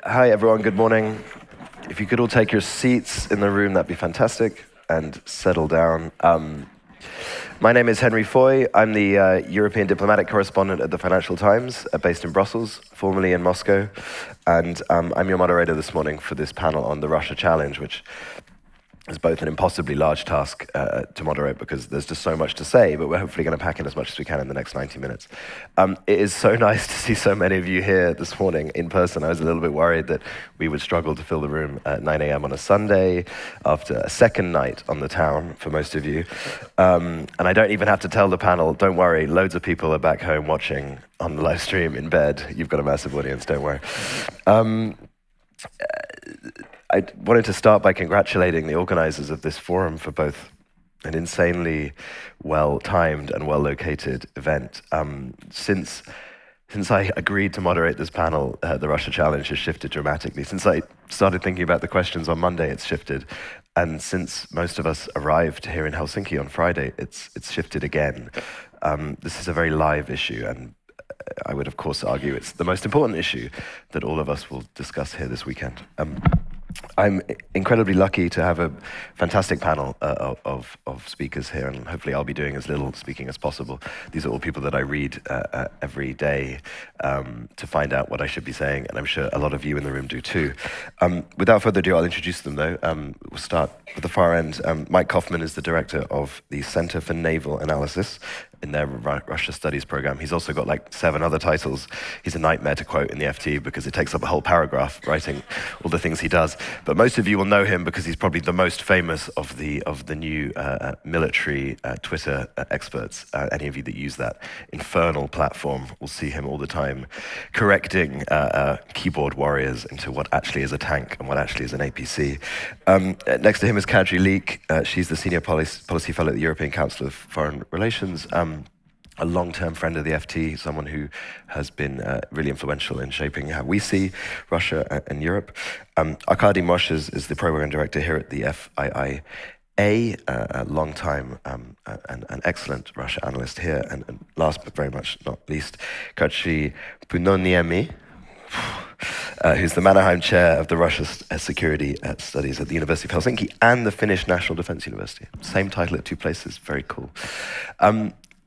Hi everyone, good morning. If you could all take your seats in the room, that'd be fantastic, and settle down. My name is Henry Foy. I'm the European diplomatic correspondent at the Financial Times, based in Brussels, formerly in Moscow, and I'm your moderator this morning for this panel on the Russia challenge, which is both an impossibly large task to moderate because there's just so much to say, but we're hopefully going to pack in as much as we can in the next 90 minutes. It is so nice to see so many of you here this morning in person. I was a little bit worried that we would struggle to fill the room at 9 a.m. on a Sunday after a second night on the town for most of you. And I don't even have to tell the panel, don't worry, loads of people are back home watching on the live stream in bed. You've got a massive audience, don't worry. I wanted to start by congratulating the organizers of this forum for both an insanely well-timed and well-located event. Since I agreed to moderate this panel, the Russia challenge has shifted dramatically. Since I started thinking about the questions on Monday, it's shifted. And since most of us arrived here in Helsinki on Friday, it's shifted again. This is a very live issue, and I would of course argue it's the most important issue that all of us will discuss here this weekend. I'm incredibly lucky to have a fantastic panel of speakers here, and hopefully I'll be doing as little speaking as possible. These are all people that I read every day to find out what I should be saying, and I'm sure a lot of you in the room do too. Without further ado, I'll introduce them though. We'll start at the far end. Mike Kaufman is the director of the Center for Naval Analysis in their Russia Studies program. He's also got like 7 other titles. He's a nightmare to quote in the FT because it takes up a whole paragraph writing all the things he does. But most of you will know him because he's probably the most famous of the new military Twitter experts. Any of you that use that infernal platform will see him all the time correcting keyboard warriors into what actually is a tank and what actually is an APC. Next to him is Kadri Leek. She's the senior policy fellow at the European Council of Foreign Relations. A long-term friend of the FT, someone who has been really influential in shaping how we see Russia and Europe. Arkady Mosh is the program director here at the FIIA, a long-time and an excellent Russia analyst here. And last but very much not least, Kachi Punoniemi, who's the Mannerheim Chair of the Russia Security Studies at the University of Helsinki and the Finnish National Defense University. Same title at 2 places, very cool.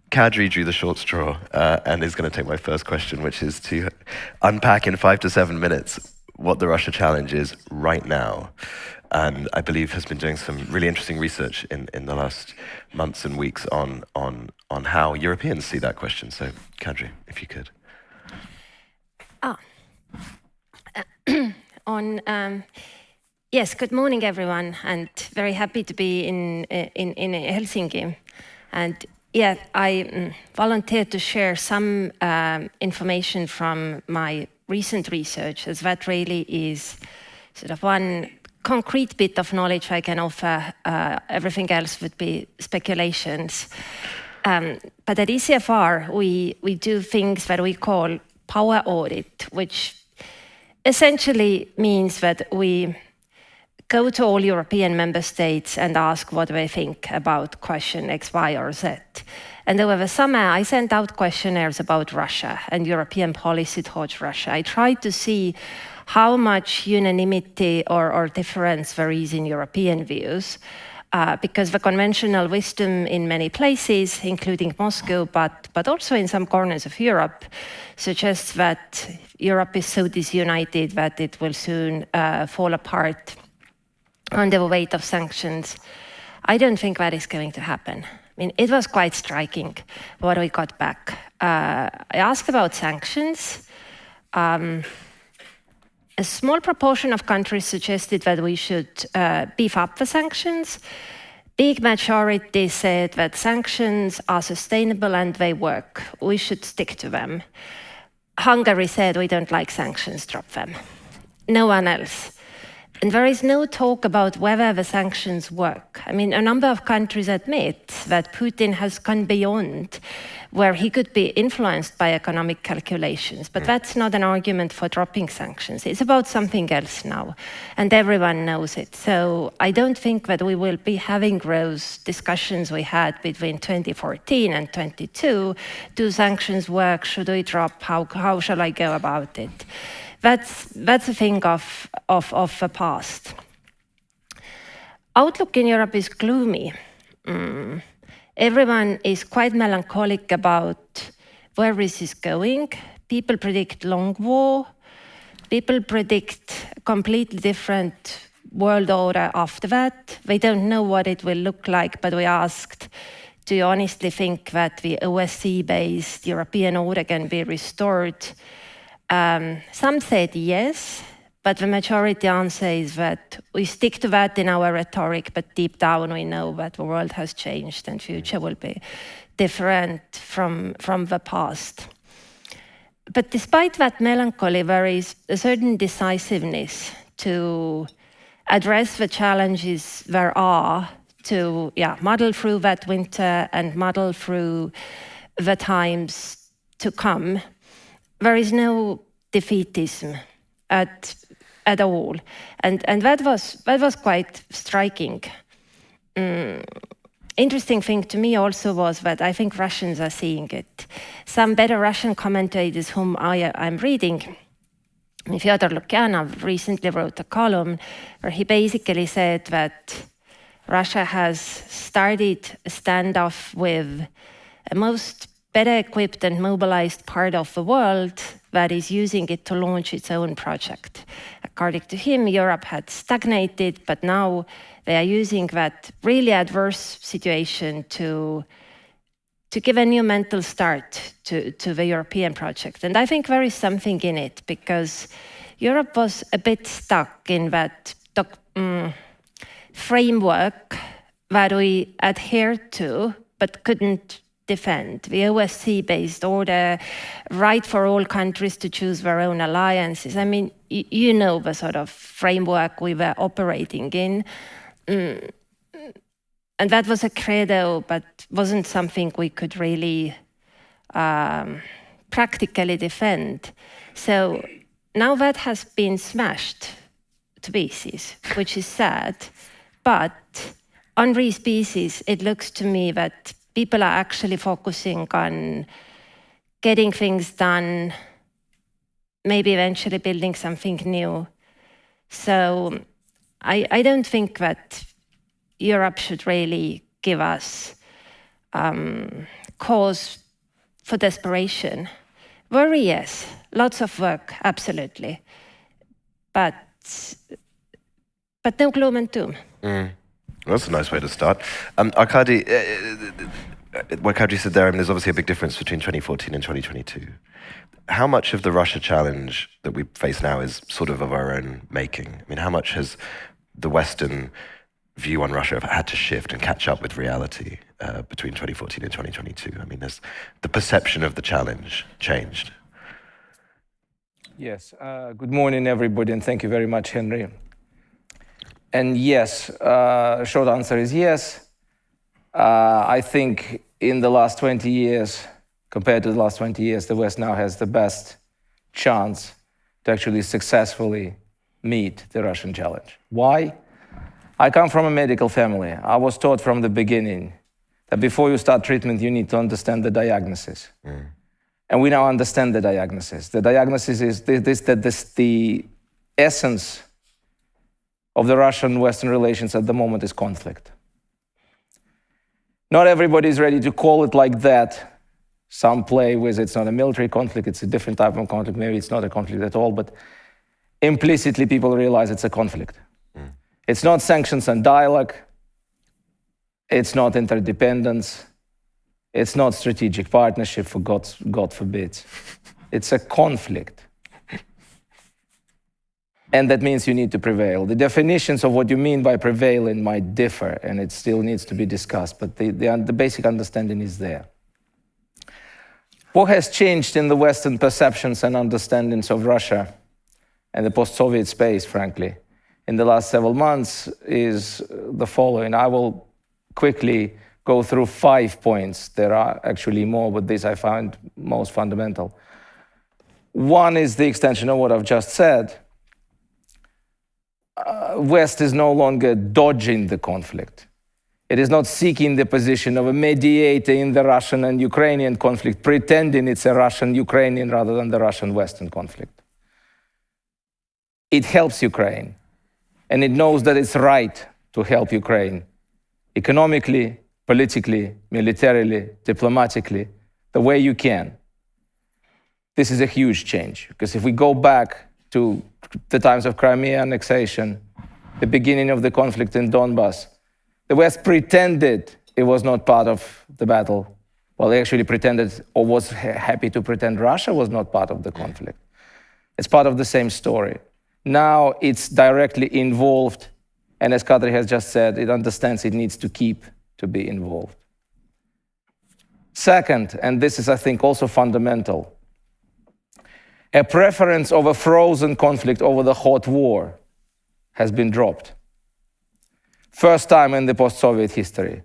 Kadri drew the short straw and is going to take my first question, which is to unpack in 5 to 7 minutes what the Russia challenge is right now. And I believe has been doing some really interesting research in the last months and weeks on how Europeans see that question. So Kadri, if you could. Yes, good morning everyone, and very happy to be in Helsinki. And yeah, I volunteered to share some information from my recent research, as that really is sort of one concrete bit of knowledge I can offer. Everything else would be speculations. But at ECFR, we do things that we call power audit, which essentially means that we go to all European member states and ask what they think about question X, Y, or Z. And over the summer, I sent out questionnaires about Russia and European policy towards Russia. I tried to see how much unanimity or difference there is in European views, because the conventional wisdom in many places, including Moscow, but also in some corners of Europe, suggests that Europe is so disunited that it will soon fall apart under the weight of sanctions. I don't think that is going to happen. I mean, it was quite striking what we got back. I asked about sanctions. A small proportion of countries suggested that we should beef up the sanctions. Big majority said that sanctions are sustainable and they work. We should stick to them. Hungary said we don't like sanctions, drop them. No one else. And there is no talk about whether the sanctions work. I mean, a number of countries admit that Putin has gone beyond where he could be influenced by economic calculations, but that's not an argument for dropping sanctions. It's about something else now, and everyone knows it. So I don't think that we will be having those discussions we had between 2014 and 22. Do sanctions work? Should we drop? How shall I go about it? that's a thing of the past. Outlook in Europe is gloomy. Everyone is quite melancholic about where this is going. People predict long war. People predict a completely different world order after that. They don't know what it will look like, but we asked, do you honestly think that the OSCE-based European order can be restored? Some said yes, but the majority answer is that we stick to that in our rhetoric, but deep down we know that the world has changed and future will be different from the past. But despite that melancholy, there is a certain decisiveness to address the challenges there are, to muddle through that winter and muddle through the times to come. There is no defeatism at all, and that was quite striking. Interesting thing to me also was that I think Russians are seeing it. Some better Russian commentators whom I'm reading, Fyodor Lukyanov recently wrote a column where he basically said that Russia has started a standoff with the most better equipped and mobilized part of the world that is using it to launch its own project. According to him, Europe had stagnated, but now they are using that really adverse situation to give a new mental start to the European project. And I think there is something in it, because Europe was a bit stuck in that framework that we adhered to, but couldn't defend. The OSCE-based order, right for all countries to choose their own alliances. I mean, you know the sort of framework we were operating in. And that was a credo, but wasn't something we could really practically defend. So now that has been smashed to pieces, which is sad. But on these pieces, it looks to me that people are actually focusing on getting things done, maybe eventually building something new. So I don't think that Europe should really give us cause for desperation. Worry, yes. Lots of work, absolutely. But no gloom and doom. That's a nice way to start. Arkady, what Kadri said there, I mean, there's obviously a big difference between 2014 and 2022. How much of the Russia challenge that we face now is sort of our own making? I mean, how much has the Western view on Russia had to shift and catch up with reality between 2014 and 2022? I mean, has the perception of the challenge changed? Yes. Good morning, everybody, and thank you very much, Henry. And yes, short answer is yes. I think in the last 20 years, compared to the last 20 years, the West now has the best chance to actually successfully meet the Russian challenge. Why? I come from a medical family. I was taught from the beginning that before you start treatment, you need to understand the diagnosis. And we now understand the diagnosis. The diagnosis is the essence of the Russian-Western relations at the moment is conflict. Not everybody is ready to call it like that. Some play with it's not a military conflict, it's a different type of conflict. Maybe it's not a conflict at all, but implicitly people realize it's a conflict. It's not sanctions and dialogue. It's not interdependence. It's not strategic partnership, for God forbid. It's a conflict. And that means you need to prevail. The definitions of what you mean by prevailing might differ, and it still needs to be discussed, but the basic understanding is there. What has changed in the Western perceptions and understandings of Russia and the post-Soviet space, frankly, in the last several months is the following. I will quickly go through 5 points. There are actually more, but these I find most fundamental. One is the extension of what I've just said. West is no longer dodging the conflict. It is not seeking the position of a mediator in the Russian and Ukrainian conflict, pretending it's a Russian-Ukrainian rather than the Russian-Western conflict. it helps Ukraine, and it knows that it's right to help Ukraine economically, politically, militarily, diplomatically, the way you can. This is a huge change, because if we go back to the times of Crimea annexation, the beginning of the conflict in Donbass, the West pretended it was not part of the battle. Well, they actually pretended, or was happy to pretend Russia was not part of the conflict. It's part of the same story. Now it's directly involved, and as Kadri has just said, it understands it needs to keep to be involved. Second, and this is, I think, also fundamental, a preference of a frozen conflict over the hot war has been dropped. First time in the post-Soviet history.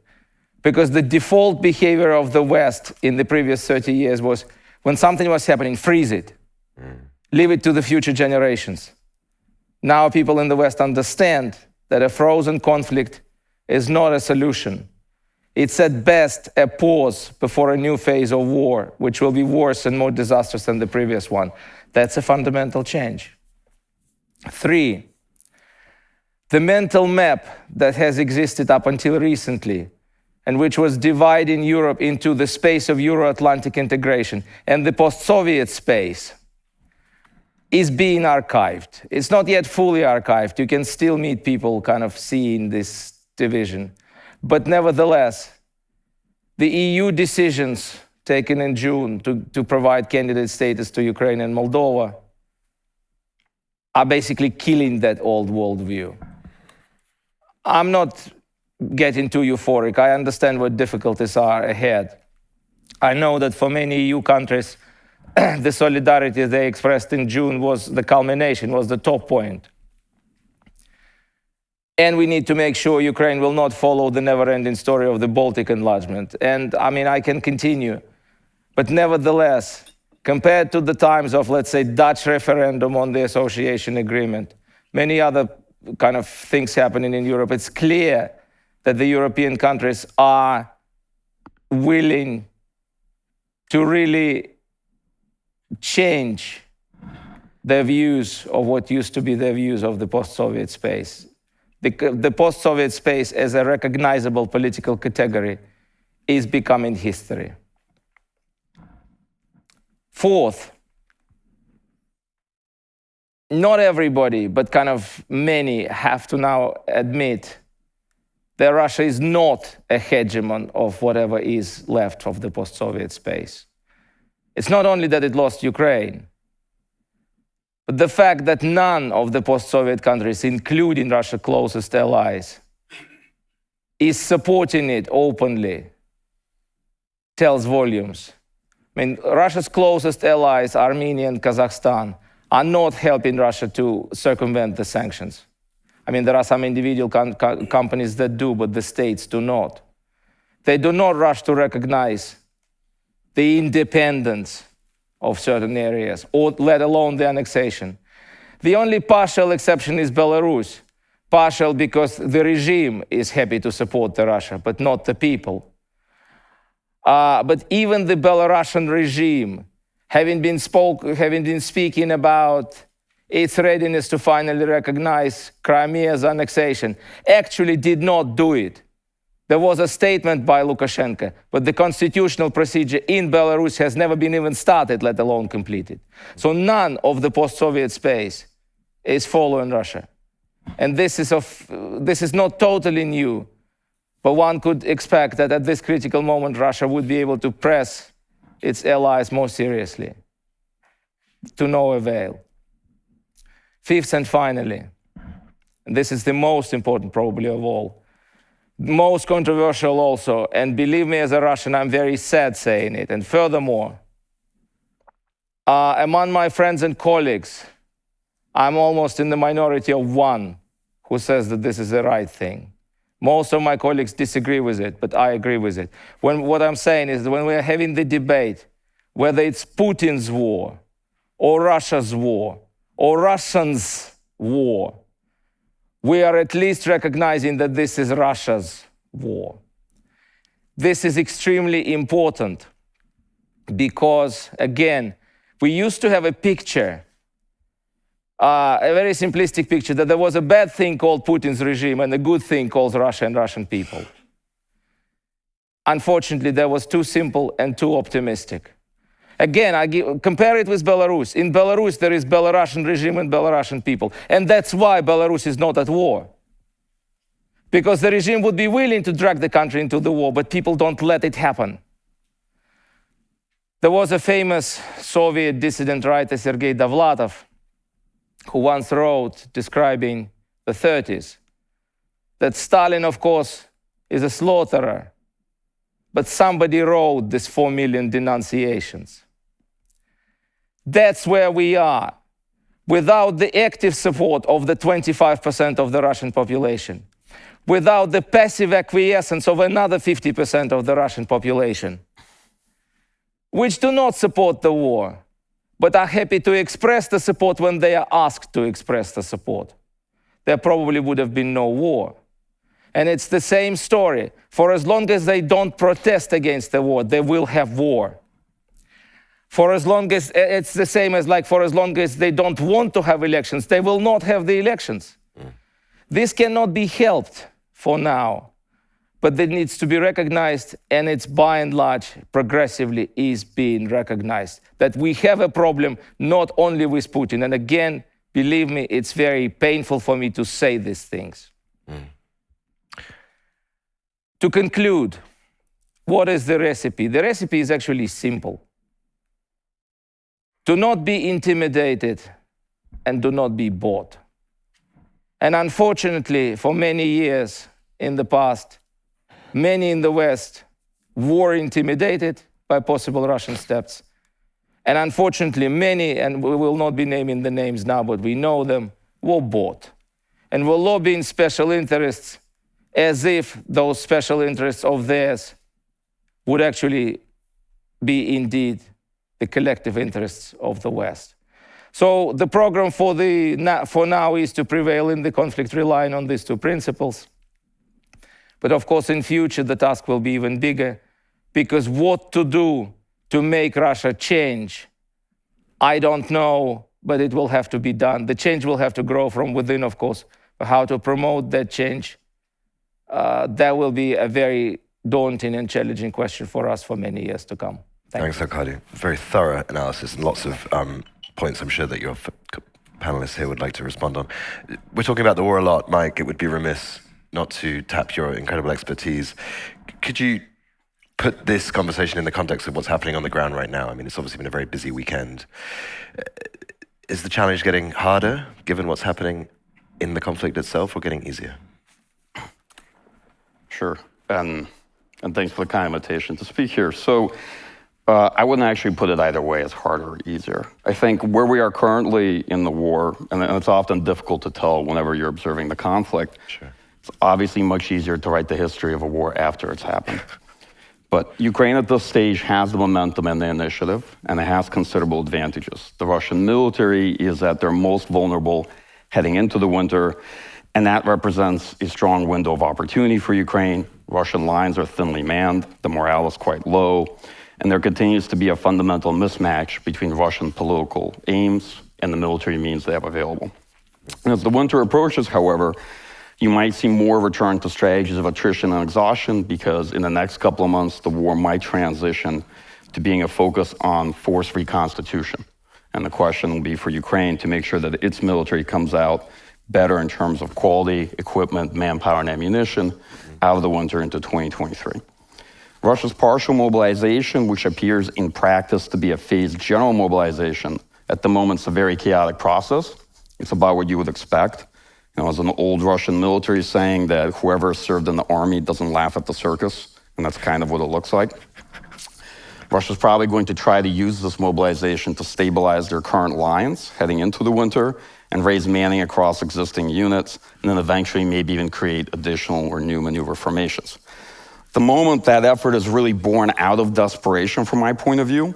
Because the default behavior of the West in the previous 30 years was, when something was happening, freeze it. Leave it to the future generations. Now people in the West understand that a frozen conflict is not a solution. It's at best a pause before a new phase of war, which will be worse and more disastrous than the previous one. That's a fundamental change. 3, the mental map that has existed up until recently, and which was dividing Europe into the space of Euro-Atlantic integration and the post-Soviet space, is being archived. It's not yet fully archived. You can still meet people kind of seeing this division. But nevertheless, the EU decisions taken in June to provide candidate status to Ukraine and Moldova are basically killing that old worldview. I'm not getting too euphoric. I understand what difficulties are ahead. I know that for many EU countries, the solidarity they expressed in June was the culmination, was the top point. And we need to make sure Ukraine will not follow the never-ending story of the Baltic enlargement. And I mean, I can continue. But nevertheless, compared to the times of, let's say, Dutch referendum on the association agreement, many other kind of things happening in Europe, it's clear that the European countries are willing to really change their views of what used to be their views of the post-Soviet space. The post-Soviet space as a recognizable political category is becoming history. Fourth, not everybody, but kind of many have to now admit that Russia is not a hegemon of whatever is left of the post-Soviet space. It's not only that it lost Ukraine, but the fact that none of the post-Soviet countries, including Russia's closest allies, is supporting it openly, tells volumes. I mean, Russia's closest allies, Armenia and Kazakhstan, are not helping Russia to circumvent the sanctions. I mean, there are some individual companies that do, but the states do not. They do not rush to recognize the independence of certain areas, or let alone the annexation. The only partial exception is Belarus. Partial because the regime is happy to support Russia, but not the people. But even the Belarusian regime, having been speaking about its readiness to finally recognize Crimea's annexation, actually did not do it. There was a statement by Lukashenko, but the constitutional procedure in Belarus has never been even started, let alone completed. So none of the post-Soviet space is following Russia. And this is not totally new, but one could expect that at this critical moment, Russia would be able to press its allies more seriously, to no avail. Fifth and finally, and this is the most important probably of all, most controversial also, and believe me, as a Russian, I'm very sad saying it. And furthermore, among my friends and colleagues, I'm almost in the minority of one who says that this is the right thing. Most of my colleagues disagree with it, but I agree with it. What I'm saying is that when we're having the debate, whether it's Putin's war, or Russia's war, or Russians' war, we are at least recognizing that this is Russia's war. This is extremely important because, again, we used to have a picture a very simplistic picture that there was a bad thing called Putin's regime and a good thing called Russia and Russian people. Unfortunately, that was too simple and too optimistic. Again, compare it with Belarus. In Belarus, there is Belarusian regime and Belarusian people. And that's why Belarus is not at war. Because the regime would be willing to drag the country into the war, but people don't let it happen. There was a famous Soviet dissident writer, Sergei Dovlatov, who once wrote, describing the 30s, that Stalin, of course, is a slaughterer, but somebody wrote these 4 million denunciations. That's where we are, without the active support of the 25% of the Russian population, without the passive acquiescence of another 50% of the Russian population, which do not support the war, but are happy to express the support when they are asked to express the support. There probably would have been no war. And it's the same story. For as long as they don't protest against the war, they will have war. For as long as, it's the same as like for as long as they don't want to have elections, they will not have the elections. This cannot be helped for now, but it needs to be recognized, and it's by and large progressively is being recognized that we have a problem not only with Putin. And again, believe me, it's very painful for me to say these things. To conclude, what is the recipe? The recipe is actually simple. Do not be intimidated and do not be bought. And unfortunately, for many years in the past, many in the West were intimidated by possible Russian steps. And unfortunately, many, and we will not be naming the names now, but we know them, were bought and were lobbying special interests as if those special interests of theirs would actually be indeed the collective interests of the West. So the program for now is to prevail in the conflict relying on these two principles. But of course, in future, the task will be even bigger, because what to do to make Russia change, I don't know, but it will have to be done. The change will have to grow from within, of course. But how to promote that change, that will be a very daunting and challenging question for us for many years to come. Thanks, Arkady. Very thorough analysis and lots of points I'm sure that your panelists here would like to respond on. We're talking about the war a lot, Mike. It would be remiss not to tap your incredible expertise. Could you put this conversation in the context of what's happening on the ground right now? I mean, it's obviously been a very busy weekend. Is the challenge getting harder, given what's happening in the conflict itself, or getting easier? Sure, and thanks for the kind invitation to speak here. So I wouldn't actually put it either way as harder or easier. I think where we are currently in the war, and it's often difficult to tell whenever you're observing the conflict, Sure. It's obviously much easier to write the history of a war after it's happened. But Ukraine at this stage has the momentum and the initiative, and it has considerable advantages. The Russian military is at their most vulnerable heading into the winter, and that represents a strong window of opportunity for Ukraine. Russian lines are thinly manned, the morale is quite low, and there continues to be a fundamental mismatch between Russian political aims and the military means they have available. And as the winter approaches, however, you might see more return to strategies of attrition and exhaustion, because in the next couple of months, the war might transition to being a focus on force reconstitution. And the question will be for Ukraine to make sure that its military comes out better in terms of quality, equipment, manpower, and ammunition out of the winter into 2023. Russia's partial mobilization, which appears in practice to be a phased general mobilization, at the moment it's a very chaotic process. It's about what you would expect. You know, as an old Russian military saying that whoever served in the army doesn't laugh at the circus, and that's kind of what it looks like. Russia's probably going to try to use this mobilization to stabilize their current lines heading into the winter and raise manning across existing units, and then eventually maybe even create additional or new maneuver formations. The moment that effort is really born out of desperation from my point of view,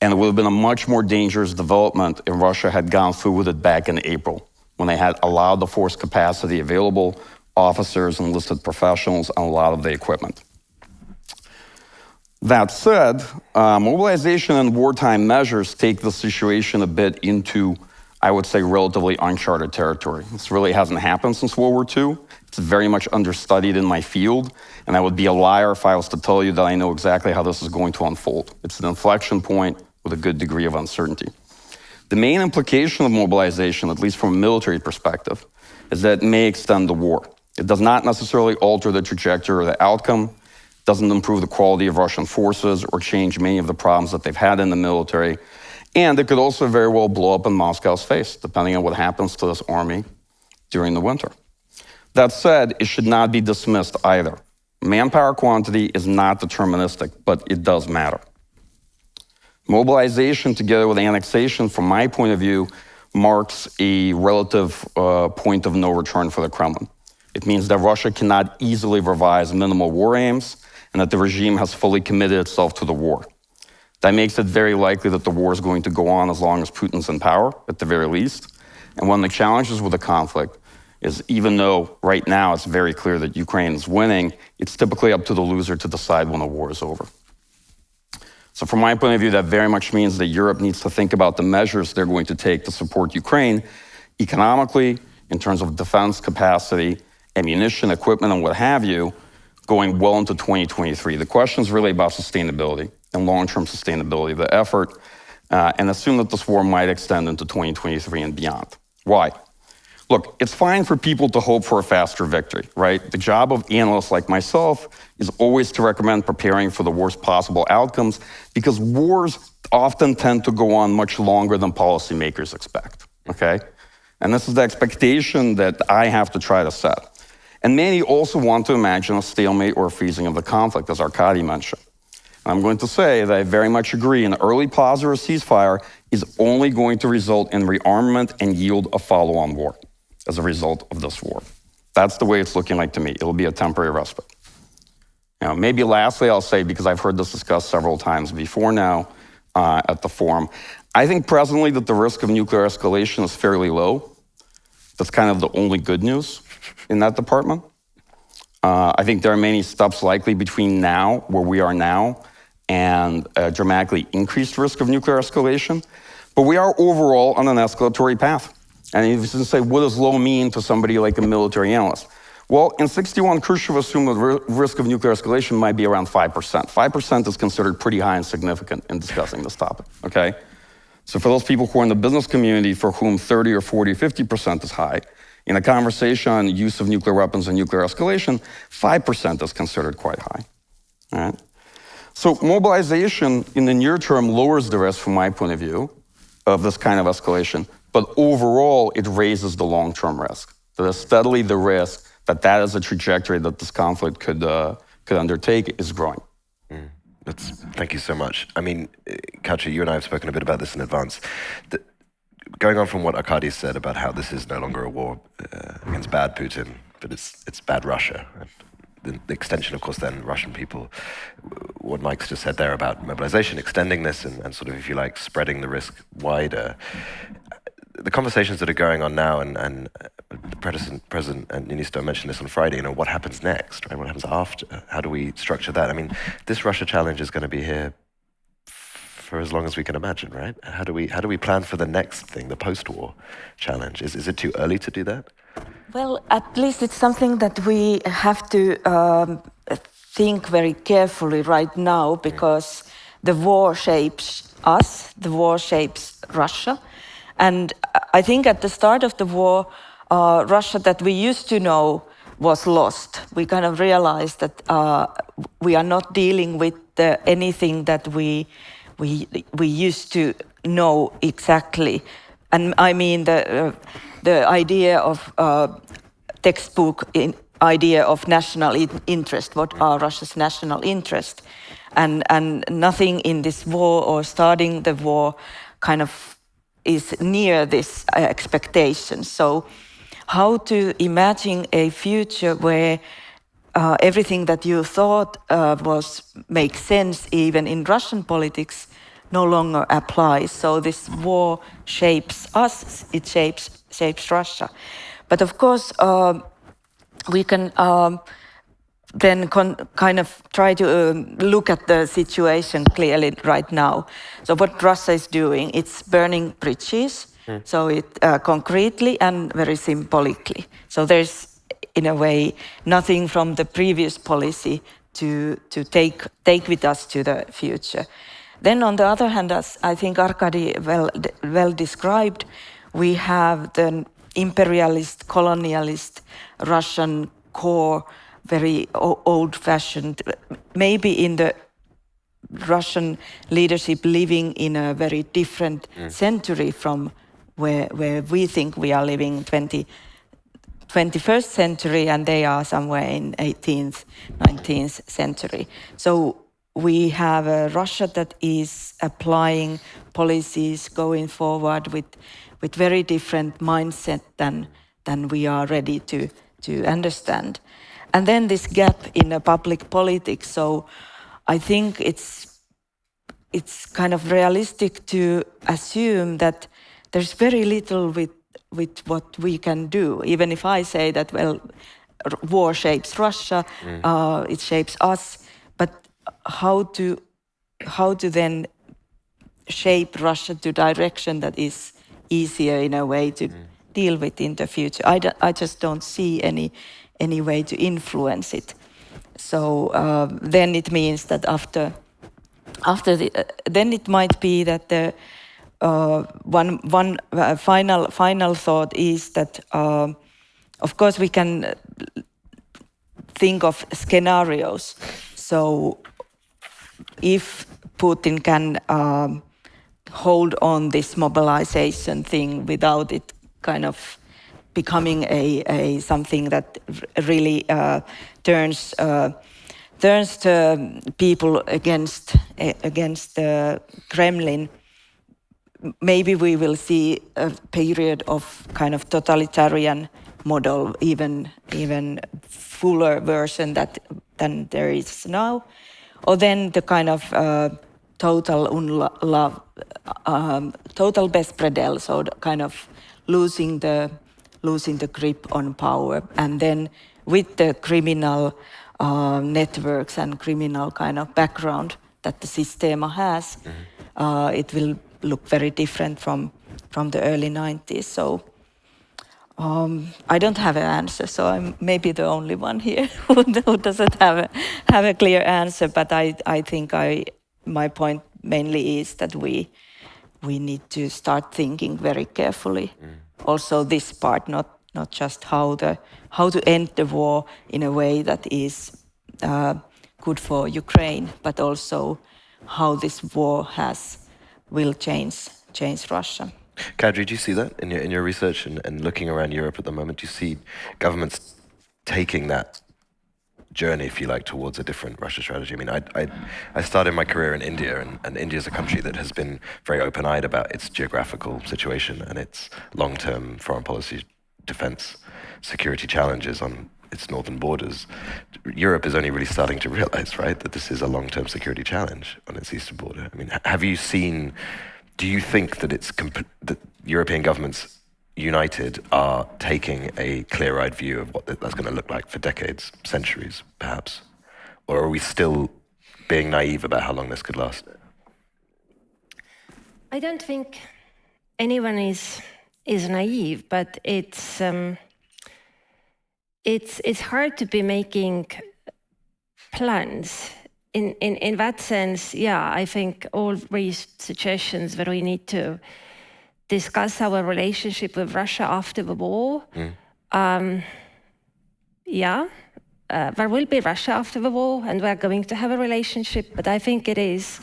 and it would have been a much more dangerous development if Russia had gone through with it back in April, when they had allowed the force capacity available, officers, enlisted professionals, and a lot of the equipment. That said, mobilization and wartime measures take the situation a bit into I would say, relatively uncharted territory. This really hasn't happened since World War II. It's very much understudied in my field, and I would be a liar if I was to tell you that I know exactly how this is going to unfold. It's an inflection point with a good degree of uncertainty. The main implication of mobilization, at least from a military perspective, is that it may extend the war. It does not necessarily alter the trajectory or the outcome, doesn't improve the quality of Russian forces or change many of the problems that they've had in the military, and it could also very well blow up in Moscow's face, depending on what happens to this army during the winter. That said, it should not be dismissed either. Manpower quantity is not deterministic, but it does matter. Mobilization together with annexation, from my point of view, marks a relative point of no return for the Kremlin. It means that Russia cannot easily revise minimal war aims and that the regime has fully committed itself to the war. That makes it very likely that the war is going to go on as long as Putin's in power, at the very least. And one of the challenges with the conflict is, even though right now it's very clear that Ukraine is winning, it's typically up to the loser to decide when the war is over. So from my point of view, that very much means that Europe needs to think about the measures they're going to take to support Ukraine economically, in terms of defense capacity, ammunition, equipment, and what have you, going well into 2023. The question is really about sustainability and long-term sustainability of the effort, and assume that this war might extend into 2023 and beyond. Why? Look, it's fine for people to hope for a faster victory, right? The job of analysts like myself is always to recommend preparing for the worst possible outcomes, because wars often tend to go on much longer than policymakers expect, okay? And this is the expectation that I have to try to set. And many also want to imagine a stalemate or a freezing of the conflict, as Arkady mentioned. And I'm going to say that I very much agree an early pause or a ceasefire is only going to result in rearmament and yield a follow-on war as a result of this war. That's the way it's looking like to me. It'll be a temporary respite. Now, maybe lastly, I'll say, because I've heard this discussed several times before now at the forum, I think presently that the risk of nuclear escalation is fairly low. That's kind of the only good news in that department. I think there are many steps likely between now, where we are now, and a dramatically increased risk of nuclear escalation. But we are overall on an escalatory path. And if you say, what does low mean to somebody like a military analyst? Well, in 61, Khrushchev assumed the risk of nuclear escalation might be around 5%. 5% is considered pretty high and significant in discussing this topic, okay? So for those people who are in the business community for whom 30 or 40, 50% is high, in a conversation on use of nuclear weapons and nuclear escalation, 5% is considered quite high, all right? So mobilization in the near term lowers the risk, from my point of view, of this kind of escalation. But overall, it raises the long-term risk. So steadily, the risk that is a trajectory that this conflict could undertake is growing. Thank you so much. I mean, Katja, you and I have spoken a bit about this in advance. Going on from what Arkady said about how this is no longer a war against bad Putin, but it's bad Russia. And the extension, of course, then Russian people. What Mike's just said there about mobilization, extending this and sort of, if you like, spreading the risk wider. The conversations that are going on now, and the President and Niinisto mentioned this on Friday, what happens next, right? What happens after? How do we structure that? I mean, this Russia challenge is going to be here for as long as we can imagine, right? How do we plan for the next thing, the post-war challenge? Is it too early to do that? Well, at least it's something that we have to think very carefully right now, because the war shapes us, the war shapes Russia. And I think at the start of the war, Russia that we used to know was lost. We kind of realized that we are not dealing with anything that we used to know exactly. And I mean the idea of textbook idea of national interest. What are Russia's national interests? And nothing in this war or starting the war kind of is near this expectation. So how to imagine a future where everything that you thought makes sense even in Russian politics no longer applies. So this war shapes us, it shapes Russia. But of course, we can then kind of try to look at the situation clearly right now. So what Russia is doing, it's burning bridges, So it concretely and very symbolically. So there's, in a way, nothing from the previous policy to take with us to the future. Then on the other hand, as I think Arkady well described, we have the imperialist, colonialist Russian core, very old-fashioned, maybe in the Russian leadership living in a very different century from where we think we are living 21st century, and they are somewhere in 18th, 19th century. So we have a Russia that is applying policies going forward with very different mindset than we are ready to understand. And then this gap in the public politics. So I think it's kind of realistic to assume that there's very little with what we can do. Even if I say that, well, war shapes Russia, it shapes us, but how to then shape Russia to direction that is easier in a way to deal with in the future. I just don't see any way to influence it. So then it means that after then it might be that the one final thought is that of course we can think of scenarios. So if Putin can hold on this mobilization thing without it kind of becoming a something that really turns the people against the Kremlin, maybe we will see a period of kind of totalitarian model, even fuller version than there is now, or then the kind of total bespredel, so the kind of losing the grip on power, and then with the criminal networks and criminal kind of background that the Sistema has, it will look very different from the early 90s. So I don't have an answer, so I'm maybe the only one here who doesn't have a clear answer. But I think my point mainly is that we need to start thinking very carefully. Also, this part, not just how to end the war in a way that is good for Ukraine, but also how this war will change Russia. Kadri, do you see that in your research and looking around Europe at the moment? Do you see governments taking that journey, if you like, towards a different Russia strategy? I mean, I started my career in India, and India is a country that has been very open-eyed about its geographical situation and its long-term foreign policy, defense, security challenges on its northern borders. Europe is only really starting to realize, right, that this is a long-term security challenge on its eastern border. I mean, do you think that that European governments united are taking a clear-eyed view of what that's going to look like for decades, centuries, perhaps? Or are we still being naive about how long this could last? I don't think anyone is naive, but it's hard to be making plans. In that sense, yeah, I think all these suggestions that we need to discuss our relationship with Russia after the war. There will be Russia after the war, and we're going to have a relationship, but I think it is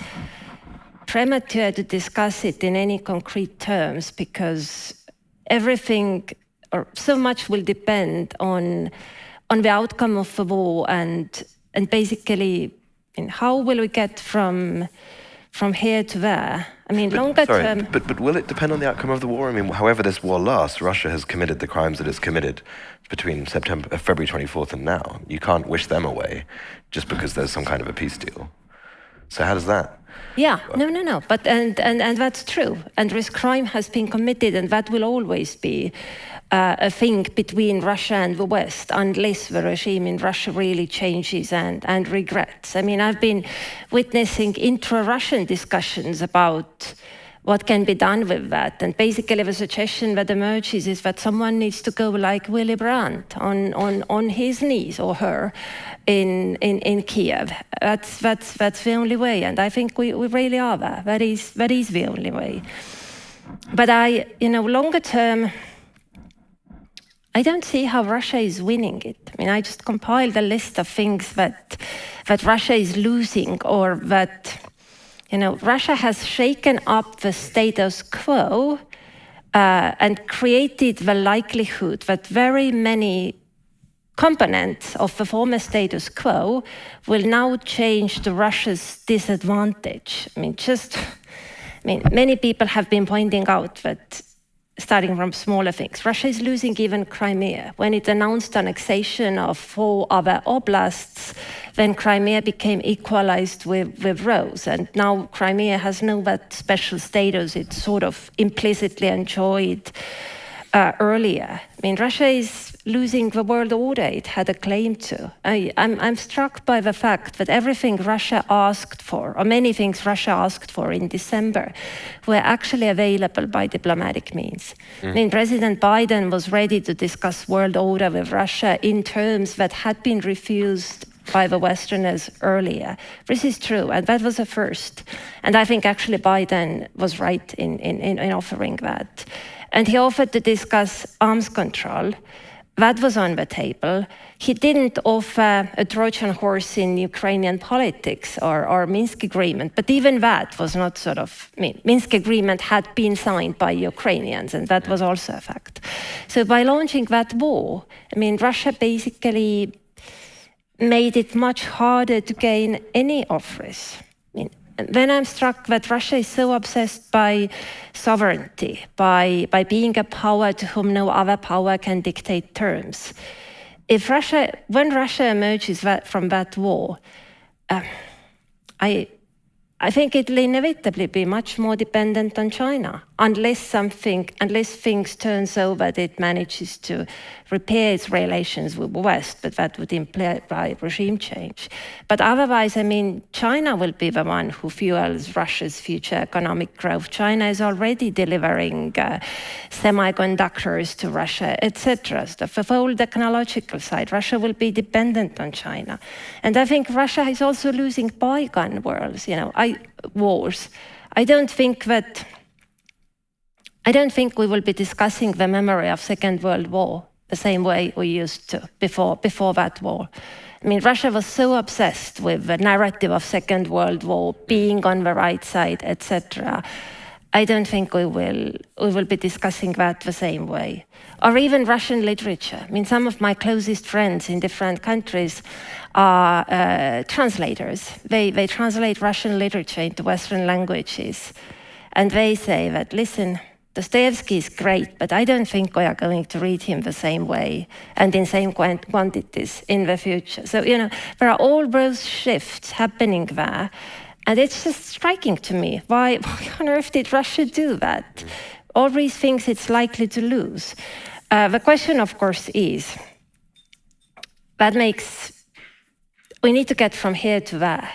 premature to discuss it in any concrete terms, because everything or so much will depend on the outcome of the war and basically how will we get from here to there. I mean, longer term. But will it depend on the outcome of the war? I mean, however this war lasts, Russia has committed the crimes that it's committed between February 24th and now. You can't wish them away just because there's some kind of a peace deal. So how does that? Yeah, no. But and that's true. And this crime has been committed, and that will always be a thing between Russia and the West, unless the regime in Russia really changes and regrets. I mean, I've been witnessing intra-Russian discussions about what can be done with that. And basically the suggestion that emerges is that someone needs to go like Willy Brandt on his knees, or her, in Kiev. That's the only way, and I think we really are there. That is the only way. But longer term, I don't see how Russia is winning it. I mean, I just compiled a list of things that Russia is losing, or that Russia has shaken up the status quo and created the likelihood that very many components of the former status quo will now change to Russia's disadvantage. Many people have been pointing out that, starting from smaller things, Russia is losing even Crimea. When it announced annexation of 4 other oblasts, then Crimea became equalized with Rose. And now Crimea has no that special status it sort of implicitly enjoyed earlier. Russia is losing the world order it had a claim to. I'm struck by the fact that everything Russia asked for, or many things Russia asked for in December, were actually available by diplomatic means. President Biden was ready to discuss world order with Russia in terms that had been refused by the Westerners earlier. This is true, and that was a first. And I think actually Biden was right in offering that. And he offered to discuss arms control. That was on the table. He didn't offer a Trojan horse in Ukrainian politics or Minsk agreement, but even that was not Minsk agreement had been signed by Ukrainians, and that was also a fact. So by launching that war, Russia basically made it much harder to gain any of this. Then I'm struck that Russia is so obsessed by sovereignty, by being a power to whom no other power can dictate terms. When Russia emerges from that war, I think it will inevitably be much more dependent on China, unless things turn so that it manages to repair its relations with the West, but that would imply regime change. But otherwise, China will be the one who fuels Russia's future economic growth. China is already delivering semiconductors to Russia, etc. The whole technological side, Russia will be dependent on China. And I think Russia is also losing bygone wars. I don't think we will be discussing the memory of Second World War the same way we used to before that war. Russia was so obsessed with the narrative of Second World War, being on the right side, etc. I don't think we will be discussing that the same way. Or even Russian literature. Some of my closest friends in different countries are translators. They translate Russian literature into Western languages. And they say that, listen, Dostoevsky is great, but I don't think we are going to read him the same way and in same quantities in the future. So, there are all those shifts happening there. And it's just striking to me. Why on earth did Russia do that? All these things it's likely to lose. The question, of course, is, we need to get from here to there.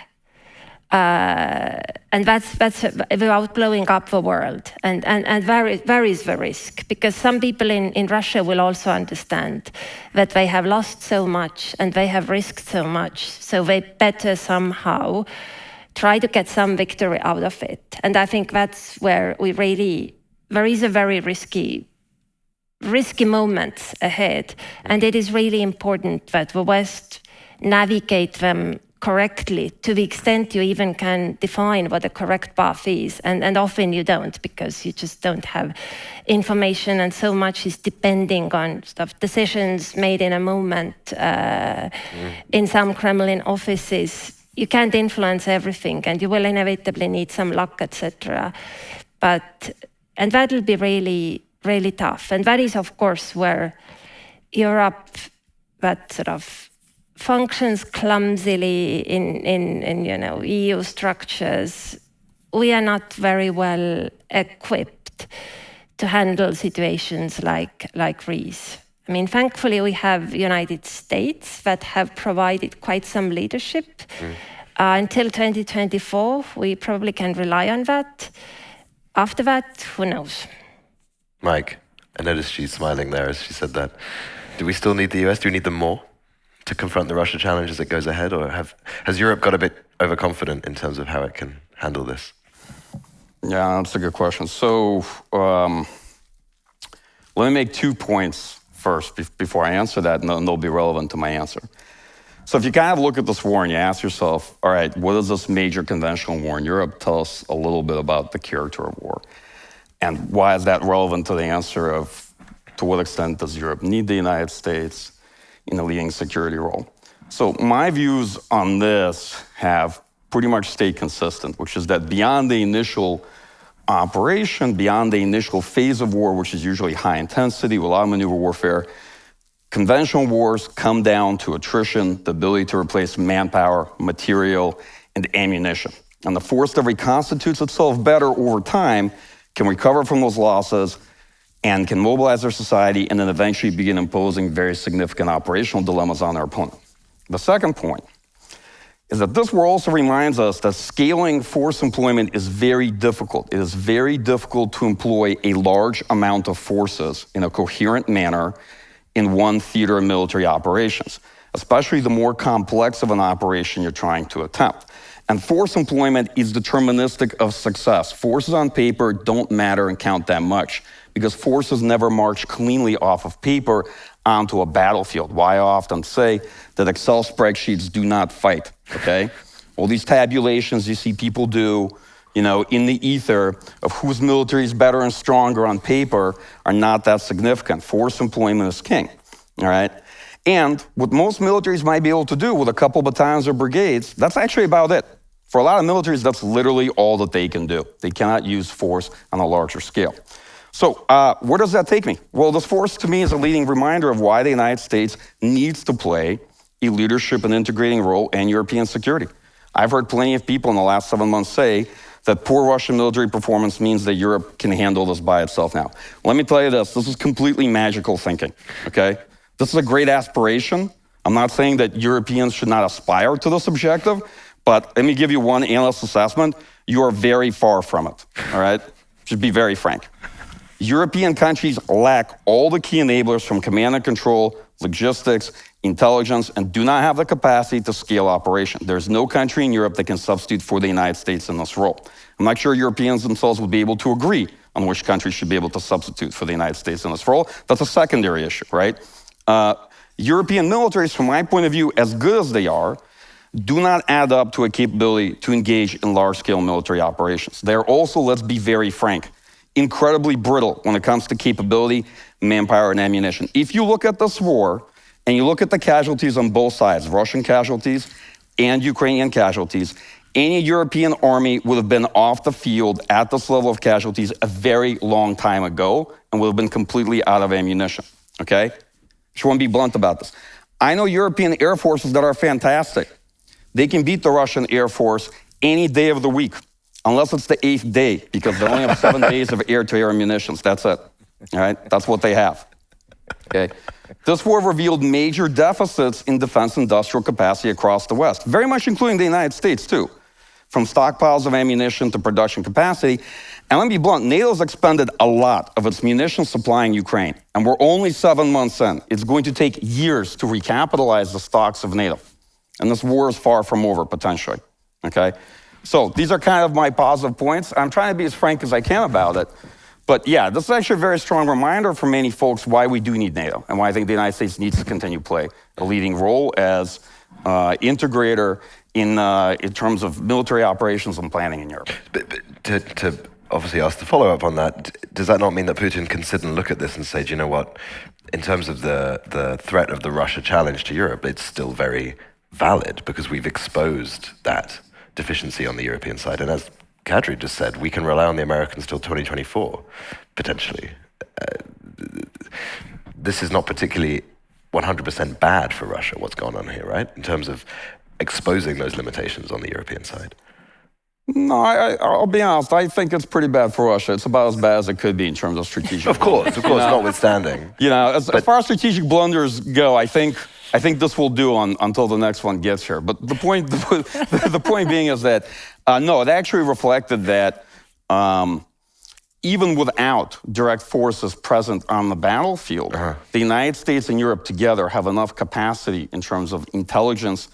And that's without blowing up the world. And there is the risk, because some people in Russia will also understand that they have lost so much and they have risked so much, so they better somehow try to get some victory out of it. And I think that's where there is a very risky moments ahead. And it is really important that the West navigate them correctly, to the extent you even can define what the correct path is. And often you don't, because you just don't have information, and so much is depending on decisions made in a moment in some Kremlin offices. You can't influence everything, and you will inevitably need some luck, etc. And that will be really, really tough. And that is, of course, where Europe, that functions clumsily in EU structures, we are not very well equipped to handle situations like these. Thankfully, we have United States that have provided quite some leadership. Until 2024, we probably can rely on that. after that, who knows? Mike, I noticed she's smiling there as she said that. Do we still need the US? Do we need them more to confront the Russia challenge as it goes ahead? Or has Europe got a bit overconfident in terms of how it can handle this? Yeah, that's a good question. So let me make 2 points first before I answer that, and they'll be relevant to my answer. So if you kind of look at this war and you ask yourself, all right, what is this major conventional war in Europe? Tell us a little bit about the character of war. And why is that relevant to the answer of to what extent does Europe need the United States in a leading security role? So my views on this have pretty much stayed consistent, which is that beyond the initial operation, beyond the initial phase of war, which is usually high intensity with a lot of maneuver warfare, conventional wars come down to attrition, the ability to replace manpower, material, and ammunition. And the force that reconstitutes itself better over time can recover from those losses and can mobilize their society and then eventually begin imposing very significant operational dilemmas on their opponent. The second point is that this war also reminds us that scaling force employment is very difficult. It is very difficult to employ a large amount of forces in a coherent manner in one theater of military operations, especially the more complex of an operation you're trying to attempt. And force employment is deterministic of success. Forces on paper don't matter and count that much because forces never march cleanly off of paper onto a battlefield. Why I often say that Excel spreadsheets do not fight, okay? All these tabulations you see people do, in the ether of whose military is better and stronger on paper are not that significant. Force employment is king, all right? And what most militaries might be able to do with a couple battalions or brigades, that's actually about it. For a lot of militaries, that's literally all that they can do. They cannot use force on a larger scale. So where does that take me? Well, this force to me is a leading reminder of why the United States needs to play a leadership and integrating role in European security. I've heard plenty of people in the last 7 months say that poor Russian military performance means that Europe can handle this by itself now. Let me tell you this is completely magical thinking, okay? This is a great aspiration. I'm not saying that Europeans should not aspire to this objective, but let me give you one analyst assessment. You are very far from it, all right? Just be very frank. European countries lack all the key enablers from command and control, logistics, intelligence, and do not have the capacity to scale operation. There's no country in Europe that can substitute for the United States in this role. I'm not sure Europeans themselves would be able to agree on which country should be able to substitute for the United States in this role. That's a secondary issue, right? European militaries, from my point of view, as good as they are, do not add up to a capability to engage in large-scale military operations. They're also, let's be very frank, incredibly brittle when it comes to capability, manpower, and ammunition. If you look at this war, and you look at the casualties on both sides, Russian casualties and Ukrainian casualties, any European army would have been off the field at this level of casualties a very long time ago and would have been completely out of ammunition, okay? Just want to be blunt about this. I know European air forces that are fantastic. They can beat the Russian Air Force any day of the week, unless it's the 8th day, because they only have 7 days of air-to-air munitions. That's it, all right? That's what they have, okay? This war revealed major deficits in defense industrial capacity across the West, very much including the United States too, from stockpiles of ammunition to production capacity. And let me be blunt, NATO's expended a lot of its munition supply in Ukraine, and we're only 7 months in. It's going to take years to recapitalize the stocks of NATO. And this war is far from over, potentially, okay? So these are kind of my positive points. I'm trying to be as frank as I can about it. But yeah, this is actually a very strong reminder for many folks why we do need NATO and why I think the United States needs to continue to play a leading role as integrator in terms of military operations and planning in Europe. But to obviously ask the follow-up on that, does that not mean that Putin can sit and look at this and say, do you know what, in terms of the threat of the Russia challenge to Europe, it's still very valid because we've exposed that deficiency on the European side. And as Kadri just said, we can rely on the Americans till 2024, potentially. This is not particularly 100% bad for Russia, what's going on here, right? In terms of exposing those limitations on the European side. No, I'll be honest. I think it's pretty bad for Russia. It's about as bad as it could be in terms of strategic. Of course, notwithstanding. As far as strategic blunders go, I think this will do until the next one gets here. But the point being is that no, it actually reflected that even without direct forces present on the battlefield, the United States and Europe together have enough capacity in terms of intelligence,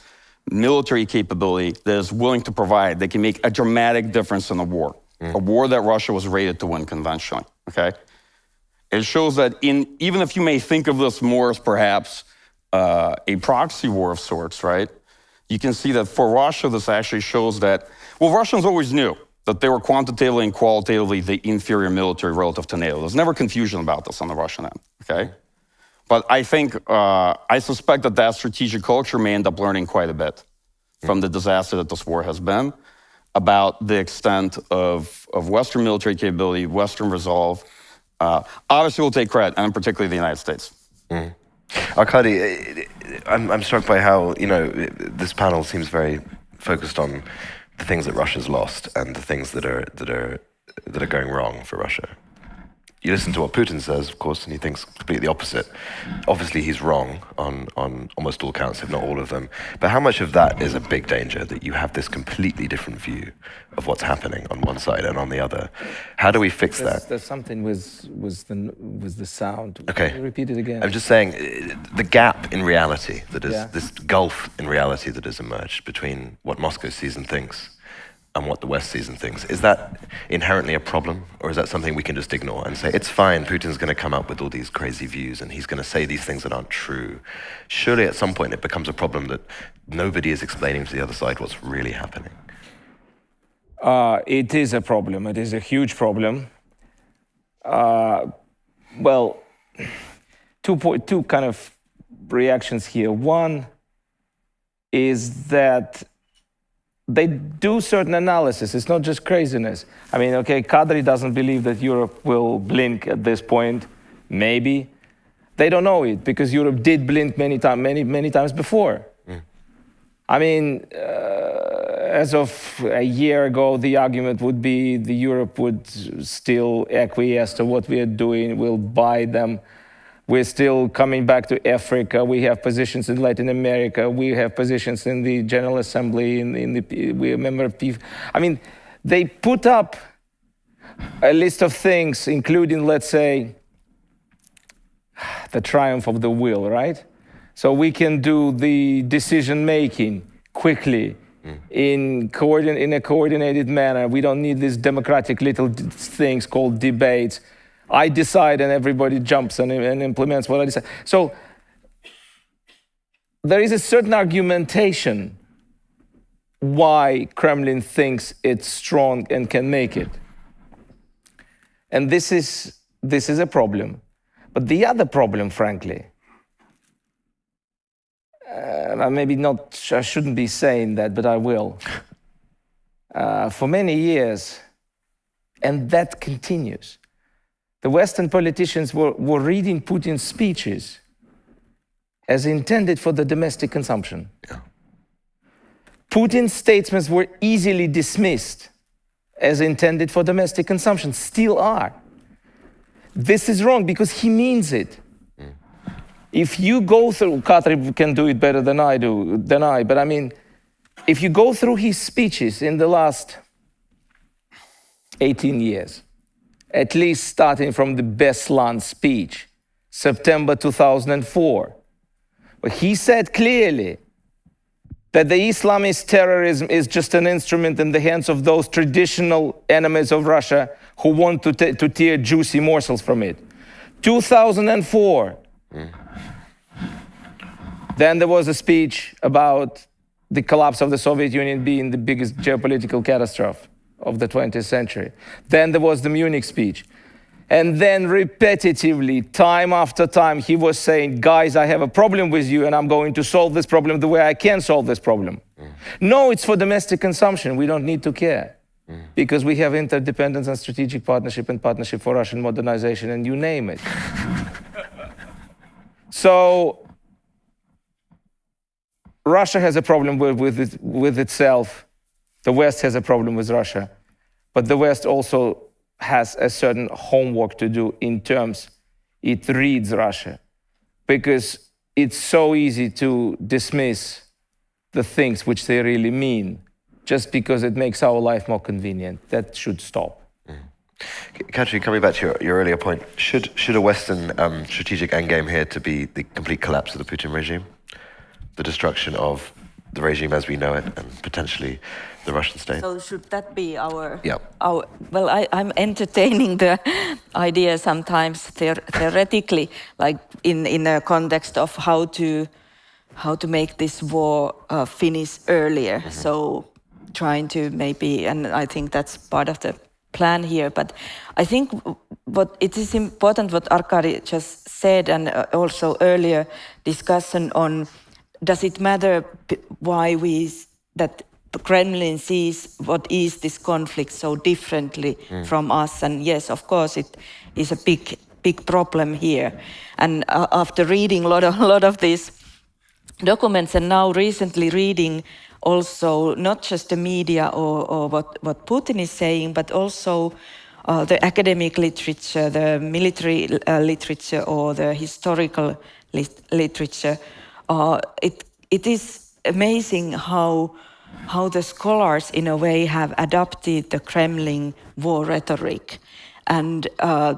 military capability that is willing to provide, that can make a dramatic difference in a war that Russia was rated to win conventionally, okay? It shows that even if you may think of this more as perhaps a proxy war of sorts, right? You can see that for Russia, this actually shows that, well, Russians always knew that they were quantitatively and qualitatively the inferior military relative to NATO. There's never confusion about this on the Russian end, okay? But I think, I suspect that that strategic culture may end up learning quite a bit from the disaster that this war has been about the extent of Western military capability, Western resolve. Obviously, we'll take credit, and particularly the United States. Arkady, I'm struck by how, this panel seems very focused on the things that Russia's lost and the things that are going wrong for Russia. You listen to what Putin says, of course, and he thinks completely the opposite. Obviously, he's wrong on almost all counts, if not all of them. But how much of that is a big danger, that you have this completely different view of what's happening on one side and on the other? How do we fix that? There's something with the sound. Okay. Can you repeat it again? I'm just saying, the gap in reality that is, this gulf in reality that has emerged between what Moscow sees and thinks and what the West sees and thinks. Is that inherently a problem, or is that something we can just ignore and say, it's fine, Putin's going to come up with all these crazy views and he's going to say these things that aren't true? Surely at some point it becomes a problem that nobody is explaining to the other side what's really happening. It is a problem. It is a huge problem. Well, two kind of reactions here. One is that they do certain analysis. It's not just craziness. I mean, okay, Kadri doesn't believe that Europe will blink at this point. Maybe. They don't know it, because Europe did blink many times before. I mean, as of a year ago, the argument would be the Europe would still acquiesce to what we are doing. We'll buy them. We're still coming back to Africa. We have positions in Latin America. We have positions in the General Assembly. We're a member of PIF. I mean, they put up a list of things, including, let's say, the triumph of the will, right? So we can do the decision-making quickly in a coordinated manner. We don't need these democratic little things called debates. I decide and everybody jumps and implements what I decide. So there is a certain argumentation why Kremlin thinks it's strong and can make it. And this is a problem. But the other problem, frankly, maybe not, I shouldn't be saying that, but I will. For many years, and that continues, the Western politicians were reading Putin's speeches as intended for the domestic consumption. Yeah. Putin's statements were easily dismissed as intended for domestic consumption, still are. This is wrong because he means it. If you go through, Katri can do it better than I, but I mean, if you go through his speeches in the last 18 years, at least starting from the Beslan speech, September 2004, where he said clearly that the Islamist terrorism is just an instrument in the hands of those traditional enemies of Russia who want to tear juicy morsels from it. 2004. Then there was a speech about the collapse of the Soviet Union being the biggest geopolitical catastrophe of the 20th century. Then there was the Munich speech. And then repetitively, time after time, he was saying, guys, I have a problem with you and I'm going to solve this problem the way I can solve this problem. No, it's for domestic consumption. We don't need to care because we have interdependence and strategic partnership and partnership for Russian modernization and you name it. So Russia has a problem with itself. The West has a problem with Russia. But the West also has a certain homework to do in terms it reads Russia. Because it's so easy to dismiss the things which they really mean just because it makes our life more convenient. That should stop. Katri, coming back to your earlier point, should a Western strategic endgame here to be the complete collapse of the Putin regime, the destruction of the regime as we know it, and potentially the Russian state? So should that be our? Yeah. Well, I'm entertaining the idea sometimes theoretically, like in a context of how to make this war finish earlier. So trying to maybe, and I think that's part of the plan here. But I think what it is important what Arkady just said, and also earlier discussion on, does it matter why that the Kremlin sees what is this conflict so differently from us? And yes, of course, it is a big problem here. And after reading a lot of these documents, and now recently reading also not just the media or what Putin is saying, but also the academic literature, the military literature, or the historical literature, it is amazing how the scholars in a way have adopted the Kremlin war rhetoric. And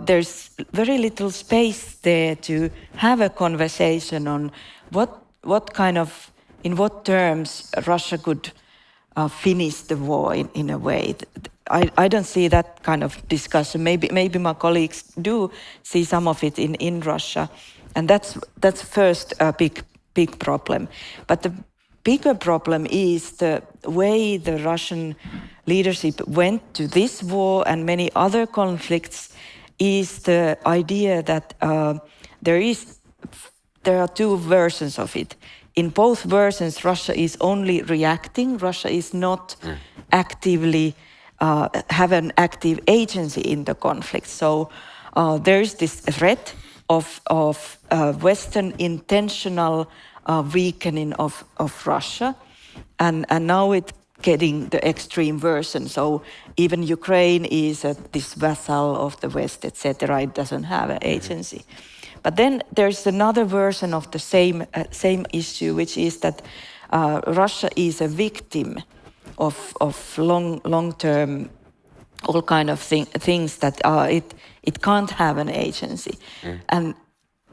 there's very little space there to have a conversation on what kind of, in what terms Russia could finish the war in a way. I don't see that kind of discussion. Maybe my colleagues do see some of it in Russia, and that's first a big problem. But the bigger problem is the way the Russian leadership went to this war and many other conflicts, is the idea that there are two versions of it. In both versions, Russia is only reacting. Russia is not actively have an active agency in the conflict. So there is this threat of Western intentional weakening of Russia, and now it's getting the extreme version. So even Ukraine is this vassal of the West, etc. It doesn't have an agency. But then there's another version of the same issue, which is that Russia is a victim of long-term all kind of things that it can't have an agency, and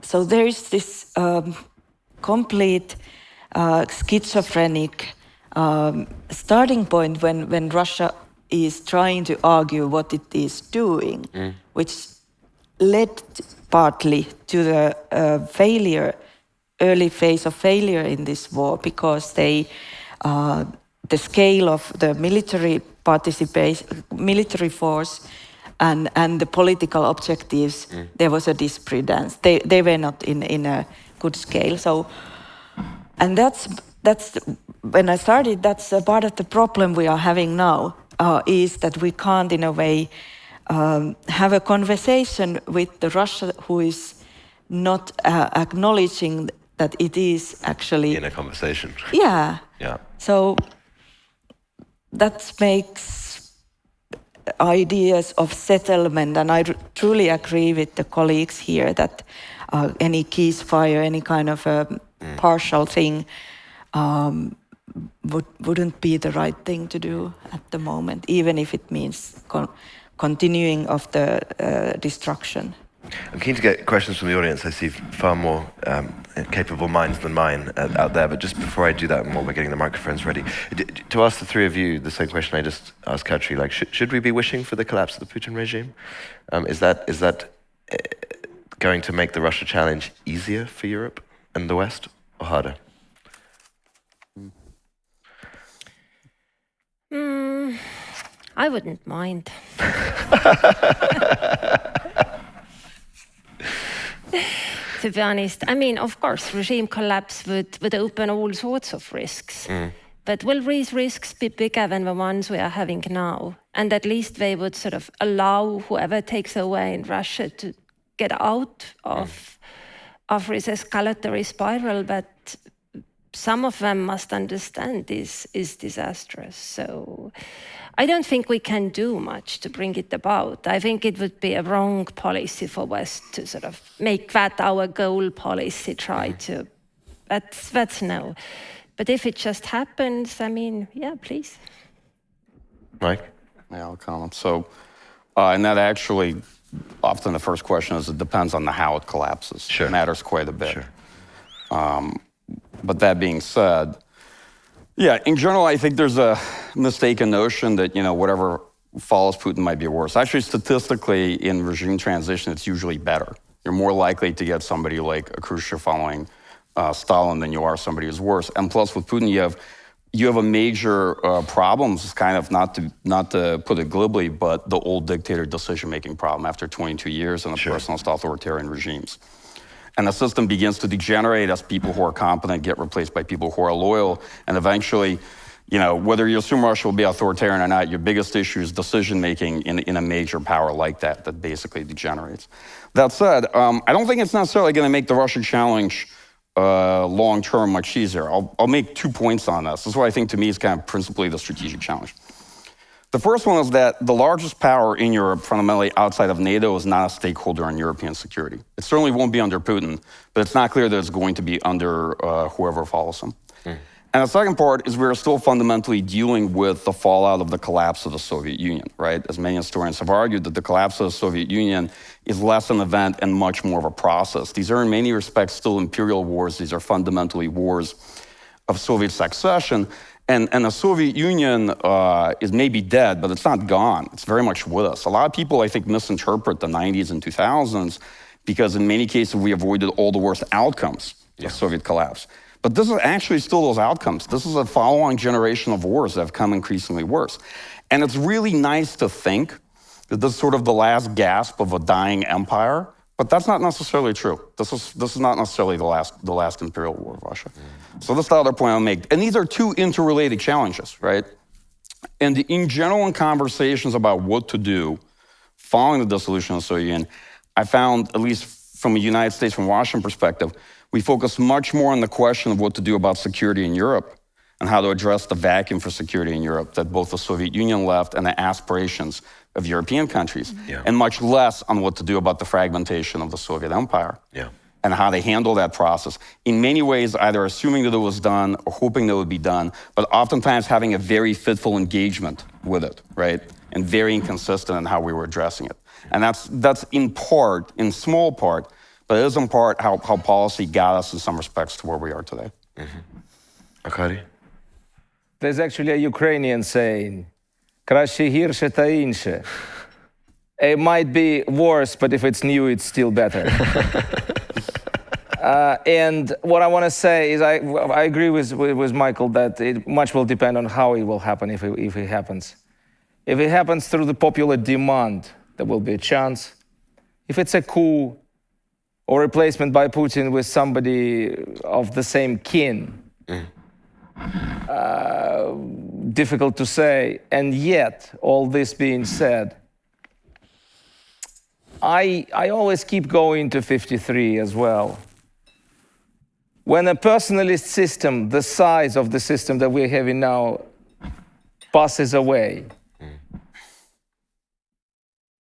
so there is this complete schizophrenic starting point when Russia is trying to argue what it is doing, which led partly to the early phase of failure in this war, because the scale of the military participation, military force, and the political objectives, there was a discrepancy. They were not in a good scale. So, and that's when I started. That's a part of the problem we are having now, is that we can't, in a way, have a conversation with the Russia who is not acknowledging that it is actually in a conversation. Yeah. Yeah. So that makes ideas of settlement, and I truly agree with the colleagues here that any ceasefire, any kind of a partial thing, wouldn't be the right thing to do at the moment, even if it means continuing of the destruction. I'm keen to get questions from the audience. I see far more capable minds than mine out there. But just before I do that, and while we're getting the microphones ready, to ask the three of you the same question I just asked Katri, like, should we be wishing for the collapse of the Putin regime? Is that going to make the Russia challenge easier for Europe and the West, or harder? I wouldn't mind. To be honest, I mean, of course, regime collapse would open all sorts of risks. But will these risks be bigger than the ones we are having now? And at least they would sort of allow whoever takes away in Russia to get out of this escalatory spiral. But some of them must understand this is disastrous. So I don't think we can do much to bring it about. I think it would be a wrong policy for West to sort of make that our goal policy, try to, that's no. But if it just happens, I mean, yeah, please. Mike? Yeah, I'll comment. So And that actually, often the first question is, it depends on the how it collapses. Sure. It matters quite a bit. Sure. But that being said, yeah, in general, I think there's a mistaken notion that, whatever follows Putin might be worse. Actually, statistically, in regime transition, it's usually better. You're more likely to get somebody like a Khrushchev following Stalin than you are somebody who's worse. And plus, with Putin, you have a major problems, kind of not to put it glibly, but the old dictator decision-making problem after 22 years in the personalist authoritarian regimes. And the system begins to degenerate as people who are competent get replaced by people who are loyal. And eventually, whether you assume Russia will be authoritarian or not, your biggest issue is decision-making in a major power like that basically degenerates. That said, I don't think it's necessarily going to make the Russian challenge long-term much easier. I'll make 2 points on this. This is what I think to me is kind of principally the strategic challenge. The first one is that the largest power in Europe, fundamentally outside of NATO, is not a stakeholder in European security. It certainly won't be under Putin, but it's not clear that it's going to be under whoever follows him. And the second part is we're still fundamentally dealing with the fallout of the collapse of the Soviet Union, right? As many historians have argued, that the collapse of the Soviet Union is less an event and much more of a process. These are in many respects still imperial wars. These are fundamentally wars of Soviet succession. And the Soviet Union is maybe dead, but it's not gone. It's very much with us. A lot of people, I think, misinterpret the 90s and 2000s because in many cases we avoided all the worst outcomes of Soviet collapse. But this is actually still those outcomes. This is a follow-on generation of wars that have come increasingly worse. And it's really nice to think that this is sort of the last gasp of a dying empire, but that's not necessarily true. This is not necessarily the last imperial war of Russia. So that's the other point I'll make. And these are two interrelated challenges, right? And in general, in conversations about what to do following the dissolution of the Soviet Union, I found, at least from a United States, from Washington perspective, we focus much more on the question of what to do about security in Europe and how to address the vacuum for security in Europe that both the Soviet Union left and the aspirations of European countries, and much less on what to do about the fragmentation of the Soviet Empire and how they handle that process. In many ways, either assuming that it was done or hoping that it would be done, but oftentimes having a very fitful engagement with it, right? And very inconsistent in how we were addressing it. And that's in part, in small part, but it is in part how policy got us in some respects to where we are today. Arkady? There's actually a Ukrainian saying, "Краще гірше та інше." It might be worse, but if it's new, it's still better. And what I want to say is I agree with Michael that much will depend on how it will happen if it happens. If it happens through the popular demand, there will be a chance. If it's a coup or replacement by Putin with somebody of the same kin, difficult to say. And yet, all this being said, I always keep going to 53 as well. When a personalist system, the size of the system that we're having now, passes away,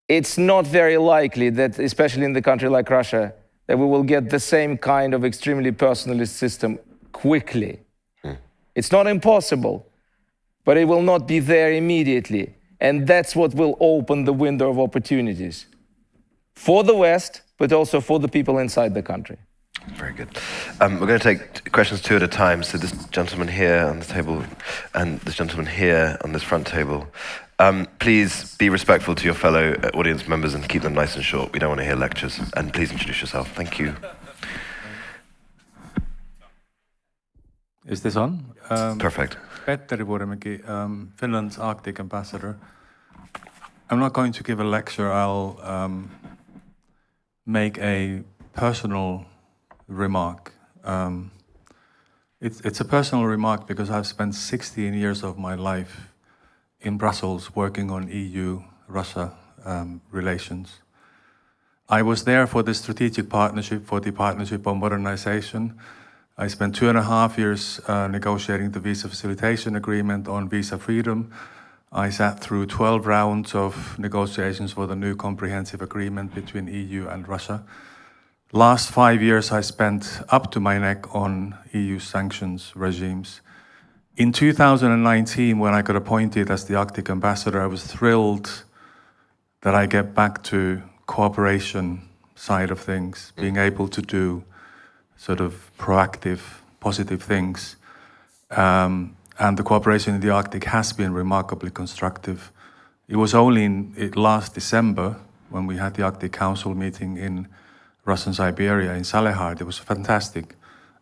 it's not very likely that, especially in the country like Russia, that we will get the same kind of extremely personalist system quickly. It's not impossible, but it will not be there immediately. And that's what will open the window of opportunities for the West, but also for the people inside the country. Very good. We're going to take questions two at a time. So this gentleman here on the table and this gentleman here on this front table. Please be respectful to your fellow audience members and keep them nice and short. We don't want to hear lectures. And please introduce yourself. Thank you. Is this on? Perfect. Petteri Vuorimäki, Finland's Arctic ambassador. I'm not going to give a lecture. I'll make a personal remark. It's a personal remark because I've spent 16 years of my life in Brussels working on EU-Russia relations. I was there for the strategic partnership, for the partnership on modernization. I spent 2.5 years negotiating the visa facilitation agreement on visa freedom. I sat through 12 rounds of negotiations for the new comprehensive agreement between EU and Russia. Last 5 years I spent up to my neck on EU sanctions regimes. In 2019, when I got appointed as the Arctic ambassador, I was thrilled that I get back to cooperation side of things, being able to do sort of proactive, positive things. And the cooperation in the Arctic has been remarkably constructive. It was only last December when we had the Arctic Council meeting in Russian Siberia in Salehard. It was a fantastic,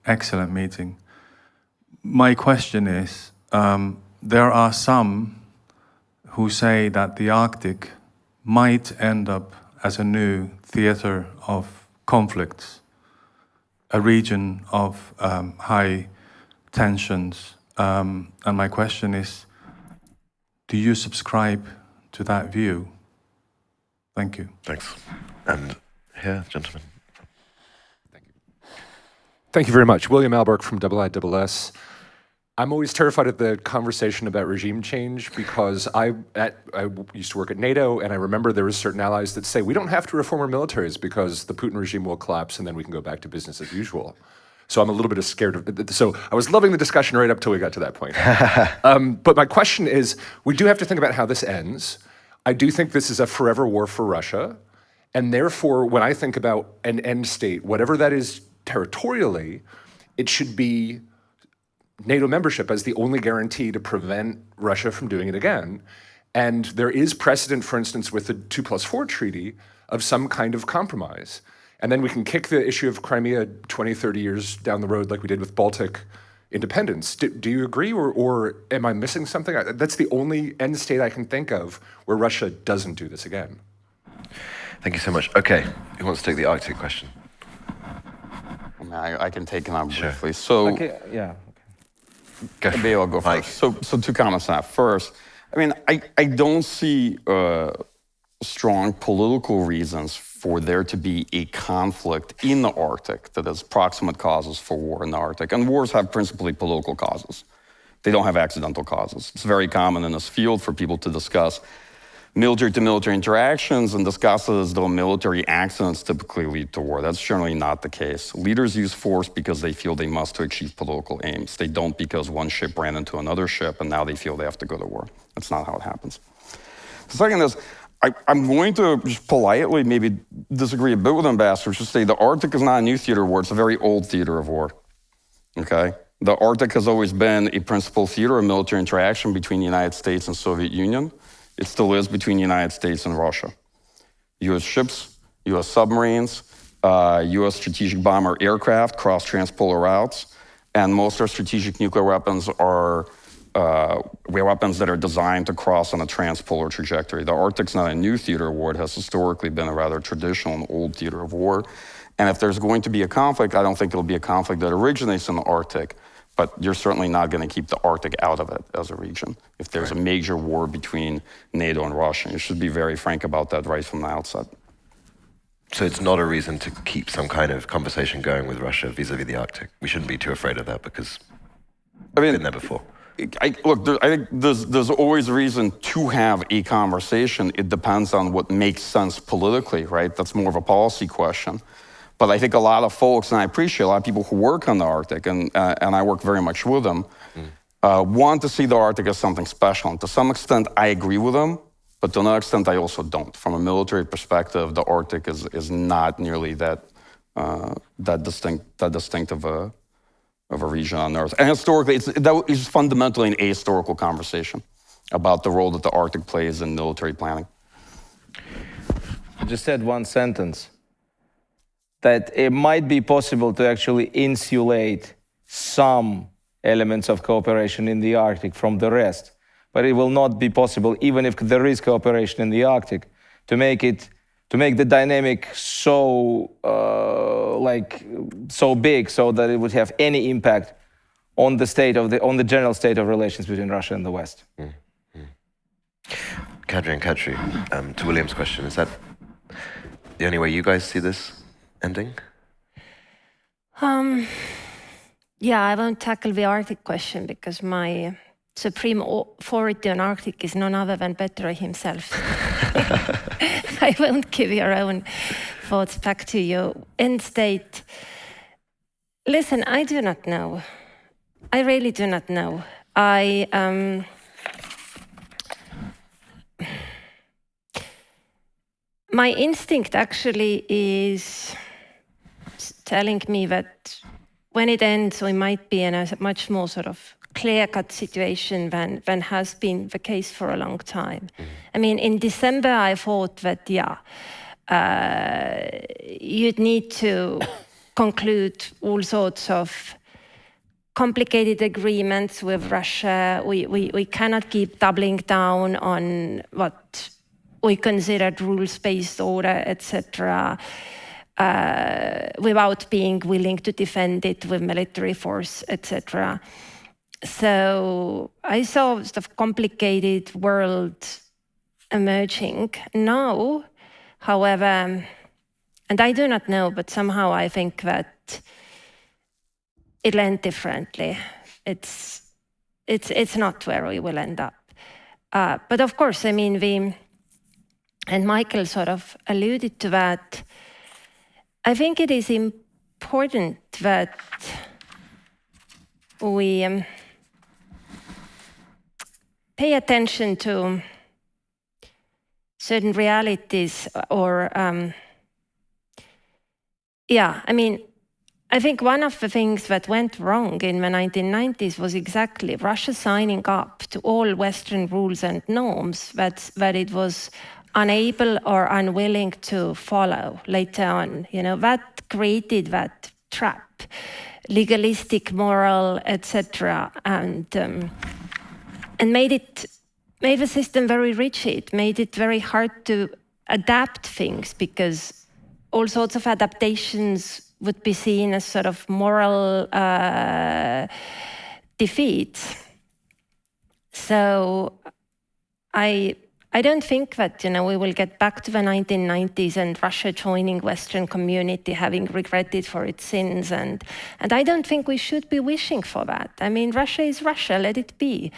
excellent meeting. My question is, there are some who say that the Arctic might end up as a new theater of conflicts, a region of high tensions. And my question is, do you subscribe to that view? Thank you. Thanks. And here, gentlemen. Thank you very much. William Alberg from IISS. I'm always terrified of the conversation about regime change because I used to work at NATO, and I remember there were certain allies that say, we don't have to reform our militaries because the Putin regime will collapse and then we can go back to business as usual. So I'm a little bit scared of it. So I was loving the discussion right up till we got to that point. But my question is, we do have to think about how this ends. I do think this is a forever war for Russia. And therefore, when I think about an end state, whatever that is territorially, it should be NATO membership as the only guarantee to prevent Russia from doing it again. And there is precedent, for instance, with the 2+4 treaty of some kind of compromise. And then we can kick the issue of Crimea 20, 30 years down the road like we did with Baltic independence. Do you agree, or am I missing something? That's the only end state I can think of where Russia doesn't do this again. Thank you so much. Okay, who wants to take the Arctic question? I can take it on briefly. Sure. So, Okay, yeah. maybe I'll go Mike. first. So two comments on that. First, I mean, I don't see strong political reasons for there to be a conflict in the Arctic that has proximate causes for war in the Arctic. And wars have principally political causes. They don't have accidental causes. It's very common in this field for people to discuss military-to-military interactions and discuss it as though military accidents typically lead to war. That's generally not the case. Leaders use force because they feel they must to achieve political aims. They don't because one ship ran into another ship and now they feel they have to go to war. That's not how it happens. The second is, I'm going to just politely maybe disagree a bit with ambassadors to say the Arctic is not a new theater of war, it's a very old theater of war, okay? The Arctic has always been a principal theater of military interaction between the United States and Soviet Union. It still is between the United States and Russia. US ships, US submarines, US strategic bomber aircraft cross transpolar routes, and most of our strategic nuclear weapons are weapons that are designed to cross on a transpolar trajectory. The Arctic's not a new theater of war. It has historically been a rather traditional and old theater of war. And if there's going to be a conflict, I don't think it'll be a conflict that originates in the Arctic, but you're certainly not going to keep the Arctic out of it as a region. If there's a major war between NATO and Russia, you should be very frank about that right from the outset. So it's not a reason to keep some kind of conversation going with Russia vis-a-vis the Arctic. We shouldn't be too afraid of that because we've been there before. I think there's always a reason to have a conversation. It depends on what makes sense politically, right? That's more of a policy question. But I think a lot of folks, and I appreciate a lot of people who work on the Arctic, and I work very much with them, want to see the Arctic as something special. And to some extent, I agree with them, but to another extent, I also don't. From a military perspective, the Arctic is not nearly that distinct of a region on Earth. And historically, that is fundamentally an ahistorical conversation about the role that the Arctic plays in military planning. I just said one sentence, that it might be possible to actually insulate some elements of cooperation in the Arctic from the rest, but it will not be possible, even if there is cooperation in the Arctic, to make the dynamic so so big so that it would have any impact on the general state of relations between Russia and the West. Kadri and Katri, to William's question, is that the only way you guys see this ending? Yeah, I won't tackle the Arctic question because my supreme authority on Arctic is none other than Petro himself. I won't give your own thoughts back to you. End state. Listen, I do not know. I really do not know. I, 'cause my instinct actually is telling me that when it ends, we might be in a much more sort of clear-cut situation than has been the case for a long time. I mean, in December, I thought that, you'd need to conclude all sorts of complicated agreements with Russia. We cannot keep doubling down on what we considered rules-based order, etc., without being willing to defend it with military force, etc. So I saw a sort of complicated world emerging. Now, however, and I do not know, but somehow I think that it'll end differently. It's not where we will end up. But of course, I mean, and Michael sort of alluded to that. I think it is important that we pay attention to certain realities or, I mean, I think one of the things that went wrong in the 1990s was exactly Russia signing up to all Western rules and norms that it was unable or unwilling to follow later on. You know, that created that trap, legalistic, moral, etc., and made the system very rigid, made it very hard to adapt things because all sorts of adaptations would be seen as sort of moral defeats. So I don't think that, we will get back to the 1990s and Russia joining Western community, having regretted for its sins. And I don't think we should be wishing for that. I mean, Russia is Russia, let it be.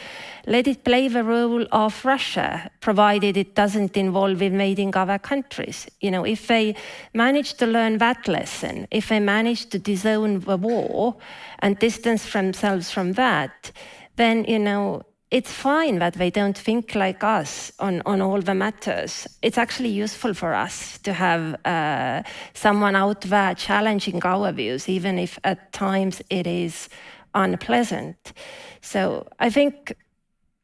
Let it play the role of Russia, provided it doesn't involve invading other countries. If they manage to learn that lesson, if they manage to disown the war and distance themselves from that, then, it's fine that they don't think like us on all the matters. It's actually useful for us to have someone out there challenging our views, even if at times it is unpleasant. So I think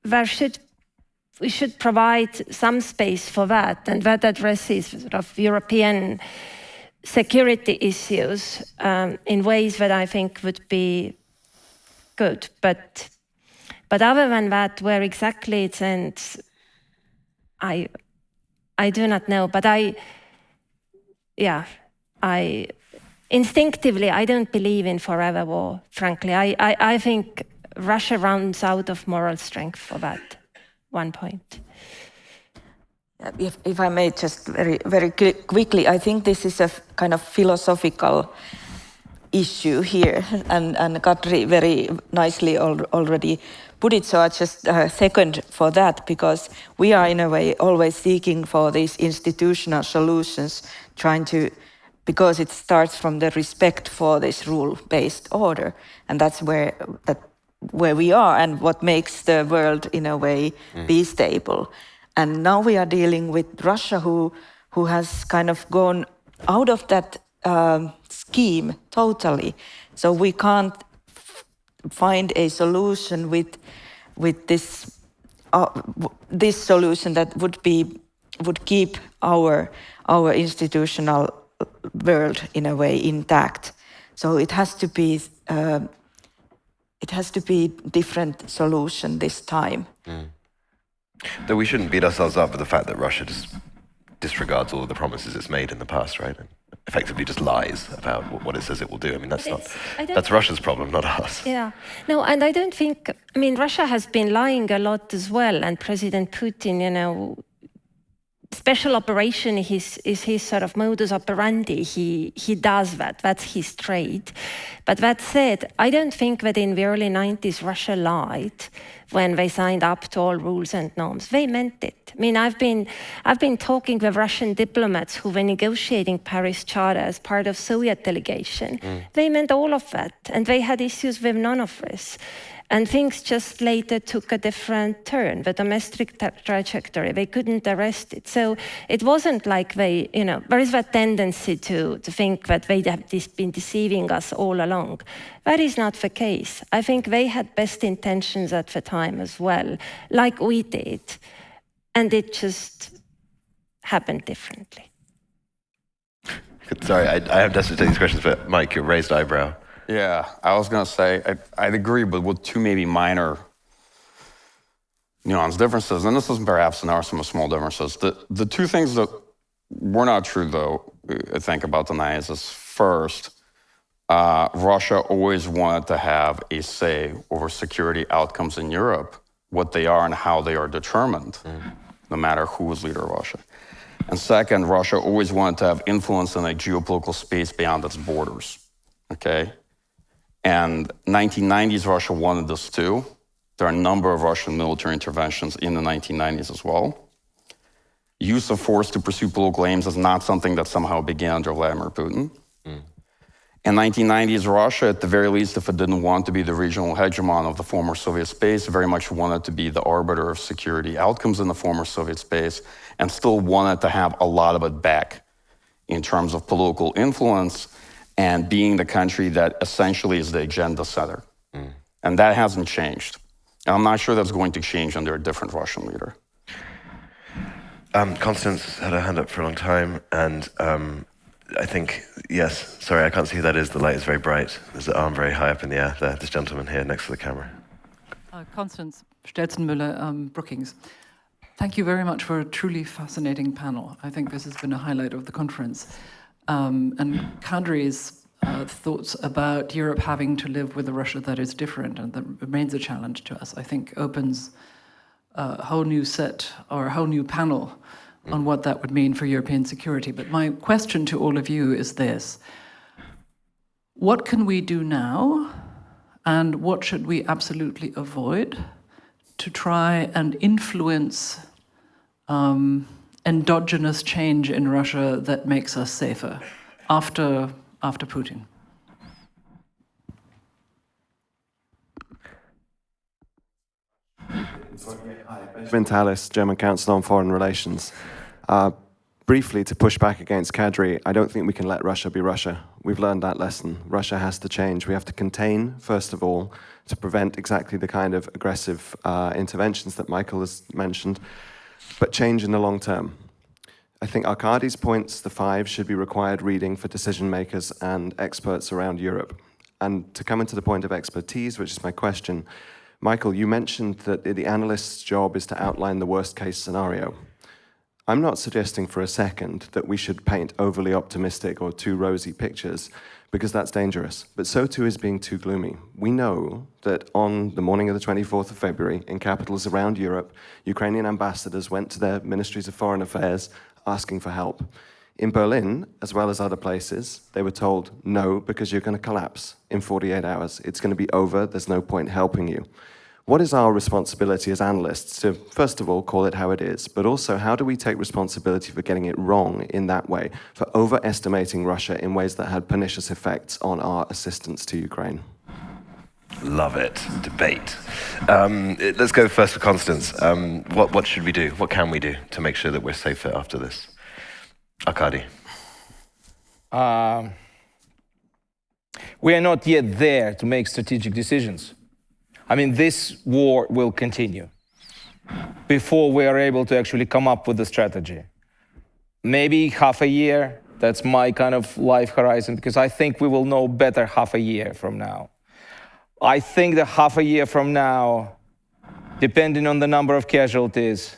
we should provide some space for that, and that addresses sort of European security issues in ways that I think would be good. But other than that, where exactly it ends, I do not know. But instinctively, I don't believe in forever war, frankly. I think Russia runs out of moral strength for that one point. If I may just very, very quickly, I think this is a kind of philosophical issue here, and Katri very nicely already put it, so I just second for that, because we are in a way always seeking for these institutional solutions, because it starts from the respect for this rule-based order, and that's where we are, and what makes the world in a way be stable. And now we are dealing with Russia, who has kind of gone out of that scheme totally. So we can't find a solution with this solution that would keep our institutional world in a way intact. So it has to be different solution this time. Though we shouldn't beat ourselves up with the fact that Russia just disregards all of the promises it's made in the past, right? And effectively just lies about what it says it will do. I mean, that's Russia's problem, not ours. Yeah. No, and I don't think, Russia has been lying a lot as well, and President Putin, special operation is his sort of modus operandi. He does that. That's his trade. But that said, I don't think that in the early 90s Russia lied when they signed up to all rules and norms. They meant it. I've been talking with Russian diplomats who were negotiating Paris Charter as part of Soviet delegation. They meant all of that, and they had issues with none of this. And things just later took a different turn, the domestic trajectory. They couldn't arrest it. So it wasn't like they, there is that tendency to think that they have been deceiving us all along. That is not the case. I think they had best intentions at the time as well, like we did. And it just happened differently. Sorry, I have desperate to take these questions, but Mike, your raised eyebrow. Yeah, I was going to say, I'd agree, but with two maybe minor nuance differences, and this is perhaps there are some small differences. The two things that were not true, though, I think, about the 90s is first, Russia always wanted to have a say over security outcomes in Europe, what they are and how they are determined, no matter who was leader of Russia. And second, Russia always wanted to have influence in a geopolitical space beyond its borders, okay? And 1990s, Russia wanted this too. There are a number of Russian military interventions in the 1990s as well. Use of force to pursue political aims is not something that somehow began under Vladimir Putin. In 1990s, Russia, at the very least, if it didn't want to be the regional hegemon of the former Soviet space, very much wanted to be the arbiter of security outcomes in the former Soviet space, and still wanted to have a lot of it back in terms of political influence and being the country that essentially is the agenda setter. And that hasn't changed. And I'm not sure that's going to change under a different Russian leader. Constance had her hand up for a long time, and I think, yes, sorry, I can't see who that is. The light is very bright. There's an arm very high up in the air there. This gentleman here next to the camera. Constance Stelzenmüller, Brookings. Thank you very much for a truly fascinating panel. I think this has been a highlight of the conference. And Kadri's thoughts about Europe having to live with a Russia that is different and that remains a challenge to us, I think opens a whole new set or a whole new panel on what that would mean for European security. But my question to all of you is this: what can we do now, and what should we absolutely avoid to try and influence endogenous change in Russia that makes us safer after Putin? Benjamin Tallis, German Council on Foreign Relations. Briefly, to push back against Kadri, I don't think we can let Russia be Russia. We've learned that lesson. Russia has to change. We have to contain, first of all, to prevent exactly the kind of aggressive interventions that Michael has mentioned, but change in the long term. I think Arkadi's points, the 5, should be required reading for decision makers and experts around Europe. And to come into the point of expertise, which is my question, Michael, you mentioned that the analyst's job is to outline the worst case scenario. I'm not suggesting for a second that we should paint overly optimistic or too rosy pictures, because that's dangerous, but so too is being too gloomy. We know that on the morning of the 24th of February, in capitals around Europe, Ukrainian ambassadors went to their ministries of foreign affairs asking for help. In Berlin, as well as other places, they were told, no, because you're going to collapse in 48 hours. It's going to be over. There's no point helping you. What is our responsibility as analysts to, first of all, call it how it is, but also how do we take responsibility for getting it wrong in that way, for overestimating Russia in ways that had pernicious effects on our assistance to Ukraine? Love it. Debate. Let's go first for Constance. What should we do? What can we do to make sure that we're safer after this? Arkady. We are not yet there to make strategic decisions. I mean, this war will continue before we are able to actually come up with a strategy. Maybe half a year, that's my kind of life horizon, because I think we will know better half a year from now. I think that half a year from now, depending on the number of casualties,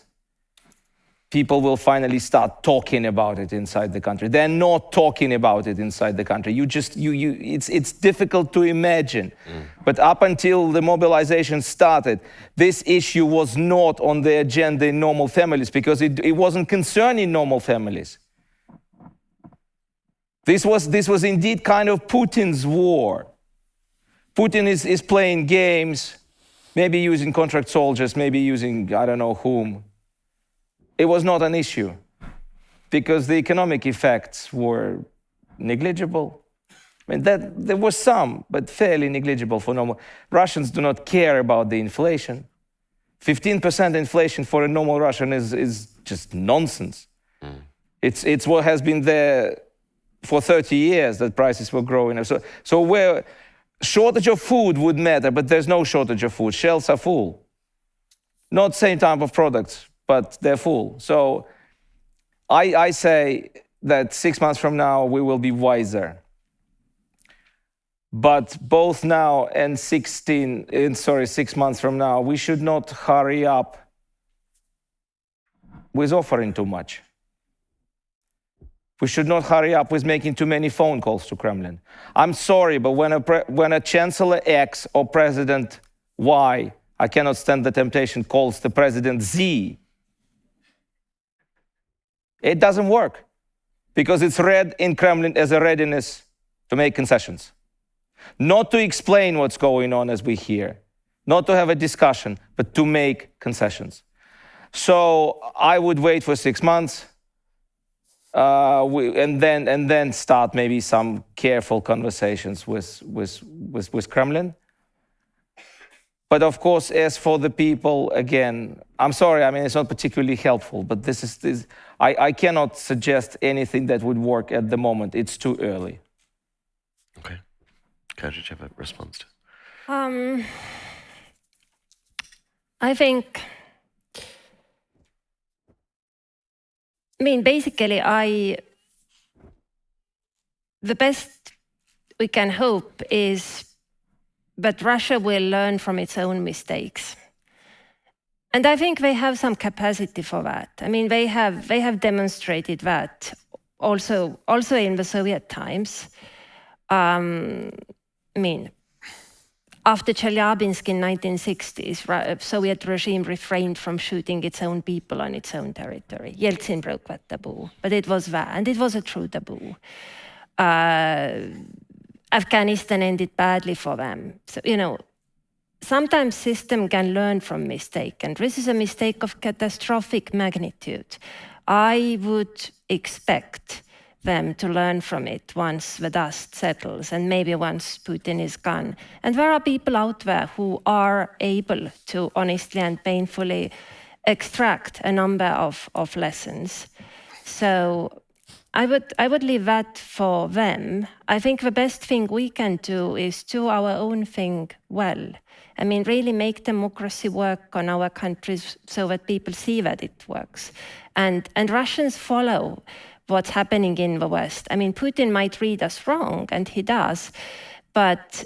people will finally start talking about it inside the country. They're not talking about it inside the country. It's difficult to imagine. But up until the mobilization started, this issue was not on the agenda in normal families because it wasn't concerning normal families. This was indeed kind of Putin's war. Putin is playing games, maybe using contract soldiers, maybe using I don't know whom. It was not an issue because the economic effects were negligible. I mean, there was some, but fairly negligible for normal. Russians do not care about the inflation. 15% inflation for a normal Russian is just nonsense. It's what has been there for 30 years that prices were growing. So where shortage of food would matter, but there's no shortage of food. Shelves are full. Not same type of products, but they're full. So I say that 6 months from now, we will be wiser. But both now and 6 months from now, we should not hurry up with offering too much. We should not hurry up with making too many phone calls to Kremlin. I'm sorry, but when a Chancellor X or President Y, I cannot stand the temptation, calls the President Z, it doesn't work because it's read in Kremlin as a readiness to make concessions. Not to explain what's going on as we hear, not to have a discussion, but to make concessions. So I would wait for 6 months and then start maybe some careful conversations with Kremlin. But of course, as for the people, again, I'm sorry, I mean, it's not particularly helpful, but I cannot suggest anything that would work at the moment. It's too early. Okay. Kaja, do you have a response to? I think, basically, the best we can hope is that Russia will learn from its own mistakes. And I think they have some capacity for that. I mean, they have demonstrated that also in the Soviet times. After Chelyabinsk in 1960s, the Soviet regime refrained from shooting its own people on its own territory. Yeltsin broke that taboo, but it was that, and it was a true taboo. Afghanistan ended badly for them. So, sometimes system can learn from mistake, and this is a mistake of catastrophic magnitude. I would expect them to learn from it once the dust settles and maybe once Putin is gone. And there are people out there who are able to honestly and painfully extract a number of lessons. So I would leave that for them. I think the best thing we can do is do our own thing well. I mean, really make democracy work on our countries so that people see that it works. And Russians follow what's happening in the West. I mean, Putin might read us wrong, and he does, but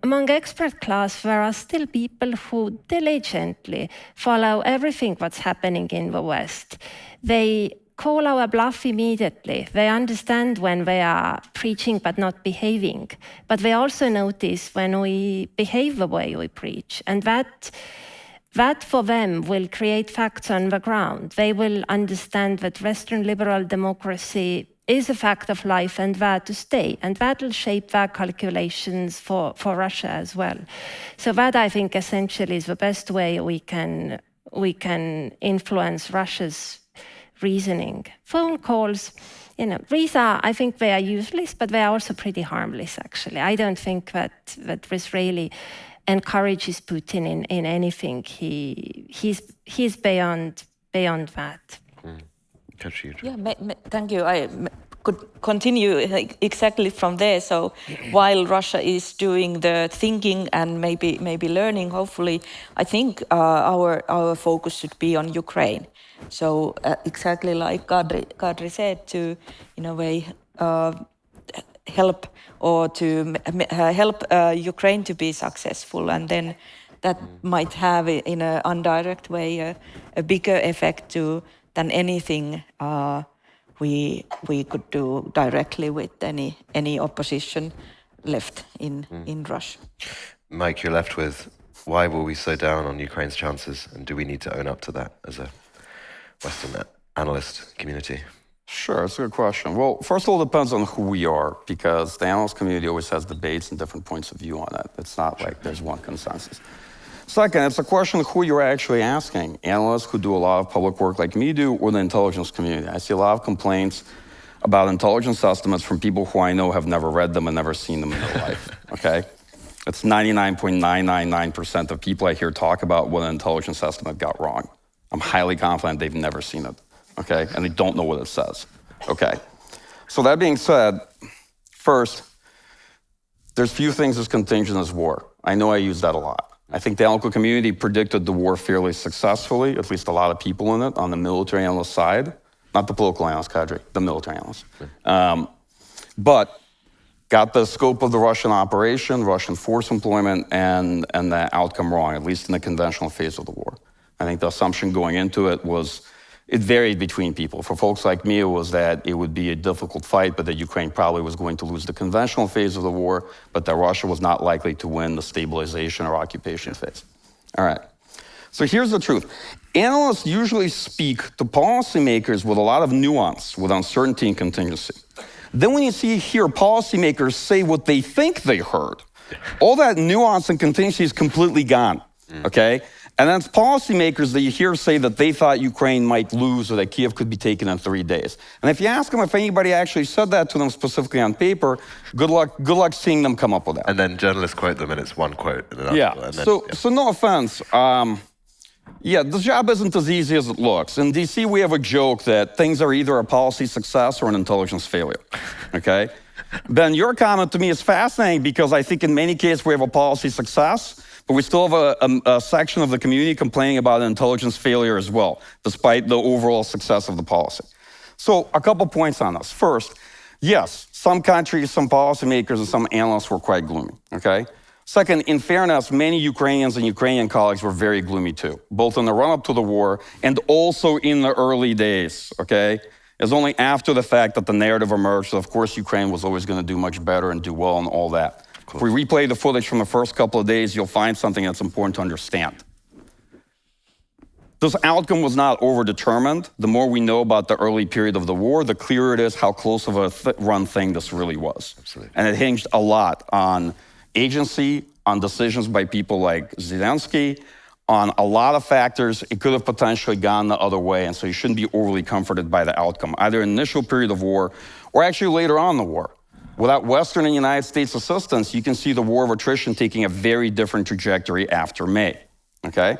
among expert class, there are still people who diligently follow everything what's happening in the West. They call our bluff immediately. They understand when they are preaching but not behaving, but they also notice when we behave the way we preach, and that for them will create facts on the ground. They will understand that Western liberal democracy is a fact of life and there to stay, and that will shape their calculations for Russia as well. So that, I think, essentially is the best way we can influence Russia's reasoning. Phone calls, these are, I think they are useless, but they are also pretty harmless, actually. I don't think that this really encourages Putin in anything. He's beyond that. Yeah, thank you. I could continue exactly from there. So while Russia is doing the thinking and maybe learning, hopefully, I think our focus should be on Ukraine. So exactly like Kadri said, to in a way help or to help Ukraine to be successful, and then that might have in an indirect way a bigger effect than anything we could do directly with any opposition left in Russia. Mike, you're left with, why were we so down on Ukraine's chances, and do we need to own up to that as a Western analyst community? Sure, it's a good question. Well, first of all, it depends on who we are, because the analyst community always has debates and different points of view on it. It's not like there's one consensus. Second, it's a question of who you're actually asking. Analysts who do a lot of public work like me do, or the intelligence community. I see a lot of complaints about intelligence estimates from people who I know have never read them and never seen them in their life, okay? It's 99.999% of people I hear talk about what an intelligence estimate got wrong. I'm highly confident they've never seen it, okay? And they don't know what it says, okay? So that being said, first, there's few things as contingent as war. I know I use that a lot. I think the analytical community predicted the war fairly successfully, at least a lot of people in it, on the military analyst side. Not the political analyst cadre, the military analyst. But got the scope of the Russian operation, Russian force employment, and the outcome wrong, at least in the conventional phase of the war. I think the assumption going into it was, it varied between people. For folks like me, it was that it would be a difficult fight, but that Ukraine probably was going to lose the conventional phase of the war, but that Russia was not likely to win the stabilization or occupation phase. All right. So here's the truth. Analysts usually speak to policymakers with a lot of nuance, with uncertainty and contingency. Then when you hear policymakers say what they think they heard, all that nuance and contingency is completely gone, okay? And then it's policymakers that you hear say that they thought Ukraine might lose or that Kiev could be taken in 3 days. And if you ask them if anybody actually said that to them specifically on paper, good luck seeing them come up with that. And then journalists quote them and it's one quote. In an article, Yeah, and then, so no offense. Yeah, the job isn't as easy as it looks. In DC, we have a joke that things are either a policy success or an intelligence failure, okay? Ben, your comment to me is fascinating because I think in many cases we have a policy success, but we still have a section of the community complaining about an intelligence failure as well, despite the overall success of the policy. So a couple points on this. First, yes, some countries, some policymakers, and some analysts were quite gloomy, okay? Second, in fairness, many Ukrainians and Ukrainian colleagues were very gloomy too, both in the run-up to the war and also in the early days, okay? It's only after the fact that the narrative emerged that, of course, Ukraine was always going to do much better and do well and all that. If we replay the footage from the first couple of days, you'll find something that's important to understand. This outcome was not overdetermined. The more we know about the early period of the war, the clearer it is how close of a run thing this really was. Absolutely. And it hinged a lot on agency, on decisions by people like Zelensky, on a lot of factors. It could have potentially gone the other way, and so you shouldn't be overly comforted by the outcome, either in the initial period of war or actually later on in the war. Without Western and United States assistance, you can see the war of attrition taking a very different trajectory after May, okay?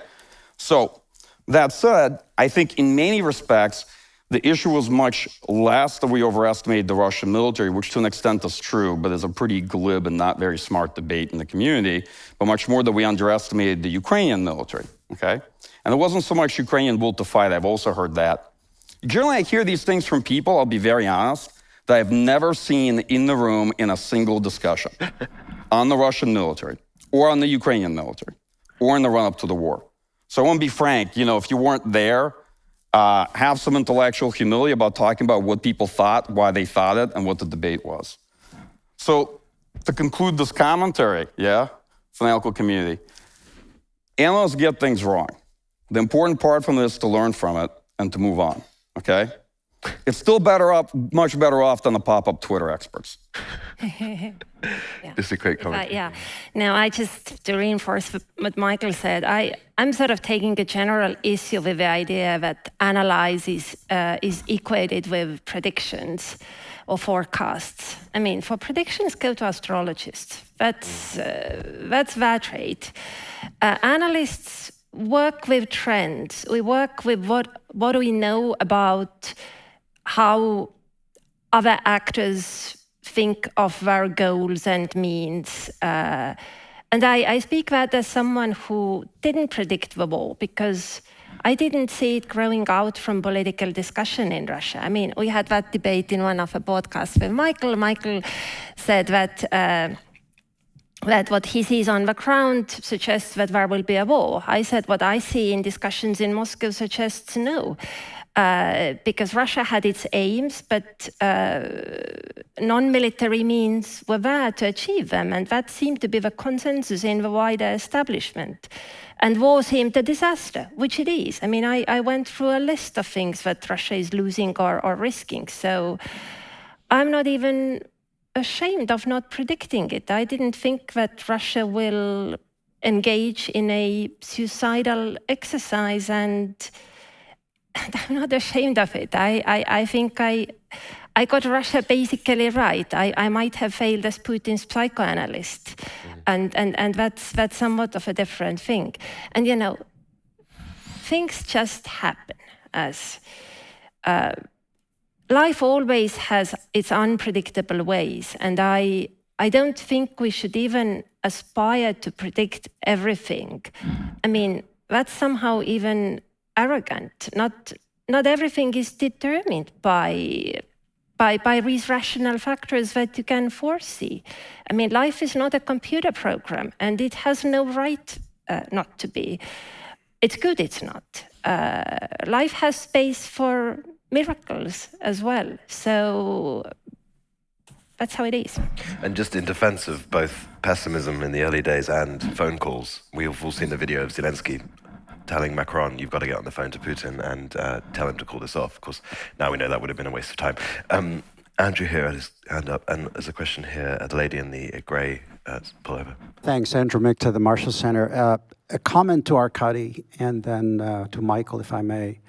So, that said, I think in many respects, the issue was much less that we overestimated the Russian military, which to an extent is true, but is a pretty glib and not very smart debate in the community, but much more that we underestimated the Ukrainian military, okay? And it wasn't so much Ukrainian will to fight, I've also heard that. Generally, I hear these things from people, I'll be very honest, that I've never seen in the room in a single discussion on the Russian military, or on the Ukrainian military, or in the run-up to the war. So I want to be frank, if you weren't there, have some intellectual humility about talking about what people thought, why they thought it, and what the debate was. So to conclude this commentary, for the analytical community, analysts get things wrong. The important part from this is to learn from it and to move on, okay? It's still much better off than the pop-up Twitter experts. Just a quick comment. No, I just, to reinforce what Michael said, I'm sort of taking a general issue with the idea that analysis is equated with predictions or forecasts. I mean, for predictions, go to astrologists. That's that rate. Analysts work with trends. We work with what we know about how other actors think of their goals and means. And I speak that as someone who didn't predict the war because I didn't see it growing out from political discussion in Russia. I mean, we had that debate in one of the podcasts with Michael. Michael said that what he sees on the ground suggests that there will be a war. I said what I see in discussions in Moscow suggests no. Because Russia had its aims, but non-military means were there to achieve them, and that seemed to be the consensus in the wider establishment. And war seemed a disaster, which it is. I mean, I went through a list of things that Russia is losing or risking, so I'm not even ashamed of not predicting it. I didn't think that Russia will engage in a suicidal exercise, and I'm not ashamed of it. I think I I got Russia basically right. I might have failed as Putin's psychoanalyst, and that's somewhat of a different thing. And you know, things just happen as life always has its unpredictable ways, and I don't think we should even aspire to predict everything. I mean, that's somehow even arrogant. Not everything is determined by these rational factors that you can foresee. I mean, life is not a computer program, and it has no right not to be. It's good it's not. Life has space for miracles as well. So that's how it is. And just in defense of both pessimism in the early days and phone calls, we've all seen the video of Zelensky telling Macron, you've got to get on the phone to Putin and tell him to call this off. Of course, now we know that would have been a waste of time. Andrew here had his hand up, and there's a question here, the lady in the grey pull over. Thanks, Andrew Mick to the Marshall Center. A comment to Arkady and then to Michael, if I may.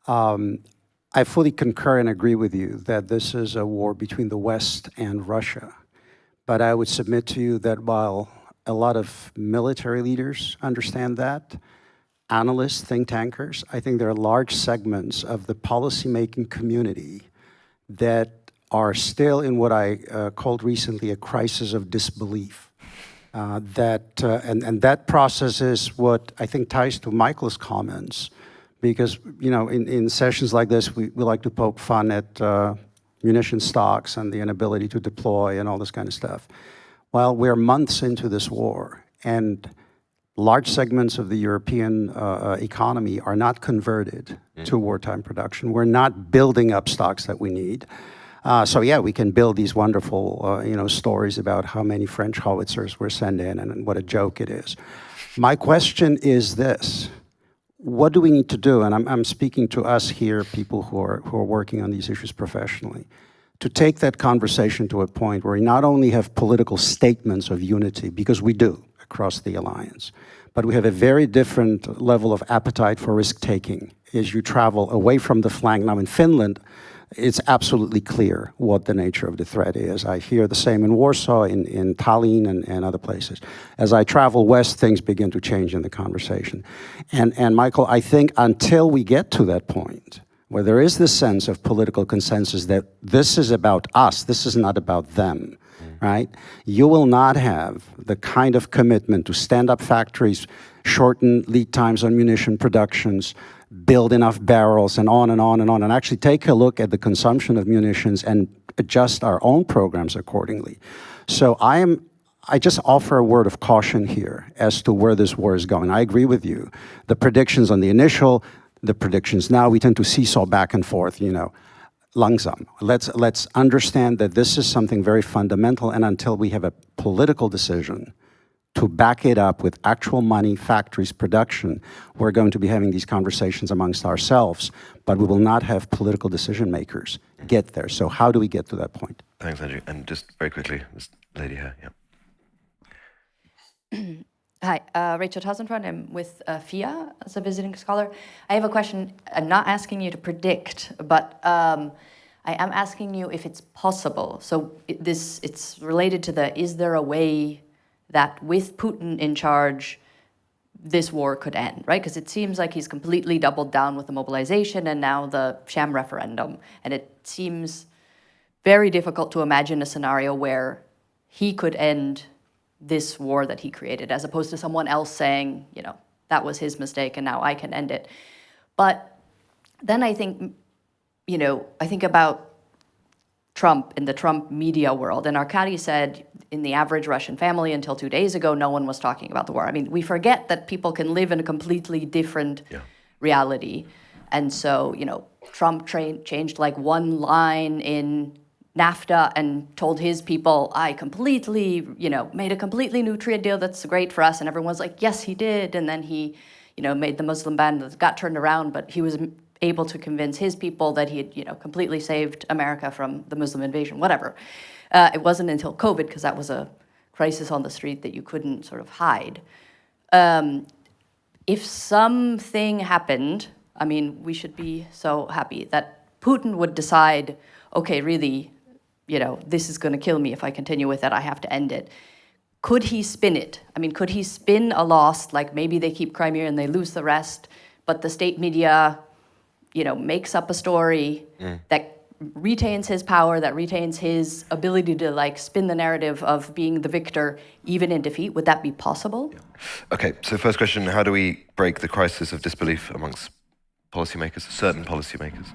I fully concur and agree with you that this is a war between the West and Russia. But I would submit to you that while a lot of military leaders understand that, analysts, think tankers, I think there are large segments of the policymaking community that are still in what I called recently a crisis of disbelief. And that process is what I think ties to Michael's comments, because you know, in sessions like this, we like to poke fun at munition stocks and the inability to deploy and all this kind of stuff. Well, we're months into this war, and large segments of the European economy are not converted to wartime production. We're not building up stocks that we need. So yeah, we can build these wonderful stories about how many French howitzers were sent in and what a joke it is. My question is this: what do we need to do? And I'm speaking to us here, people who are working on these issues professionally, to take that conversation to a point where we not only have political statements of unity, because we do across the alliance, but we have a very different level of appetite for risk-taking as you travel away from the flank. Now in Finland, it's absolutely clear what the nature of the threat is. I hear the same in Warsaw, in Tallinn, and other places. As I travel west, things begin to change in the conversation. And Michael, I think until we get to that point, where there is this sense of political consensus that this is about us, this is not about them, right? You will not have the kind of commitment to stand up factories, shorten lead times on munition productions, build enough barrels, and on and on and on, and actually take a look at the consumption of munitions and adjust our own programs accordingly. So I just offer a word of caution here as to where this war is going. I agree with you. The predictions on the initial, the predictions now, we tend to seesaw back and forth, langsam. Let's understand that this is something very fundamental, and until we have a political decision to back it up with actual money, factories, production, we're going to be having these conversations amongst ourselves, but we will not have political decision makers get there. So how do we get to that point? Thanks, Andrew. And just very quickly, this lady here, yeah. Hi, Rachel Tausendfront. I'm with FIA as a visiting scholar. I have a question. I'm not asking you to predict, but I am asking you if it's possible. So it's related to is there a way that with Putin in charge, this war could end, right? Because it seems like he's completely doubled down with the mobilization and now the sham referendum. And it seems very difficult to imagine a scenario where he could end this war that he created, as opposed to someone else saying, that was his mistake and now I can end it. But then I think, I think about Trump in the Trump media world. And Arkady said, in the average Russian family until 2 days ago, no one was talking about the war. I mean, we forget that people can live in a completely different reality. And so, Trump changed like one line in NAFTA and told his people, I completely, made a completely new trade deal that's great for us. And everyone was like, yes, he did. And then he, made the Muslim ban that got turned around, but he was able to convince his people that he had, completely saved America from the Muslim invasion, whatever. It wasn't until COVID, because that was a crisis on the street that you couldn't sort of hide. If something happened, I mean, we should be so happy that Putin would decide, okay, really, this is going to kill me if I continue with it, I have to end it. Could he spin it? I mean, could he spin a loss, like maybe they keep Crimea and they lose the rest, but the state media, makes up a story that retains his power, that retains his ability to spin the narrative of being the victor, even in defeat? Would that be possible? Okay, so first question, how do we break the crisis of disbelief amongst policymakers, certain policymakers?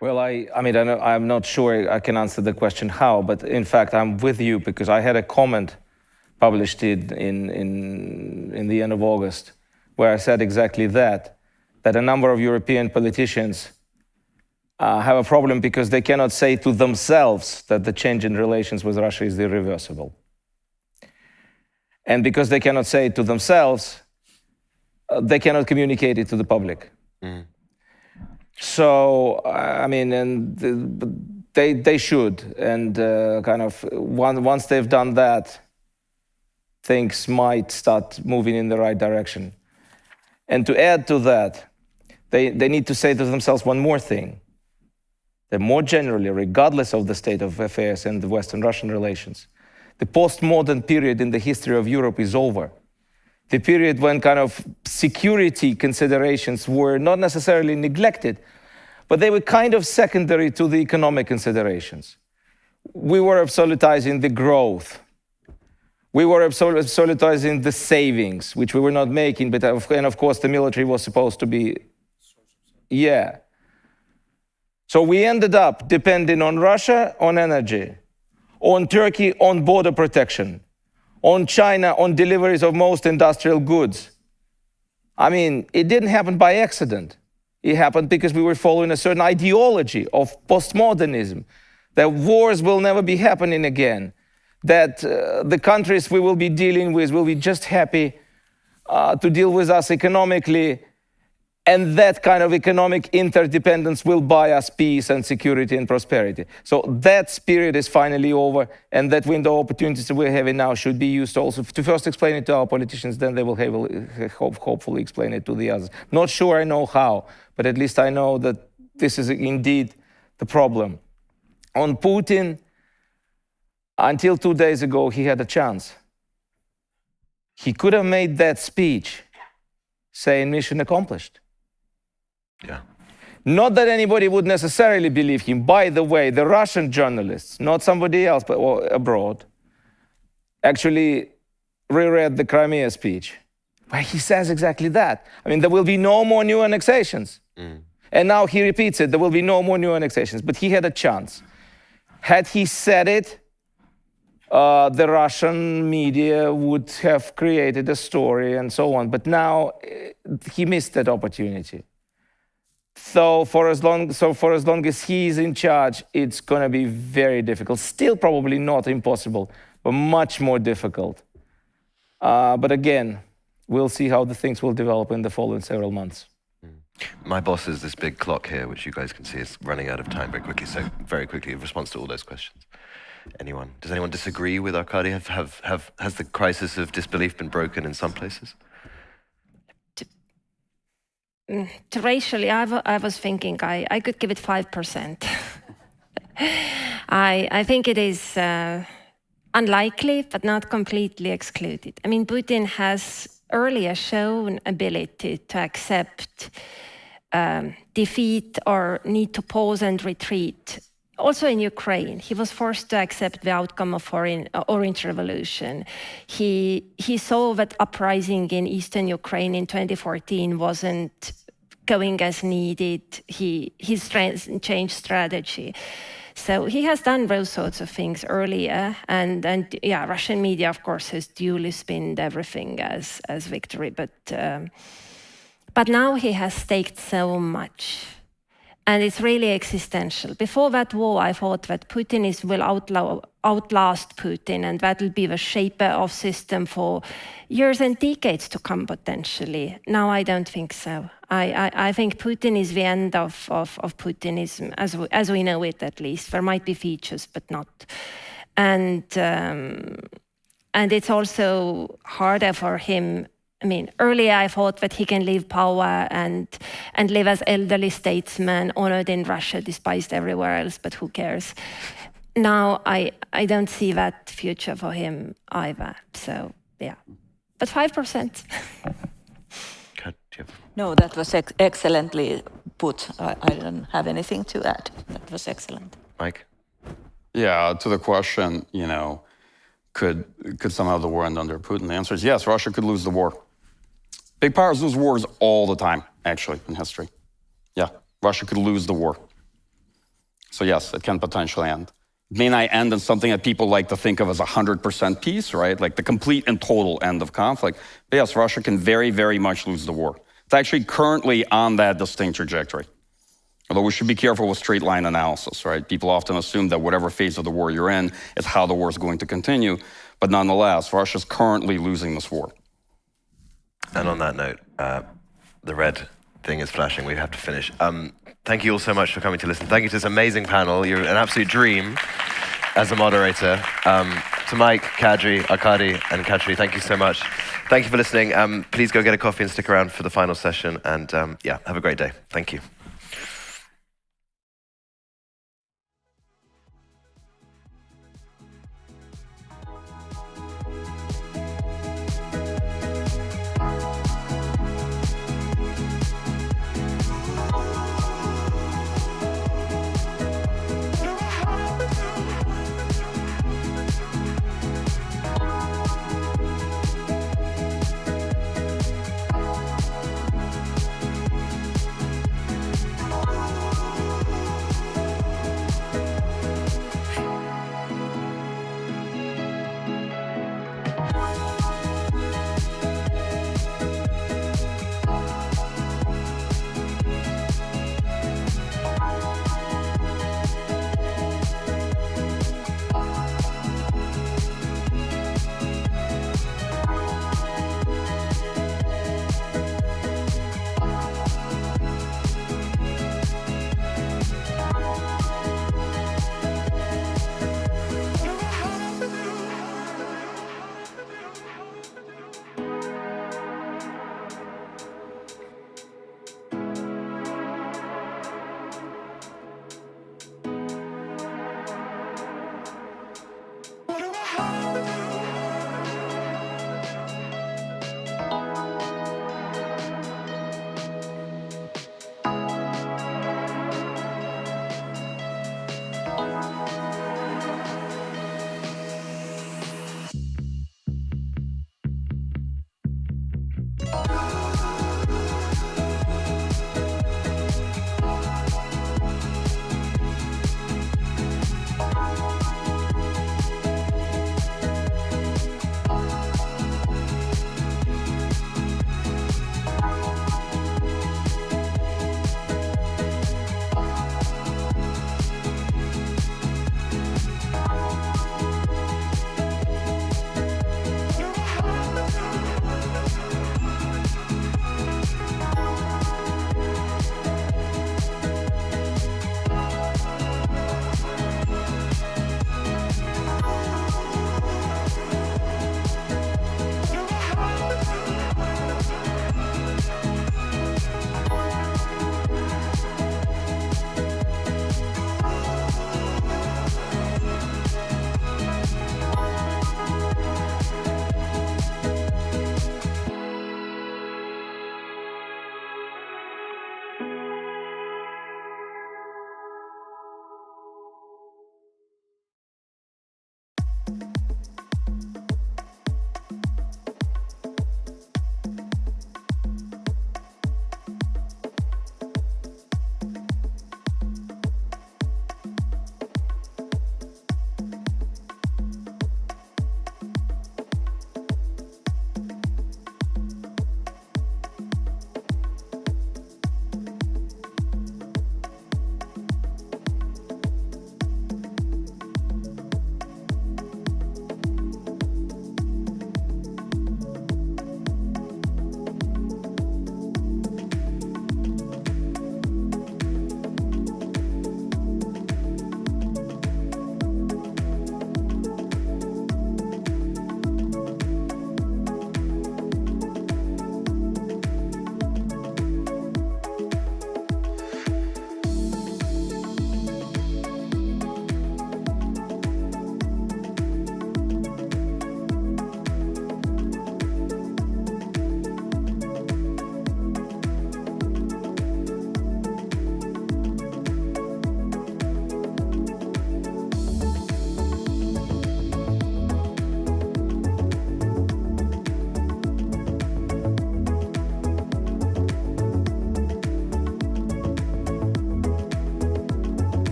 Well, I'm not sure I can answer the question how, but in fact, I'm with you because I had a comment published in the end of August where I said exactly that a number of European politicians have a problem because they cannot say to themselves that the change in relations with Russia is irreversible. And because they cannot say it to themselves, they cannot communicate it to the public. So, they should. And once they've done that, things might start moving in the right direction. And to add to that, they need to say to themselves one more thing. That more generally, regardless of the state of affairs and the Western-Russian relations, the postmodern period in the history of Europe is over. The period when security considerations were not necessarily neglected, but they were secondary to the economic considerations. We were absolutizing the growth. We were absolutizing the savings, which we were not making, and of course the military was supposed to be, So we ended up depending on Russia on energy, on Turkey on border protection, on China on deliveries of most industrial goods. It didn't happen by accident. It happened because we were following a certain ideology of postmodernism, that wars will never be happening again, that the countries we will be dealing with will be just happy to deal with us economically, and that kind of economic interdependence will buy us peace and security and prosperity. So that period is finally over, and that window of opportunities that we're having now should be used also to first explain it to our politicians, then they will hopefully explain it to the others. Not sure I know how, but at least I know that this is indeed the problem. On Putin, until 2 days ago, he had a chance. He could have made that speech saying mission accomplished. Not that anybody would necessarily believe him. By the way, the Russian journalists, not somebody else, but abroad, actually reread the Crimea speech, where he says exactly that. There will be no more new annexations. And now he repeats it, there will be no more new annexations. But he had a chance. Had he said it, the Russian media would have created a story and so on. But now he missed that opportunity. So for as long as he's in charge, it's going to be very difficult. Still probably not impossible, but much more difficult. But again, we'll see how the things will develop in the following several months. My boss is this big clock here, which you guys can see is running out of time very quickly. So very quickly, in response to all those questions. Anyone? Does anyone disagree with Arkady? Has the crisis of disbelief been broken in some places? Racially, I was thinking I could give it 5%. I think it is unlikely, but not completely excluded. Putin has earlier shown ability to accept defeat or need to pause and retreat. Also in Ukraine, he was forced to accept the outcome of Orange Revolution. He saw that uprising in eastern Ukraine in 2014 wasn't going as needed. He changed strategy. So he has done those sorts of things earlier, and Russian media, of course, has duly spinned everything as victory. But now he has staked so much. And it's really existential. Before that war, I thought that Putin will outlast Putin, and that will be the shaper of system for years and decades to come, potentially. Now I don't think so. I think Putin is the end of Putinism, as we know it, at least. There might be features, but not. And it's also harder for him I mean, earlier I thought that he can leave power and live as elderly statesman, honored in Russia, despised everywhere else, but who cares? Now I don't see that future for him either. So yeah, but 5%. No, that was excellently put. I don't have anything to add. That was excellent. Mike? Yeah, to the question, you know, could somehow the war end under Putin? The answer is yes, Russia could lose the war. Big powers lose wars all the time, actually, in history. Yeah, Russia could lose the war. So yes, it can potentially end. It may not end in something that people like to think of as 100% peace, right? Like the complete and total end of conflict. But yes, Russia can very, very much lose the war. It's actually currently on that distinct trajectory. Although we should be careful with straight line analysis, right? People often assume that whatever phase of the war you're in is how the war is going to continue. But nonetheless, Russia's currently losing this war. And on that note, the red thing is flashing. We have to finish. Thank you all so much for coming to listen. Thank you to this amazing panel. You're an absolute dream as a moderator. To Mike, Kadri, Arkady, and Katri, thank you so much. Thank you for listening. Please go get a coffee and stick around for the final session. And yeah, have a great day. Thank you.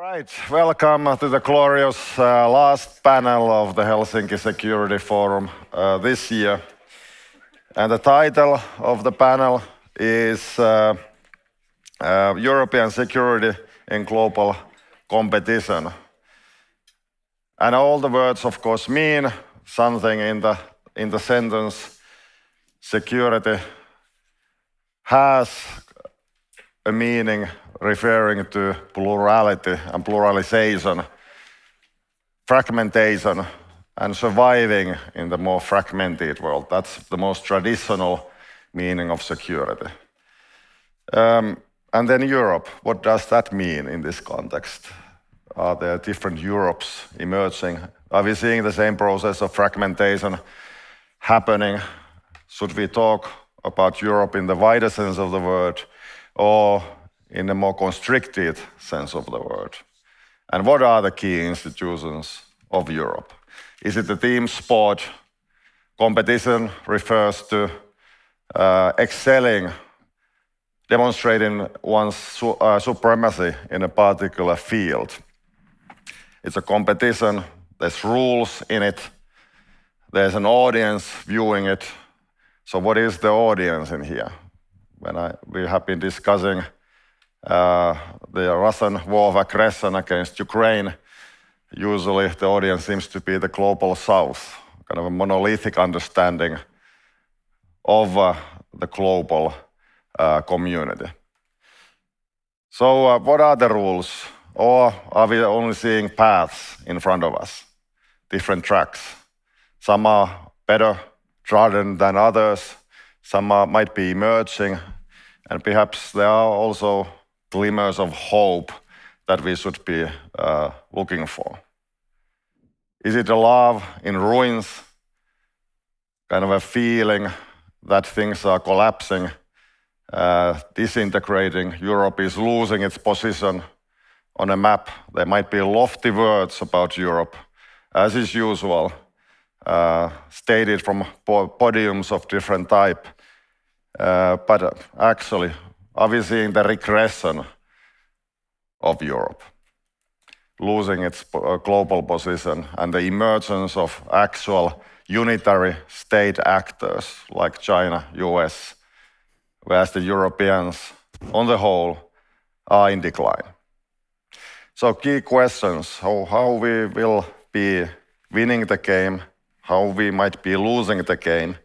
right, welcome to the glorious last panel of the Helsinki Security Forum this year. And the title of the panel is European Security in Global Competition. And all the words, of course, mean something in the sentence. Security has a meaning referring to plurality and pluralization, fragmentation, and surviving in the more fragmented world. That's the most traditional meaning of security. And then Europe, what does that mean in this context? Are there different Europes emerging? Are we seeing the same process of fragmentation happening? Should we talk about Europe in the wider sense of the word, or in a more constricted sense of the word? And what are the key institutions of Europe? Is it the team sport? Competition refers to excelling, demonstrating one's supremacy in a particular field. It's a competition, there's rules in it, there's an audience viewing it. So what is the audience in here? We have been discussing the Russian war of aggression against Ukraine. Usually the audience seems to be the global south, kind of a monolithic understanding of the global community. So what are the rules? Or are we only seeing paths in front of us, different tracks? Some are better trodden than others, some might be emerging, and perhaps there are also glimmers of hope that we should be looking for. Is it a love in ruins, kind of a feeling that things are collapsing, disintegrating, Europe is losing its position on a map? There might be lofty words about Europe, as is usual, stated from podiums of different type. But actually, are we seeing the regression of Europe, losing its global position, and the emergence of actual unitary state actors like China, US, whereas the Europeans on the whole are in decline? So key questions, how we will be winning the game, how we might be losing the game.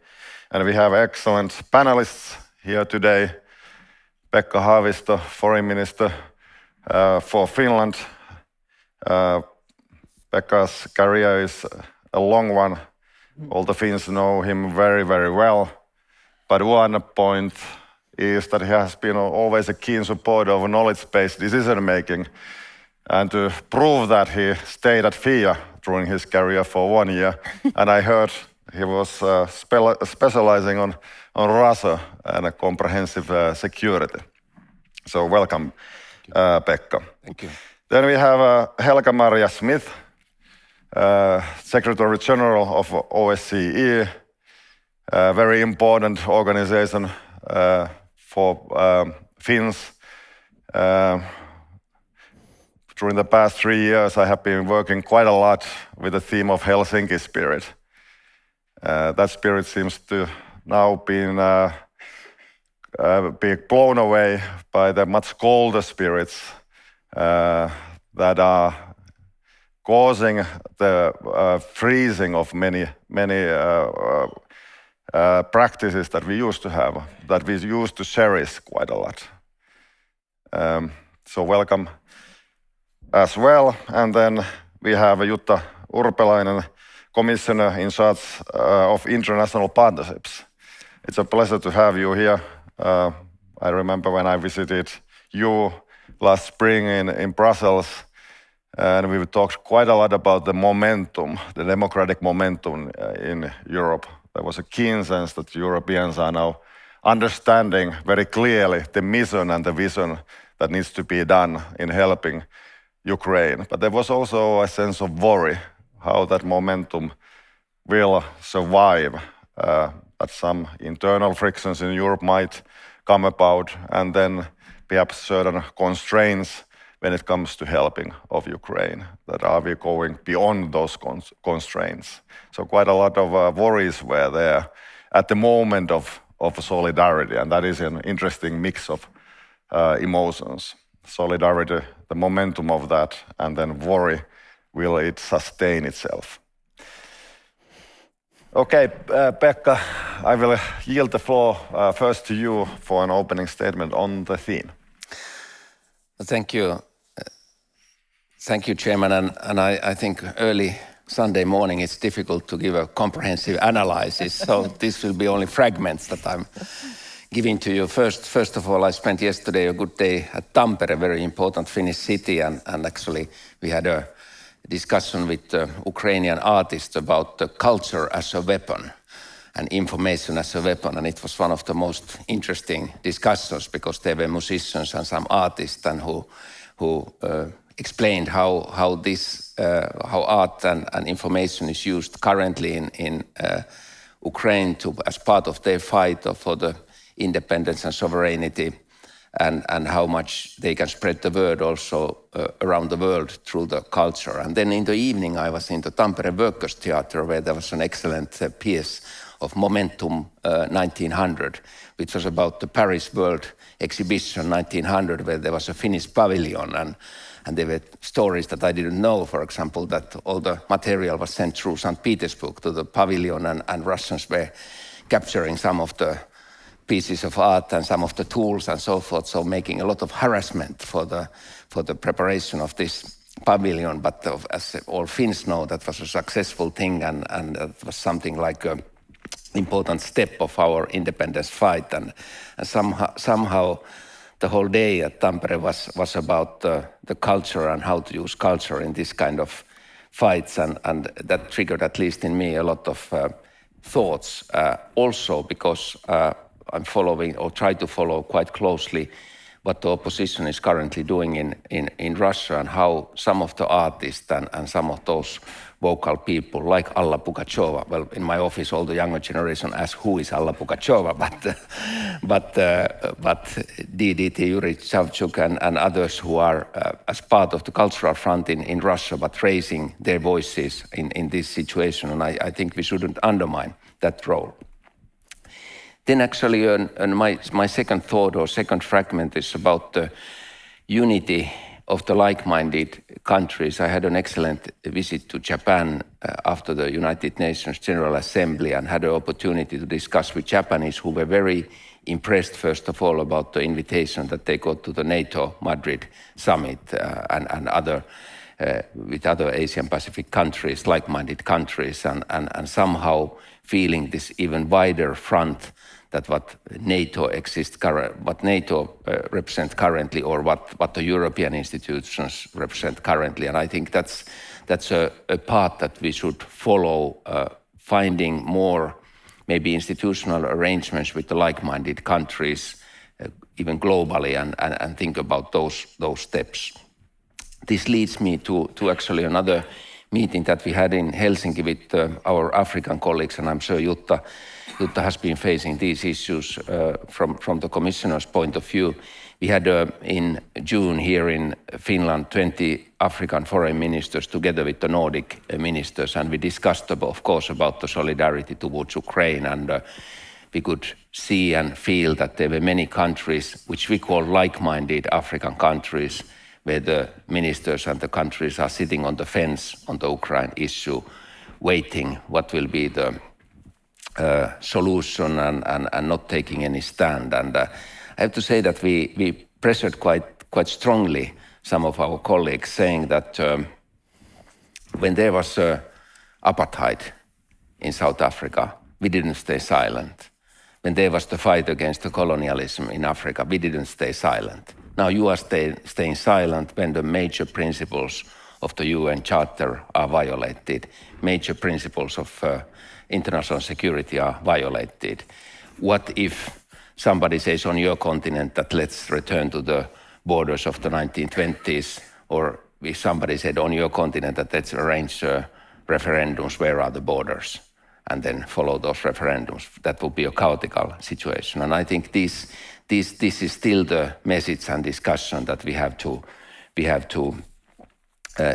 And we have excellent panelists here today. Pekka Haavisto, Foreign Minister for Finland. Pekka's career is a long one. All the Finns know him very, very well. But one point is that he has been always a keen supporter of knowledge-based decision-making. And to prove that, he stayed at FIA during his career for 1 year. And I heard he was specializing on Russia and a comprehensive security. So welcome, Pekka. Thank you. Then we have Helga-Maria Smith, Secretary General of OSCE, a very important organization for Finns. During the past 3 years, I have been working quite a lot with the theme of Helsinki spirit. That spirit seems to now be blown away by the much colder spirits that are causing the freezing of many practices that we used to have, that we used to cherish quite a lot. So welcome as well. And then we have Jutta Urpilainen, Commissioner in charge of international partnerships. It's a pleasure to have you here. I remember when I visited you last spring in Brussels, and we talked quite a lot about the momentum, the democratic momentum in Europe. There was a keen sense that Europeans are now understanding very clearly the mission and the vision that needs to be done in helping Ukraine. But there was also a sense of worry how that momentum will survive, that some internal frictions in Europe might come about, and then perhaps certain constraints when it comes to helping of Ukraine? That are we going beyond those constraints? So quite a lot of worries were there at the moment of solidarity, and that is an interesting mix of emotions. Solidarity, the momentum of that, and then worry, will it sustain itself? Okay, Pekka, I will yield the floor first to you for an opening statement on the theme. Thank you. Thank you, Chairman. And I think early Sunday morning it's difficult to give a comprehensive analysis, so this will be only fragments that I'm giving to you. First of all, I spent yesterday a good day at Tampere, a very important Finnish city, and actually we had a discussion with Ukrainian artists about the culture as a weapon and information as a weapon, and it was one of the most interesting discussions because there were musicians and some artists and who explained how art and information is used currently in Ukraine as part of their fight for the independence and sovereignty, and how much they can spread the word also around the world through the culture. And then in the evening I was in the Tampere Workers' Theatre, where there was an excellent piece of Momentum 1900, which was about the Paris World Exhibition 1900, where there was a Finnish pavilion, and there were stories that I didn't know, for example, that all the material was sent through St. Petersburg to the pavilion, and Russians were capturing some of the pieces of art and some of the tools and so forth, so making a lot of harassment for the preparation of this pavilion. But as all Finns know, that was a successful thing, and it was something like an important step of our independence fight. And somehow the whole day at Tampere was about the culture and how to use culture in this kind of fights, and that triggered, at least in me, a lot of thoughts. Also because I'm following, or try to follow quite closely, what the opposition is currently doing in Russia, and how some of the artists and some of those vocal people, like Alla Pugacheva, well, in my office all the younger generation asks who is Alla Pugacheva, but DDT, Yuri Savchuk and others who are as part of the cultural front in Russia, but raising their voices in this situation, and I think we shouldn't undermine that role. Then actually my second thought or second fragment is about the unity of the like-minded countries. I had an excellent visit to Japan after the United Nations General Assembly, and had an opportunity to discuss with Japanese, who were very impressed, first of all, about the invitation that they got to the NATO Madrid summit and other with other Asian Pacific countries, like-minded countries, and somehow feeling this even wider front that what NATO represents currently, or what the European institutions represent currently. And I think that's a path that we should follow, finding more maybe institutional arrangements with the like-minded countries, even globally, and think about those steps. This leads me to actually another meeting that we had in Helsinki with our African colleagues, and I'm sure Jutta has been facing these issues from the Commissioner's point of view. We had in June here in Finland 20 African foreign ministers together with the Nordic ministers, and we discussed, of course, about the solidarity towards Ukraine, and we could see and feel that there were many countries which we call like-minded African countries, where the ministers and the countries are sitting on the fence on the Ukraine issue, waiting what will be the solution and not taking any stand. And I have to say that we pressured quite strongly some of our colleagues, saying that when there was apartheid in South Africa, we didn't stay silent. When there was the fight against the colonialism in Africa, we didn't stay silent. Now you are staying silent when the major principles of the UN Charter are violated, major principles of international security are violated. What if somebody says on your continent that let's return to the borders of the 1920s, or if somebody said on your continent that let's arrange referendums, where are the borders, and then follow those referendums? That would be a chaotic situation. And I think this is still the message and discussion that we have to we have to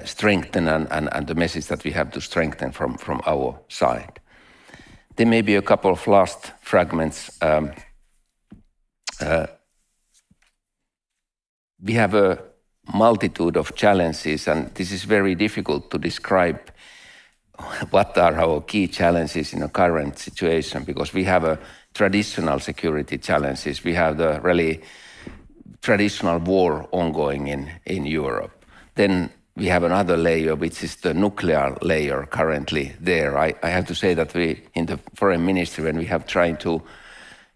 strengthen and the message that we have to strengthen from our side. There may be a couple of last fragments. We have a multitude of challenges, and this is very difficult to describe what are our key challenges in the current situation, because we have a traditional security challenges. We have the really traditional war ongoing in Europe. Then we have another layer, which is the nuclear layer currently there. I have to say that we, in the foreign ministry, when we have tried to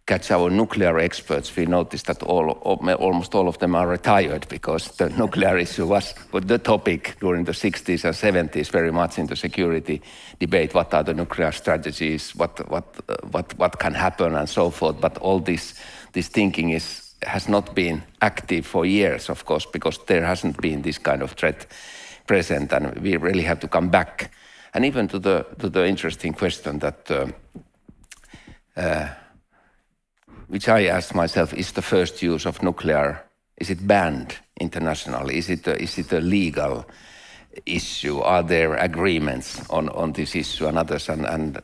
catch our nuclear experts, we noticed that almost all of them are retired, because the nuclear issue was the topic during the 60s and 70s, very much in the security debate. What are the nuclear strategies? What can happen, and so forth. But all this thinking has not been active for years, of course, because there hasn't been this kind of threat present, and we really have to come back. And even to the interesting question that which I asked myself, is the first use of nuclear, is it banned internationally? Is it a legal issue? Are there agreements on this issue and others? And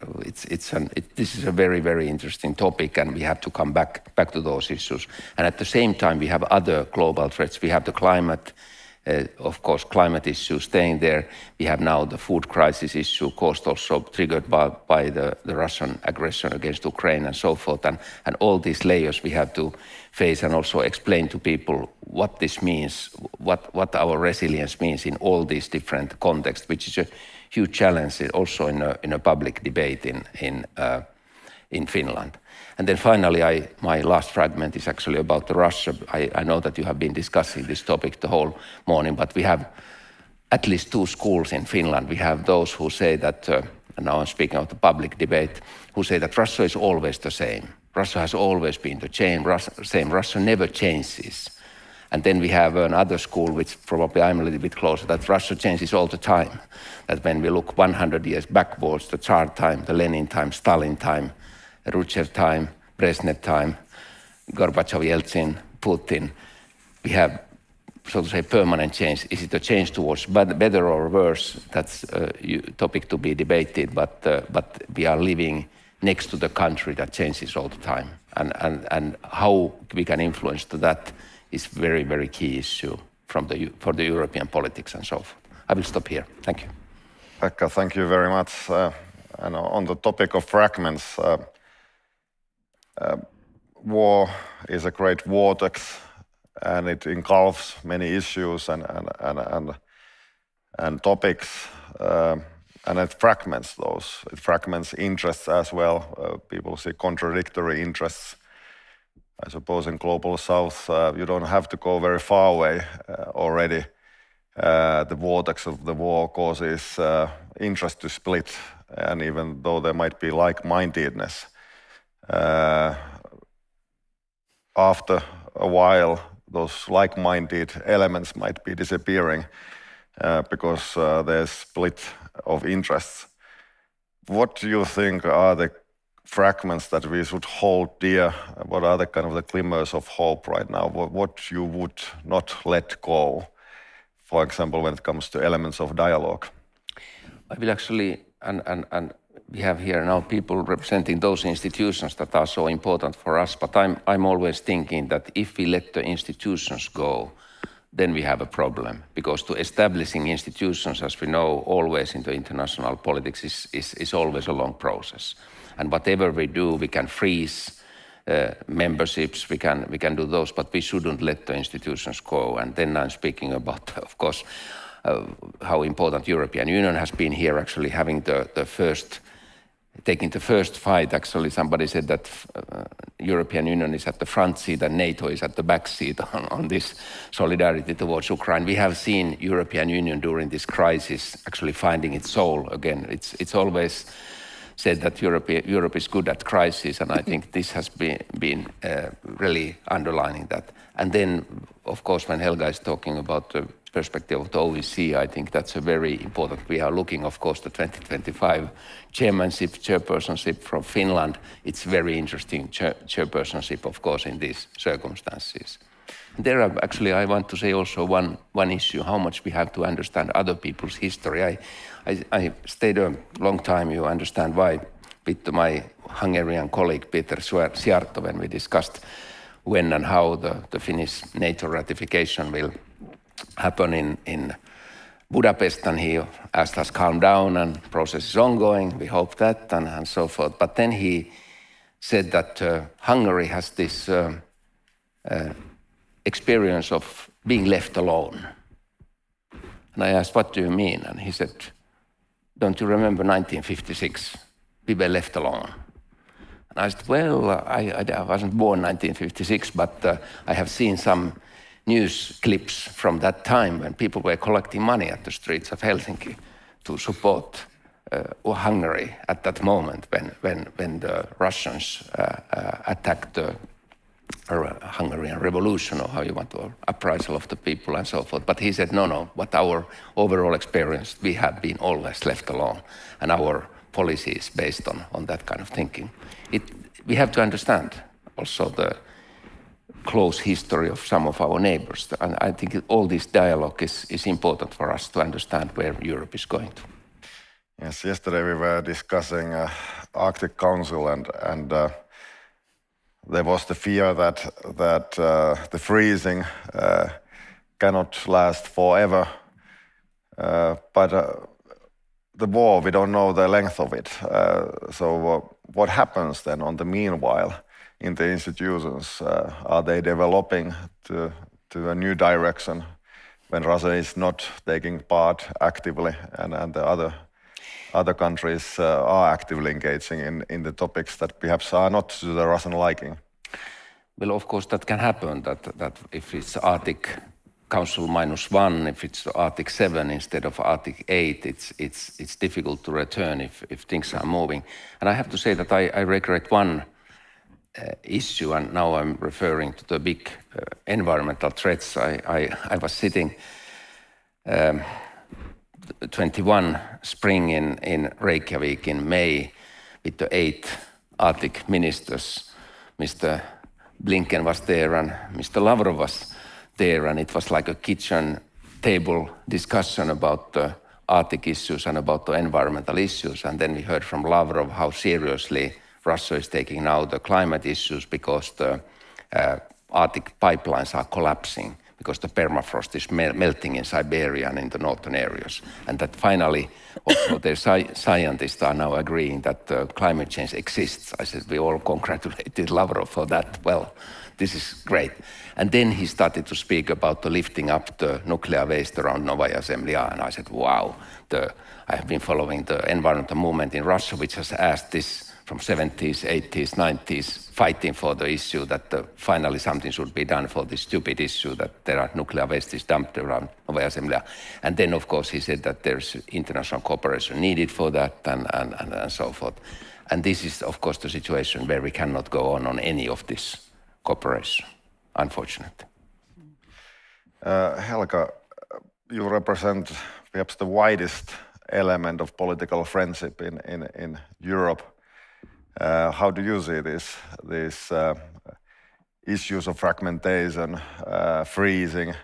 this is a very, very interesting topic, and we have to come back to those issues. And at the same time, we have other global threats. We have the climate, of course, climate issue staying there. We have now the food crisis issue, caused also triggered by the Russian aggression against Ukraine and so forth. And all these layers we have to face and also explain to people what this means, what our resilience means in all these different contexts, which is a huge challenge also in a public debate in Finland. And then finally, my last fragment is actually about Russia. I know that you have been discussing this topic the whole morning, but we have at least two schools in Finland. We have those who say that, and now I'm speaking of the public debate, who say that Russia is always the same. Russia has always been the same. Russia never changes. And then we have another school, which probably I'm a little bit closer, that Russia changes all the time. That when we look 100 years backwards, the Tsar time, the Lenin time, Stalin time, Khrushchev time, Brezhnev time, Gorbachev, Yeltsin, Putin, we have, so to say, permanent change. Is it a change towards better or worse? That's a topic to be debated, but we are living next to the country that changes all the time. And how we can influence to that is very, very key issue for the European politics and so forth. I will stop here. Thank you. Pekka, thank you very much. And on the topic of fragments, war is a great vortex, and it engulfs many issues and topics, and it fragments those. It fragments interests as well. People see contradictory interests. I suppose in Global South, you don't have to go very far away already. The vortex of the war causes interest to split, and even though there might be like-mindedness, after a while, those like-minded elements might be disappearing because there's split of interests. What do you think are the fragments that we should hold dear? What are the kind of the glimmers of hope right now? What you would not let go, for example, when it comes to elements of dialogue? I will actually, and we have here now people representing those institutions that are so important for us, but I'm always thinking that if we let the institutions go, then we have a problem, because to establishing institutions, as we know, always in the international politics is always a long process. And whatever we do, we can freeze memberships, we can do those, but we shouldn't let the institutions go. And then I'm speaking about, of course, how important European Union has been here, actually having taking the first fight. Actually, somebody said that European Union is at the front seat and NATO is at the back seat on this solidarity towards Ukraine. We have seen European Union during this crisis actually finding its soul again. It's always said that Europe is good at crisis, and I think this has been really underlining that. And then, of course, when Helga is talking about the perspective of the OEC, I think that's a very important. We are looking, of course, the 2025 chairpersonship from Finland. It's very interesting chairpersonship, of course, in these circumstances. There are actually, I want to say also one issue, how much we have to understand other people's history. I stayed a long time, you understand why, with my Hungarian colleague Peter Siarto when we discussed when and how the Finnish NATO ratification will happen in Budapest, and he asked us calm down and process is ongoing, we hope that, and so forth. But then he said that Hungary has this experience of being left alone. And I asked, what do you mean? And he said, don't you remember 1956? We were left alone. And I said, well, I wasn't born 1956, but I have seen some news clips from that time when people were collecting money at the streets of Helsinki to support Hungary at that moment when the Russians attacked the Hungarian revolution, or how you want to, uprisal of the people and so forth. But he said, no, what our overall experience, we have been always left alone, and our policy is based on that kind of thinking. We have to understand also the close history of some of our neighbors, and I think all this dialogue is important for us to understand where Europe is going to. Yes, yesterday we were discussing Arctic Council, and there was the fear that the freezing cannot last forever, but the war, we don't know the length of it. So what happens then on the meanwhile in the institutions? Are they developing to a new direction when Russia is not taking part actively, and the other countries are actively engaging in the topics that perhaps are not to the Russian liking? Well, of course, that can happen, that if it's Arctic Council -1, if it's Arctic 7 instead of Arctic 8, it's difficult to return if things are moving. And I have to say that I regret one issue, and now I'm referring to the big environmental threats. I was sitting 21 spring in Reykjavik in May with the 8 Arctic ministers. Mr. Blinken was there and Mr. Lavrov was there, and it was like a kitchen table discussion about the Arctic issues and about the environmental issues. And then we heard from Lavrov how seriously Russia is taking now the climate issues, because the Arctic pipelines are collapsing, because the permafrost is melting in Siberia and in the northern areas. And that finally also the scientists are now agreeing that climate change exists. I said, we all congratulated Lavrov for that. Well, this is great. And then he started to speak about the lifting up the nuclear waste around Novaya Zemlya. And I said, wow, I have been following the environmental movement in Russia, which has asked this from 70s, 80s, 90s, fighting for the issue that finally something should be done for this stupid issue that there are nuclear waste is dumped around Novaya Zemlya. And then, of course, he said that there's international cooperation needed for that, and so forth. And this is, of course, the situation where we cannot go on any of this cooperation, unfortunately. Helga, you represent perhaps the widest element of political friendship in Europe. How do you see these issues of fragmentation, freezing,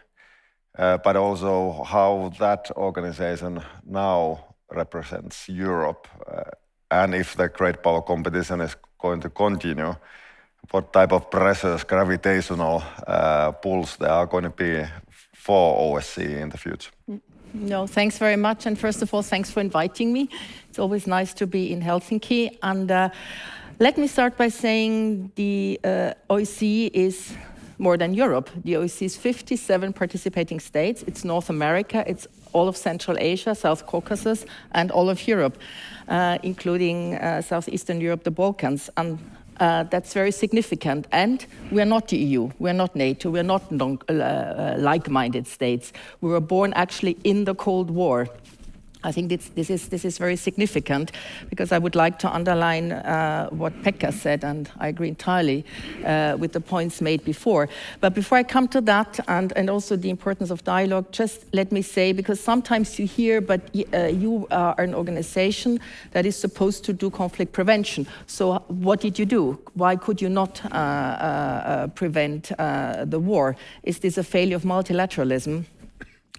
but also how that organization now represents Europe? And if the great power competition is going to continue, what type of pressures, gravitational pulls there are going to be for OSCE in the future? No, thanks very much. And first of all, thanks for inviting me. It's always nice to be in Helsinki. And let me start by saying the OSCE is more than Europe. The OSCE is 57 participating states. It's North America. It's all of Central Asia, South Caucasus, and all of Europe, including Southeastern Europe, the Balkans. And that's very significant. And we're not the EU, we're not NATO, we're not like-minded states. We were born actually in the Cold War. I think this is very significant, because I would like to underline what Pekka said, and I agree entirely with the points made before. But before I come to that, and also the importance of dialogue, just let me say, because sometimes you hear, but you are an organization that is supposed to do conflict prevention. So what did you do? Why could you not prevent the war? Is this a failure of multilateralism?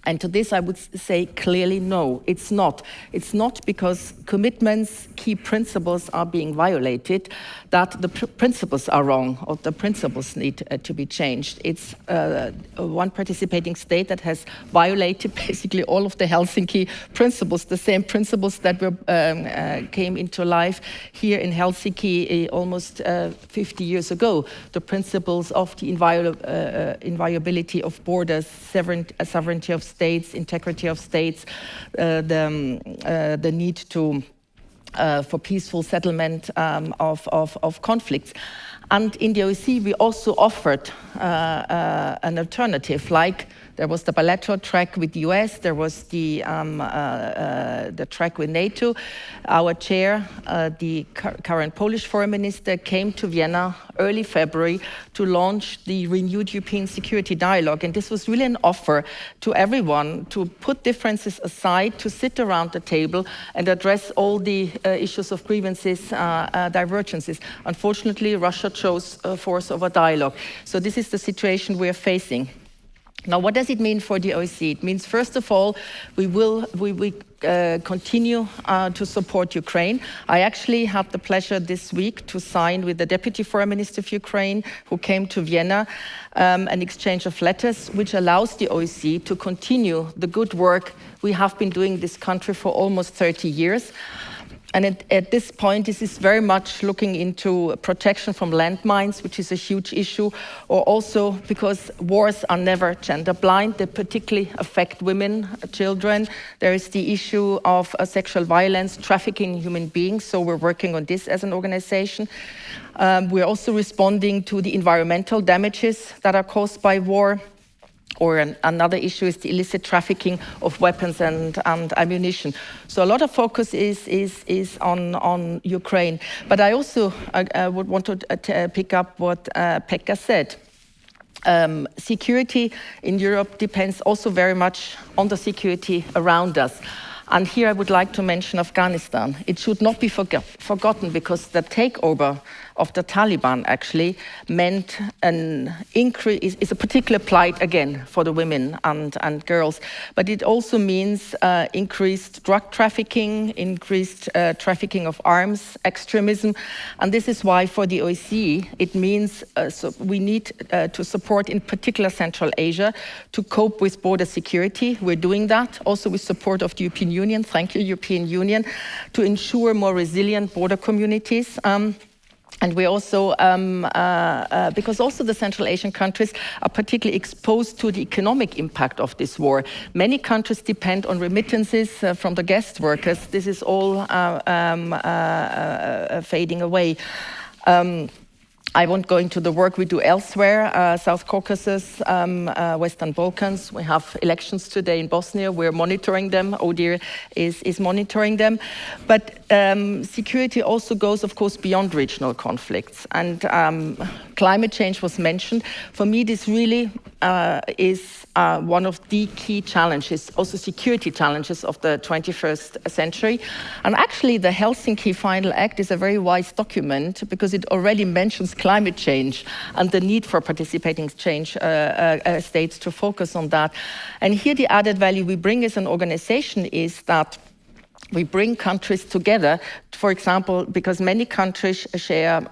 And to this, I would say clearly, no, it's not. It's not because commitments, key principles are being violated, that the principles are wrong or the principles need to be changed. It's one participating state that has violated basically all of the Helsinki principles, the same principles that came into life here in Helsinki almost 50 years ago. The principles of the inviolability of borders, sovereignty of states, integrity of states, the need to for peaceful settlement of conflicts. And in the OSCE, we also offered an alternative, like there was the bilateral track with the US, there was the track with NATO. Our chair, the current Polish foreign minister, came to Vienna early February to launch the renewed European Security Dialogue. And this was really an offer to everyone to put differences aside, to sit around the table and address all the issues of grievances, divergences. Unfortunately, Russia chose force over dialogue. So this is the situation we are facing. Now, what does it mean for the OSCE? It means, first of all, we continue to support Ukraine. I actually had the pleasure this week to sign with the Deputy Foreign Minister of Ukraine, who came to Vienna, an exchange of letters, which allows the OSCE to continue the good work we have been doing in this country for almost 30 years. And at this point, this is very much looking into protection from landmines, which is a huge issue, or also because wars are never gender blind. They particularly affect women, children. There is the issue of sexual violence, trafficking in human beings. So we're working on this as an organization. We're also responding to the environmental damages that are caused by war. Or another issue is the illicit trafficking of weapons and ammunition. So a lot of focus is on Ukraine. But I also would want to pick up what Pekka said. Security in Europe depends also very much on the security around us. And here I would like to mention Afghanistan. It should not be forgotten, because the takeover of the Taliban actually meant an increase, is a particular plight again for the women and girls, but it also means increased drug trafficking, increased trafficking of arms, extremism, and this is why for the OSCE it means so we need to support in particular Central Asia to cope with border security. We're doing that also with support of the European Union. Thank you, European Union, to ensure more resilient border communities. And we also, because also the Central Asian countries are particularly exposed to the economic impact of this war. Many countries depend on remittances from the guest workers. This is all fading away. I won't go into the work we do elsewhere, South Caucasus, Western Balkans. We have elections today in Bosnia. We're monitoring them. ODIHR is monitoring them. But security also goes, of course, beyond regional conflicts. And climate change was mentioned. For me, this really is one of the key challenges, also security challenges of the 21st century. And actually, the Helsinki Final Act is a very wise document, because it already mentions climate change and the need for participating states to focus on that. And here the added value we bring as an organization is that we bring countries together, for example, because many countries share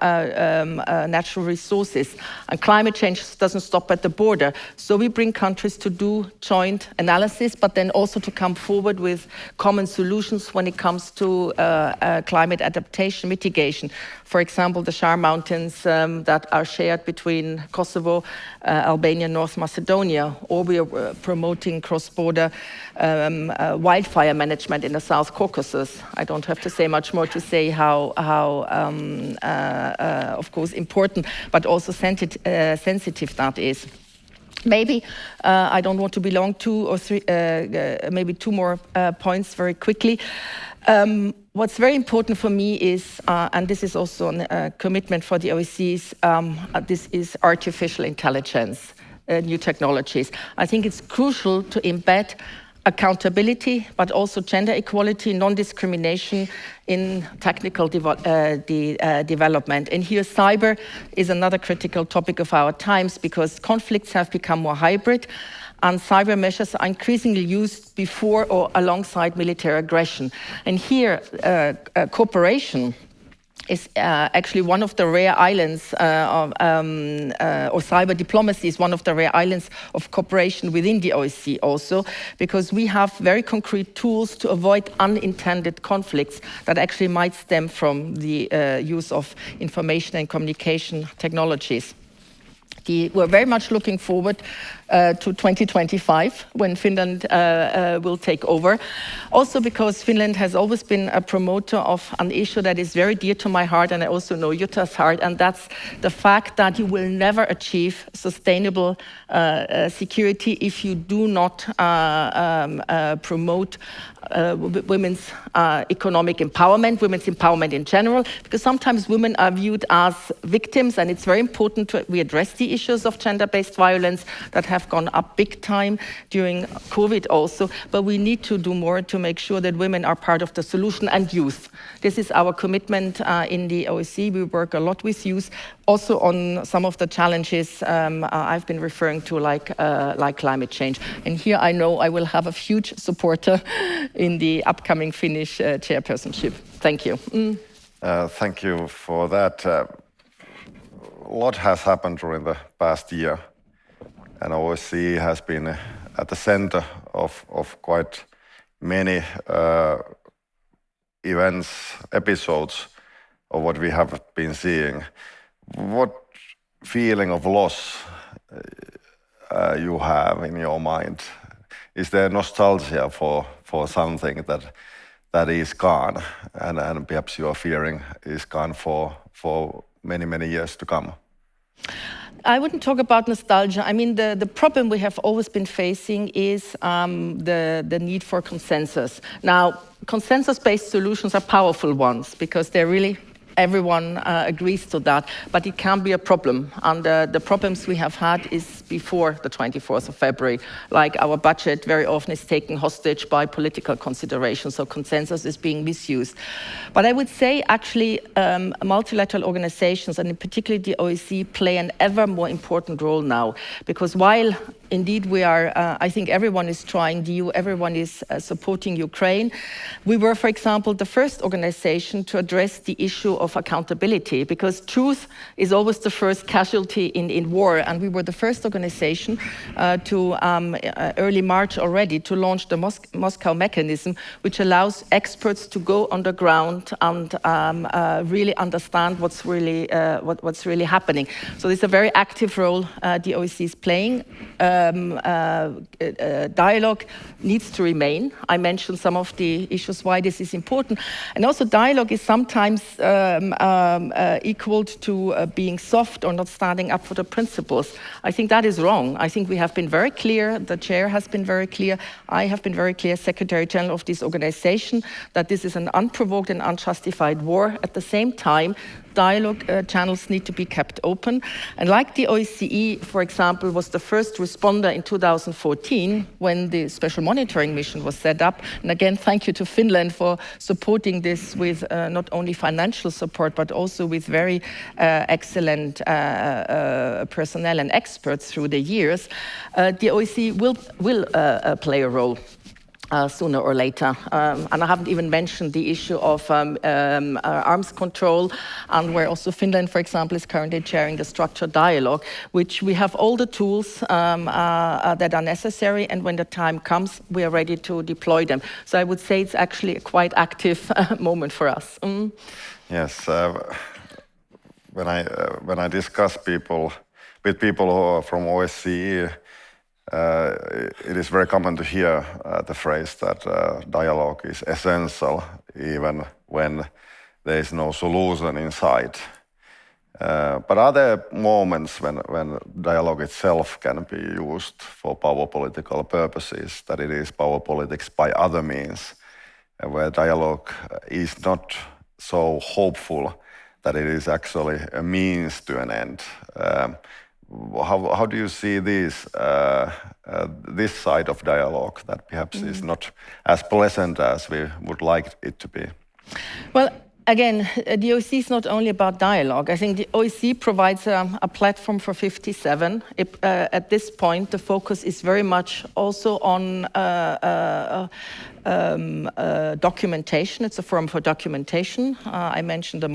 natural resources, and climate change doesn't stop at the border. So we bring countries to do joint analysis, but then also to come forward with common solutions when it comes to climate adaptation, mitigation. For example, the Shar Mountains that are shared between Kosovo, Albania, North Macedonia, or we are promoting cross-border wildfire management in the South Caucasus. I don't have to say much more to say how of course, important, but also sensitive that is. Maybe, I don't want to belong two or three, maybe two more points very quickly. What's very important for me is, and this is also a commitment for the OECs, this is artificial intelligence, new technologies. I think it's crucial to embed accountability, but also gender equality, non-discrimination in technical development. And here cyber is another critical topic of our times because conflicts have become more hybrid and cyber measures are increasingly used before or alongside military aggression. And here cooperation is actually one of the rare islands or cyber diplomacy is one of the rare islands of cooperation within the OSCE also, because we have very concrete tools to avoid unintended conflicts that actually might stem from the use of information and communication technologies. We're very much looking forward to 2025 when Finland will take over. Also because Finland has always been a promoter of an issue that is very dear to my heart, and I also know Jutta's heart, and that's the fact that you will never achieve sustainable security if you do not promote women's economic empowerment, women's empowerment in general, because sometimes women are viewed as victims, and it's very important we address the issues of gender-based violence that have gone up big time during COVID also, but we need to do more to make sure that women are part of the solution, and youth. This is our commitment in the OSCE. We work a lot with youth, also on some of the challenges I've been referring to, like climate change. And here I know I will have a huge supporter in the upcoming Finnish chairpersonship. Thank you. Thank you for that. A lot has happened during the past year, and OSCE has been at the center of quite many events, episodes of what we have been seeing. What feeling of loss you have in your mind? Is there nostalgia for something that is gone, and perhaps you are fearing is gone for many years to come? I wouldn't talk about nostalgia. I mean, the problem we have always been facing is the need for consensus. Now, consensus-based solutions are powerful ones because they're really everyone agrees to that, but it can be a problem. And the problems we have had is before the 24th of February, like our budget very often is taken hostage by political considerations, so consensus is being misused. But I would say actually multilateral organizations, and in particular the OSCE, play an ever more important role now, because while indeed we are, I think everyone is trying, everyone is supporting Ukraine. We were, for example, the first organization to address the issue of accountability, because truth is always the first casualty in war, and we were the first organization to, early March already, to launch the Moscow mechanism, which allows experts to go on the ground and really understand what's really happening. So there's a very active role the OSCE is playing. Dialogue needs to remain. I mentioned some of the issues why this is important. And also dialogue is sometimes equal to being soft or not standing up for the principles. I think that is wrong. I think we have been very clear, the chair has been very clear, I have been very clear, Secretary General of this organization, that this is an unprovoked and unjustified war. At the same time, dialogue channels need to be kept open. And like the OSCE, for example, was the first responder in 2014 when the special monitoring mission was set up. And again, thank you to Finland for supporting this with not only financial support, but also with very excellent personnel and experts through the years. The OSCE will play a role sooner or later. And I haven't even mentioned the issue of arms control, and where also Finland, for example, is currently chairing the structured dialogue, which we have all the tools that are necessary, and when the time comes, we are ready to deploy them. So I would say it's actually a quite active moment for us. Yes, when I discuss with people who are from OSCE, it is very common to hear the phrase that dialogue is essential even when there is no solution in sight. But are there moments when dialogue itself can be used for power political purposes, that it is power politics by other means, where dialogue is not so hopeful that it is actually a means to an end? How do you see this side of dialogue that perhaps is not as pleasant as we would like it to be? Well, again, the OSCE is not only about dialogue. I think the OSCE provides a platform for 57. At this point, the focus is very much also on documentation. It's a forum for documentation. I mentioned the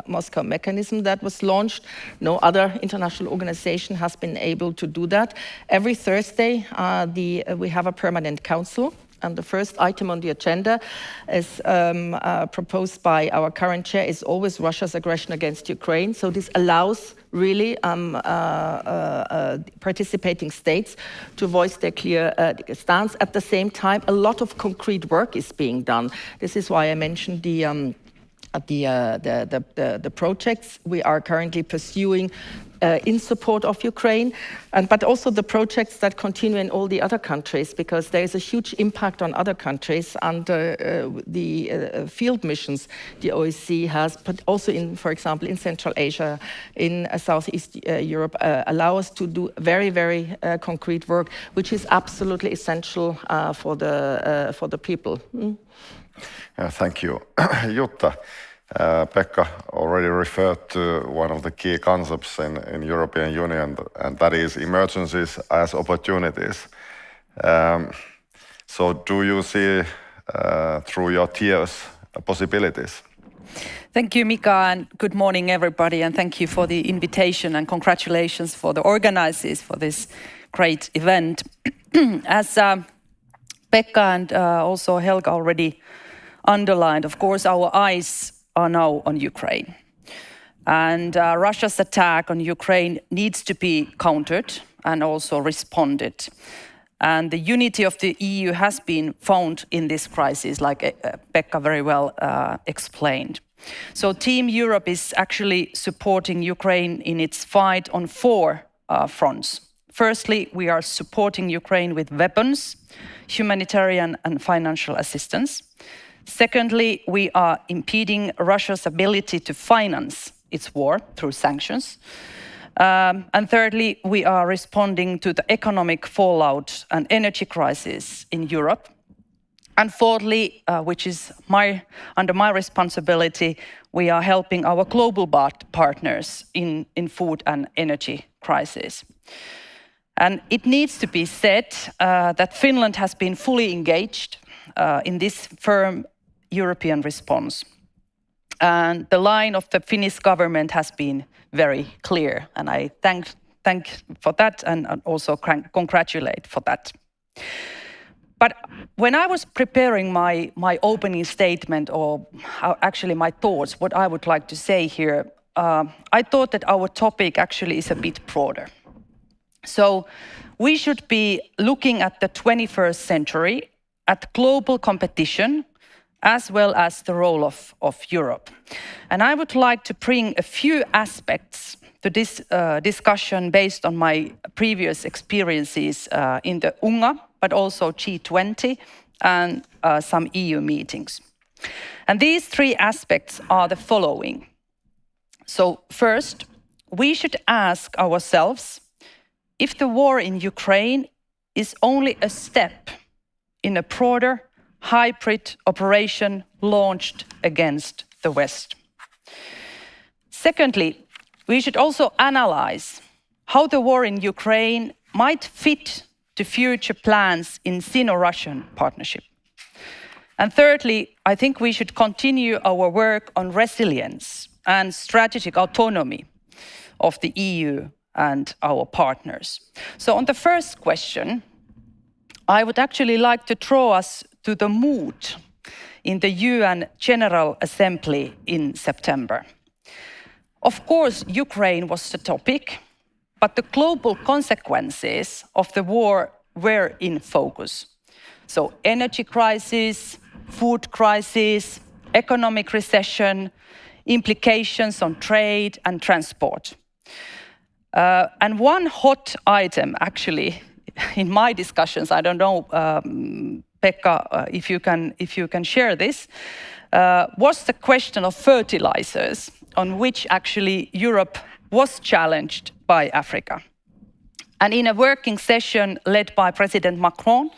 Moscow mechanism that was launched. No other international organization has been able to do that. Every Thursday, we have a permanent council. And the first item on the agenda, as proposed by our current chair, is always Russia's aggression against Ukraine. So this allows really participating states to voice their clear stance. At the same time, a lot of concrete work is being done. This is why I mentioned the projects we are currently pursuing in support of Ukraine, but also the projects that continue in all the other countries, because there is a huge impact on other countries, and the field missions the OSCE has, but also in, for example, in Central Asia, in Southeast Europe, allow us to do very, very concrete work, which is absolutely essential for the people. Thank you. Jutta, Pekka already referred to one of the key concepts in European Union, and that is emergencies as opportunities. So do you see through your tears possibilities? Thank you, Mika, and good morning, everybody, and thank you for the invitation and congratulations for the organizers for this great event. As Pekka and also Helga already underlined, of course, our eyes are now on Ukraine. And Russia's attack on Ukraine needs to be countered and also responded. And the unity of the EU has been found in this crisis, like Pekka very well explained. So Team Europe is actually supporting Ukraine in its fight on 4 fronts. Firstly, we are supporting Ukraine with weapons, humanitarian and financial assistance. Secondly, we are impeding Russia's ability to finance its war through sanctions. And thirdly, we are responding to the economic fallout and energy crisis in Europe. And fourthly, which is under my responsibility, we are helping our global partners in food and energy crisis. And it needs to be said that Finland has been fully engaged in this firm European response. And the line of the Finnish government has been very clear, and I thank for that and also congratulate for that. But when I was preparing my opening statement, or actually my thoughts, what I would like to say here, I thought that our topic actually is a bit broader. So we should be looking at the 21st century, at global competition, as well as the role of Europe. And I would like to bring a few aspects to this discussion based on my previous experiences in the UNGA, but also G20 and some EU meetings. And these 3 aspects are the following. So first, we should ask ourselves if the war in Ukraine is only a step in a broader hybrid operation launched against the West. Secondly, we should also analyze how the war in Ukraine might fit to future plans in Sino-Russian partnership. And thirdly, I think we should continue our work on resilience and strategic autonomy of the EU and our partners. So on the first question, I would actually like to draw us to the mood in the UN General Assembly in September. Of course, Ukraine was the topic, but the global consequences of the war were in focus. So energy crisis, food crisis, economic recession, implications on trade and transport. And one hot item, actually, in my discussions, I don't know, Pekka, if you can share this, was the question of fertilizers, on which actually Europe was challenged by Africa. And in a working session led by President Macron,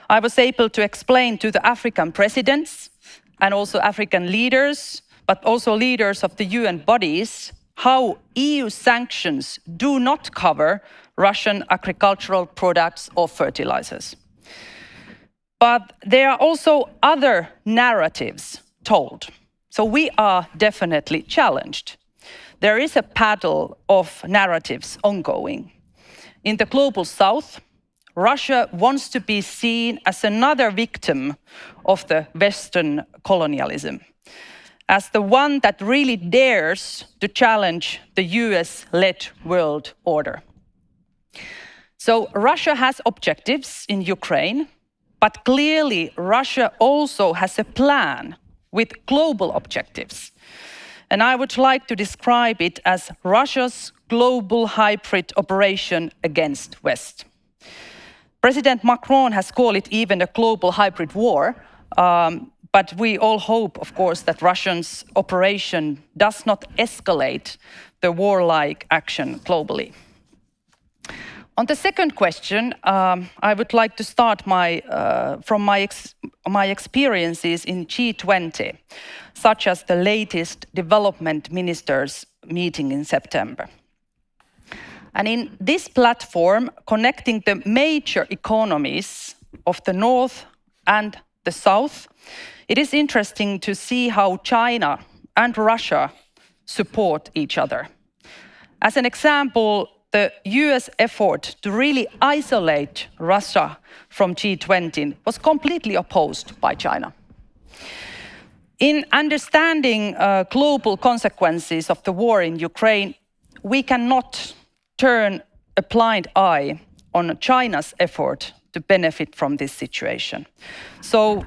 I was able to explain to the African presidents and also African leaders, but also leaders of the UN bodies, how EU sanctions do not cover Russian agricultural products or fertilizers. But there are also other narratives told. So we are definitely challenged. There is a battle of narratives ongoing. In the global south, Russia wants to be seen as another victim of the Western colonialism, as the one that really dares to challenge the US-led world order. So Russia has objectives in Ukraine, but clearly Russia also has a plan with global objectives. And I would like to describe it as Russia's global hybrid operation against West. President Macron has called it even a global hybrid war, but we all hope, of course, that Russia's operation does not escalate the warlike action globally. On the second question, I would like to start from my experiences in G20, such as the latest development ministers meeting in September. And in this platform, connecting the major economies of the North and the South, it is interesting to see how China and Russia support each other. As an example, the US effort to really isolate Russia from G20 was completely opposed by China. In understanding global consequences of the war in Ukraine, we cannot turn a blind eye on China's effort to benefit from this situation. So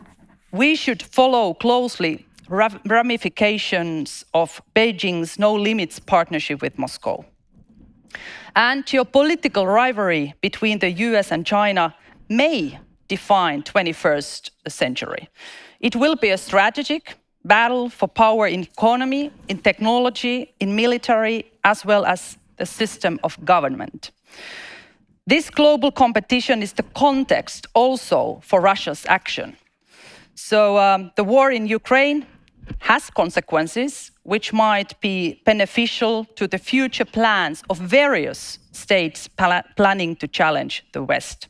we should follow closely ramifications of Beijing's no limits partnership with Moscow. And geopolitical rivalry between the US and China may define 21st century. It will be a strategic battle for power in economy, in technology, in military, as well as the system of government. This global competition is the context also for Russia's action. So the war in Ukraine has consequences which might be beneficial to the future plans of various states planning to challenge the West.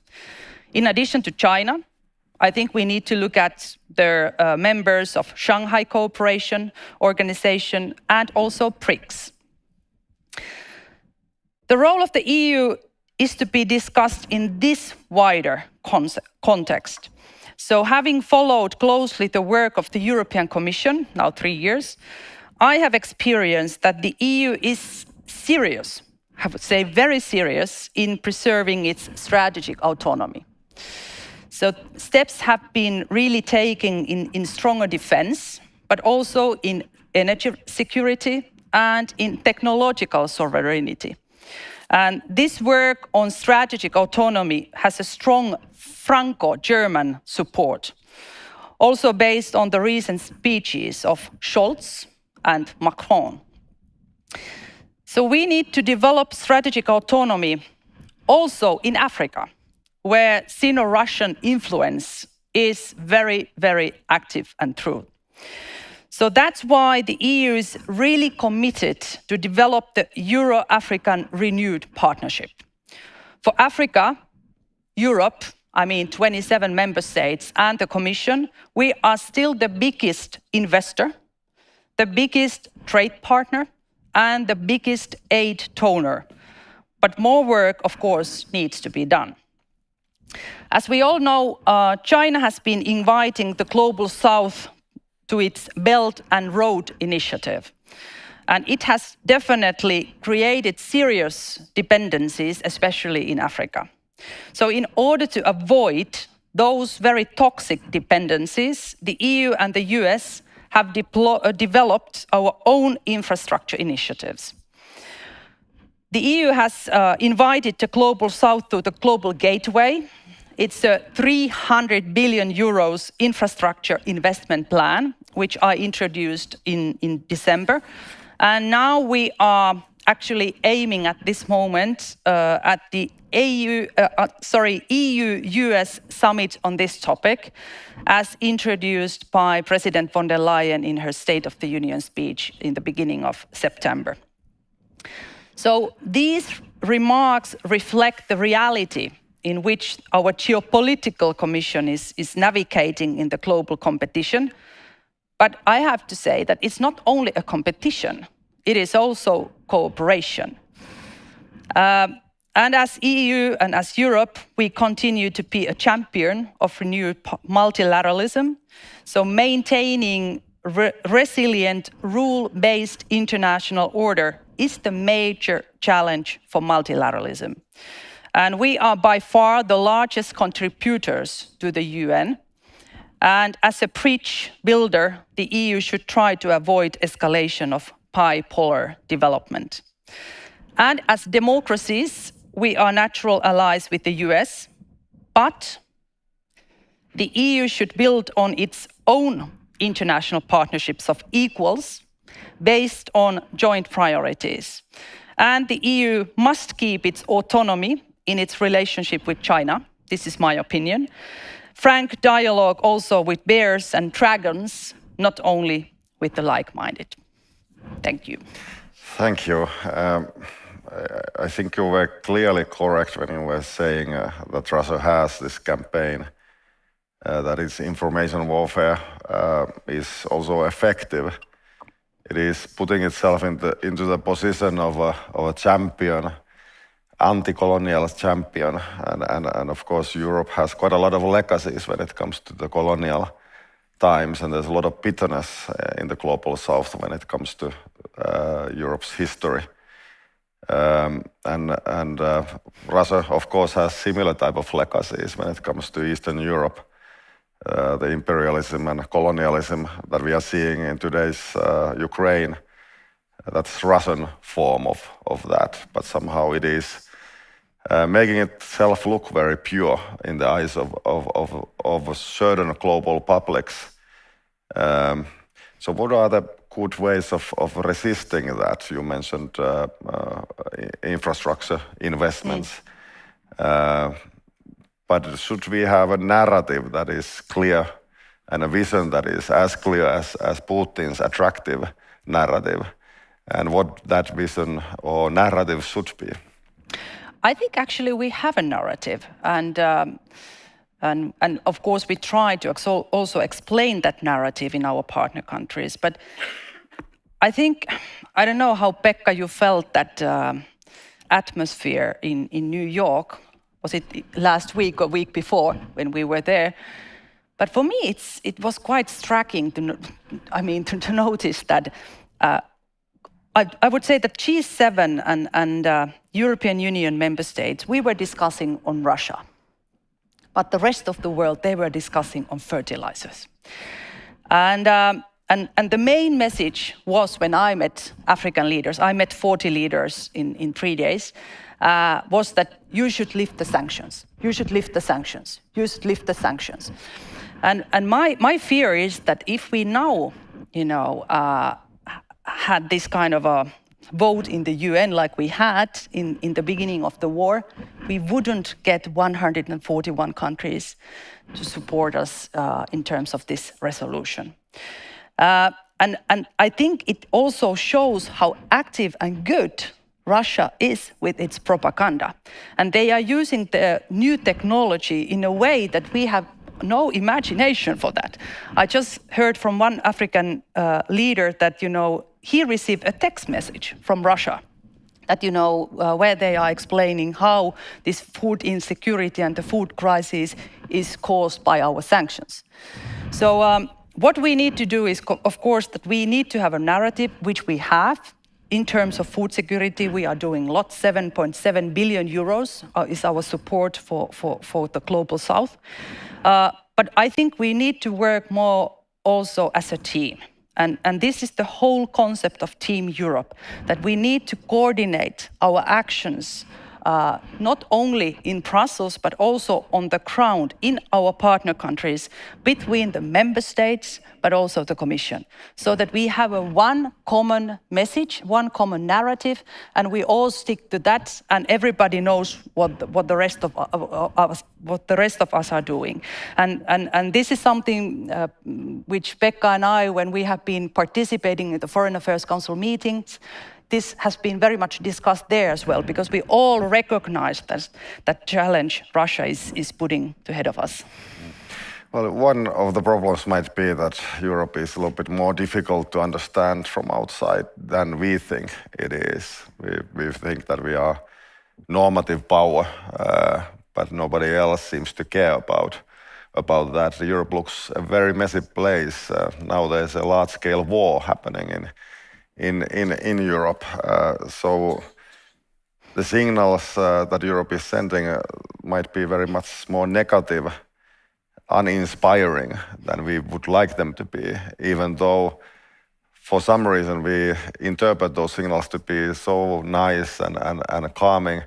In addition to China, I think we need to look at the members of Shanghai Cooperation Organization and also BRICS. The role of the EU is to be discussed in this wider context. So having followed closely the work of the European Commission, now 3 years, I have experienced that the EU is serious, I would say very serious, in preserving its strategic autonomy. So steps have been really taken in stronger defense, but also in energy security and in technological sovereignty. And this work on strategic autonomy has a strong Franco-German support, also based on the recent speeches of Scholz and Macron. So we need to develop strategic autonomy also in Africa, where Sino-Russian influence is very, very active and true. So that's why the EU is really committed to develop the Euro-African renewed partnership. For Africa, Europe, 27 member states and the Commission, we are still the biggest investor, the biggest trade partner, and the biggest aid donor. But more work, of course, needs to be done. As we all know, China has been inviting the Global South to its Belt and Road Initiative. And it has definitely created serious dependencies, especially in Africa. So in order to avoid those very toxic dependencies, the EU and the US have developed our own infrastructure initiatives. The EU has invited the Global South to the Global Gateway. It's a 300 billion euros infrastructure investment plan, which I introduced in December. And now we are actually aiming at this moment at the EU-US summit on this topic, as introduced by President von der Leyen in her State of the Union speech in the beginning of September. So these remarks reflect the reality in which our geopolitical commission is navigating in the global competition. But I have to say that it's not only a competition, it is also cooperation. And as EU and as Europe, we continue to be a champion of renewed multilateralism, so maintaining resilient, rule-based international order is the major challenge for multilateralism. And we are by far the largest contributors to the UN. And as a bridge builder, the EU should try to avoid escalation of bipolar development. And as democracies, we are natural allies with the US, but the EU should build on its own international partnerships of equals based on joint priorities. And the EU must keep its autonomy in its relationship with China. This is my opinion. Frank dialogue also with bears and dragons, not only with the like-minded. Thank you. Thank you. I think you were clearly correct when you were saying that Russia has this campaign, that its information warfare is also effective. It is putting itself into the position of a champion, anti-colonial champion, and of course Europe has quite a lot of legacies when it comes to the colonial times, and there's a lot of bitterness in the global south when it comes to Europe's history. And Russia, of course, has similar type of legacies when it comes to Eastern Europe. The imperialism and colonialism that we are seeing in today's Ukraine, that's Russian form of that, but somehow it is making itself look very pure in the eyes of certain global publics. So what are the good ways of resisting that? You mentioned infrastructure investments. But should we have a narrative that is clear and a vision that is as clear as Putin's attractive narrative? And what that vision or narrative should be? I think actually we have a narrative, and of course we try to also explain that narrative in our partner countries. But I think, I don't know how, Pekka, you felt that atmosphere in New York. Was it last week or week before when we were there? But for me, it was quite striking to notice that I would say that G7 and European Union member states, we were discussing on Russia. But the rest of the world, they were discussing on fertilizers. And the main message was, when I met African leaders, I met 40 leaders in 3 days, was that you should lift the sanctions. You should lift the sanctions. You should lift the sanctions. And my fear is that if we now, had this kind of a vote in the UN like we had in the beginning of the war, we wouldn't get 141 countries to support us in terms of this resolution. And I think it also shows how active and good Russia is with its propaganda. And they are using the new technology in a way that we have no imagination for that. I just heard from one African leader that, he received a text message from Russia that, where they are explaining how this food insecurity and the food crisis is caused by our sanctions. So what we need to do is, of course, that we need to have a narrative, which we have. In terms of food security, we are doing lots. 7.7 billion euros is our support for the Global South. But I think we need to work more also as a team. And this is the whole concept of Team Europe, that we need to coordinate our actions not only in Brussels, but also on the ground in our partner countries, between the member states, but also the Commission, so that we have one common message, one common narrative, and we all stick to that, and everybody knows what the rest of us are doing. And this is something which Pekka and I, when we have been participating in the Foreign Affairs Council meetings, this has been very much discussed there as well, because we all recognize that challenge Russia is putting ahead of us. Well, one of the problems might be that Europe is a little bit more difficult to understand from outside than we think it is. We think that we are normative power, but nobody else seems to care about that. Europe looks a very messy place. Now there's a large-scale war happening in Europe. So the signals that Europe is sending might be very much more negative, uninspiring than we would like them to be, even though for some reason we interpret those signals to be so nice and calming,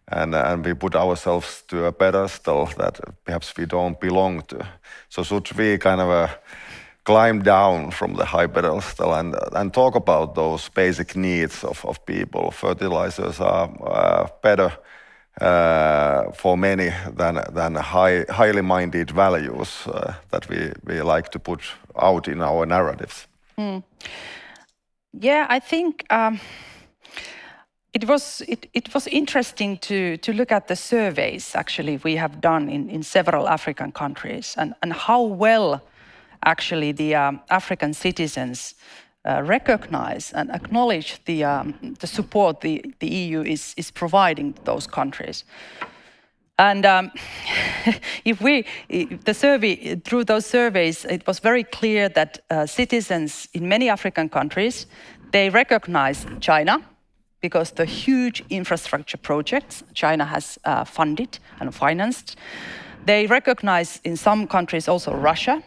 and we put ourselves to a pedestal that perhaps we don't belong to. So should we kind of climb down from the high pedestal and talk about those basic needs of people? Fertilizers are better for many than highly minded values that we like to put out in our narratives. Yeah, I think it was interesting to look at the surveys actually we have done in several African countries, and how well actually the African citizens recognize and acknowledge the support the EU is providing to those countries. And through those surveys, it was very clear that citizens in many African countries, they recognize China because the huge infrastructure projects China has funded and financed. They recognize in some countries also Russia.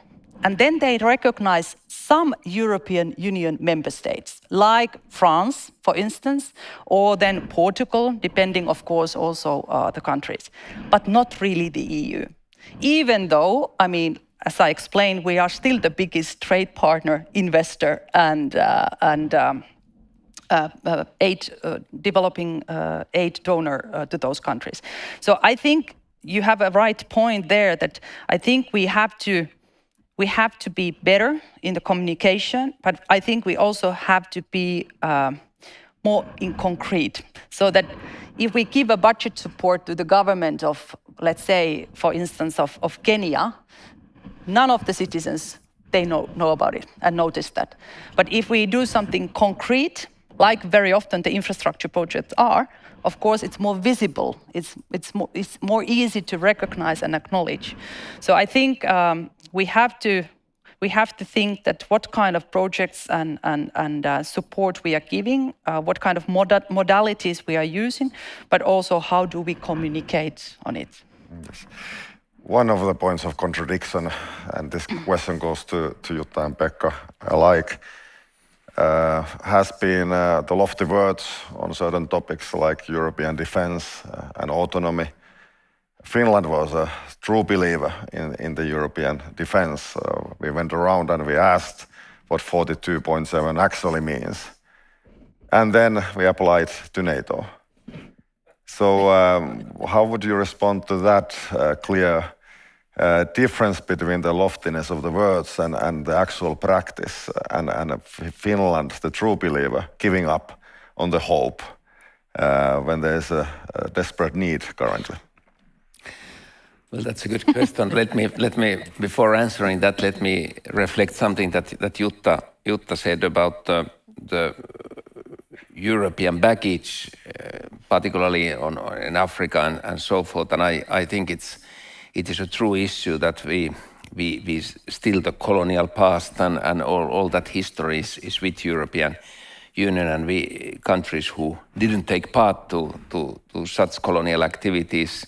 And then they recognize some European Union member states, like France, for instance, or then Portugal, depending, of course, also the countries, but not really the EU. Even though, I mean, as I explained, we are still the biggest trade partner, investor, and developing aid donor to those countries. So I think you have a right point there, that I think we have to be better in the communication, but I think we also have to be more in concrete, so that if we give a budget support to the government of, let's say, for instance, of Kenya, none of the citizens, they know about it and notice that. But if we do something concrete, like very often the infrastructure projects are, of course, it's more visible. It's more easy to recognize and acknowledge. So I think we have to think that what kind of projects and support we are giving, what kind of modalities we are using, but also how do we communicate on it. Yes. One of the points of contradiction, and this question goes to Jutta and Pekka alike, has been the lofty words on certain topics like European defense and autonomy. Finland was a true believer in the European defense. We went around and we asked what 42.7 actually means. And then we applied to NATO. So how would you respond to that clear difference between the loftiness of the words and the actual practice, and Finland, the true believer, giving up on the hope when there's a desperate need currently? Well, that's a good question. let me before answering that, let me reflect something that Jutta said about the European baggage, particularly in Africa and so forth. And I think it is a true issue that we still the colonial past and all that history is with European Union, and we countries who didn't take part to such colonial activities,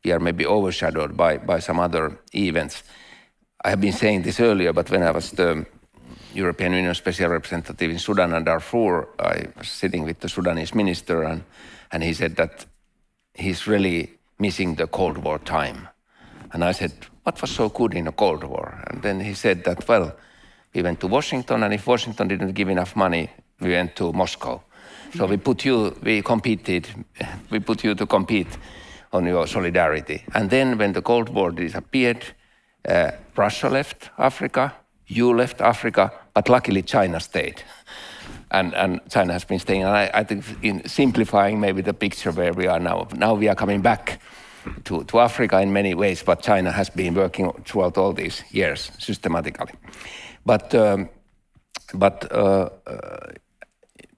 we are maybe overshadowed by some other events. I have been saying this earlier, but when I was the European Union Special Representative in Sudan and Darfur, I was sitting with the Sudanese minister, and he said that he's really missing the Cold War time. And I said, what was so good in the Cold War? And then he said that, well, we went to Washington, and if Washington didn't give enough money, we went to Moscow. So we put you to compete on your solidarity. And then when the Cold War disappeared, Russia left Africa, you left Africa, but luckily China stayed. And China has been staying. And I think in simplifying maybe the picture where we are now. Now we are coming back to Africa in many ways, but China has been working throughout all these years systematically. But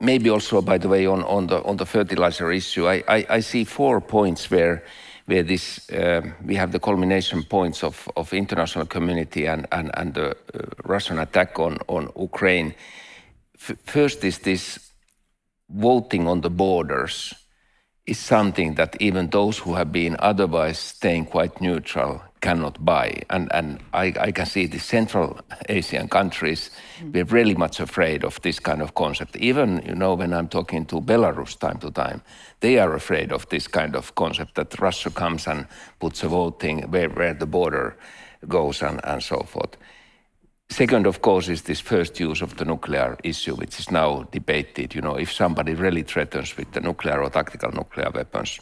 maybe also, by the way, on the fertilizer issue, I see 4 points where this we have the culmination points of international community and the Russian attack on Ukraine. First is this voting on the borders is something that even those who have been otherwise staying quite neutral cannot buy. And I can see the Central Asian countries, we're really much afraid of this kind of concept. Even, when I'm talking to Belarus time to time, they are afraid of this kind of concept that Russia comes and puts a voting where the border goes and so forth. Second, of course, is this first use of the nuclear issue, which is now debated, if somebody really threatens with the nuclear or tactical nuclear weapons.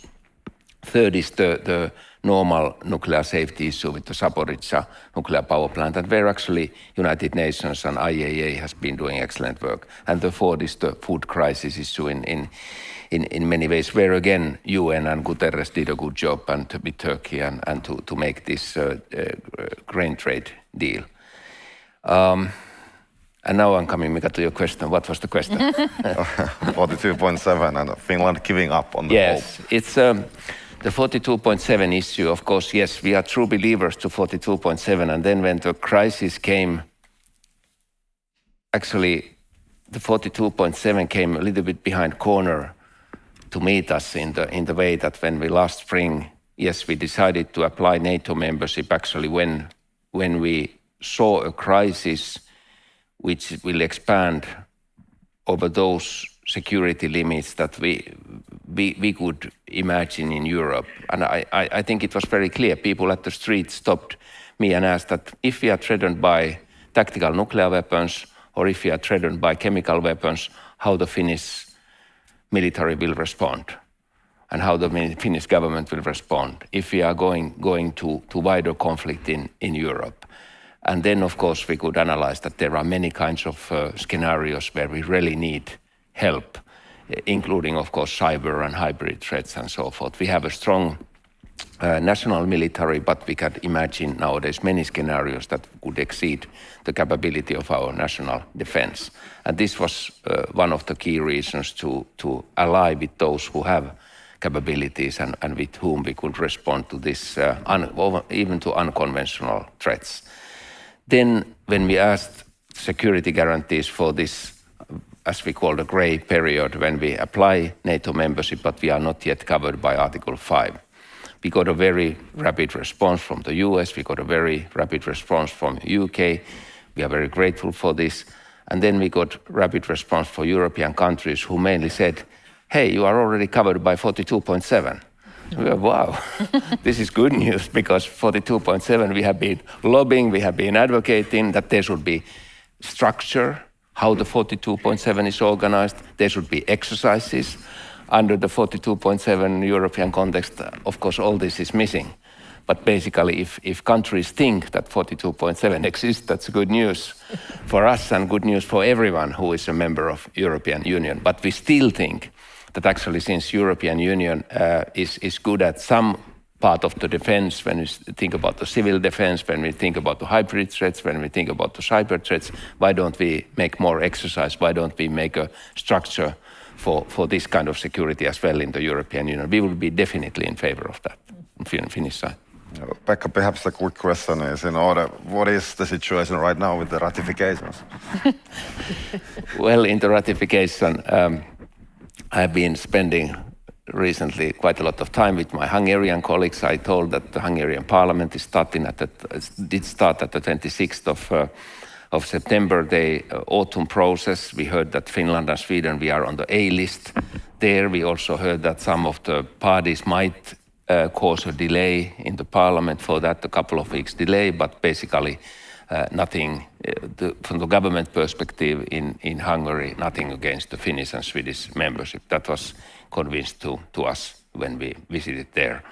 Third is the normal nuclear safety issue with the Zaporizhzhia nuclear power plant, and where actually United Nations and IAEA has been doing excellent work. And the fourth is the food crisis issue in many ways, where again UN and Guterres did a good job and with Turkey and to make this grain trade deal. And now I'm coming, Mika, to your question. What was the question? 42.7 and Finland giving up on the Yes, it's the 42.7 issue. Of course, yes, we are true believers to 42.7. And then when the crisis came, actually, the 42.7 came a little bit behind corner to meet us in the way that when we last spring, yes, we decided to apply NATO membership actually when we saw a crisis which will expand over those security limits that we could imagine in Europe. And I think it was very clear. People at the street stopped me and asked that if we are threatened by tactical nuclear weapons or if we are threatened by chemical weapons, how the Finnish military will respond and how the Finnish government will respond if we are going to wider conflict in Europe. And then, of course, we could analyze that there are many kinds of scenarios where we really need help, including, of course, cyber and hybrid threats and so forth. We have a strong national military, but we can imagine nowadays many scenarios that could exceed the capability of our national defense. And this was one of the key reasons to ally with those who have capabilities and with whom we could respond to this, even to unconventional threats. Then when we asked security guarantees for this, as we call the grey period, when we apply NATO membership, but we are not yet covered by Article 5. We got a very rapid response from the US, we got a very rapid response from UK, we are very grateful for this. And then we got rapid response for European countries who mainly said, hey, you are already covered by 42.7. We were, wow, this is good news, because 42.7 we have been lobbying, we have been advocating that there should be structure, how the 42.7 is organized, there should be exercises. Under the 42.7 European context, of course, all this is missing. But basically, if countries think that 42.7 exists, that's good news for us and good news for everyone who is a member of European Union. But we still think that actually, since European Union is good at some part of the defense, when we think about the civil defense, when we think about the hybrid threats, when we think about the cyber threats, why don't we make more exercise? Why don't we make a structure for this kind of security as well in the European Union? We will be definitely in favor of that on Finnish side. Pekka, perhaps a quick question is, in order, what is the situation right now with the ratifications? Well, in the ratification, I've been spending recently quite a lot of time with my Hungarian colleagues. I told that the Hungarian parliament did start at the 26th of of September, the autumn process. We heard that Finland and Sweden, we are on the A list there. We also heard that some of the parties might cause a delay in the parliament for that, a couple of weeks delay, but basically nothing, from the government perspective in Hungary, nothing against the Finnish and Swedish membership. That was convinced to us when we visited there.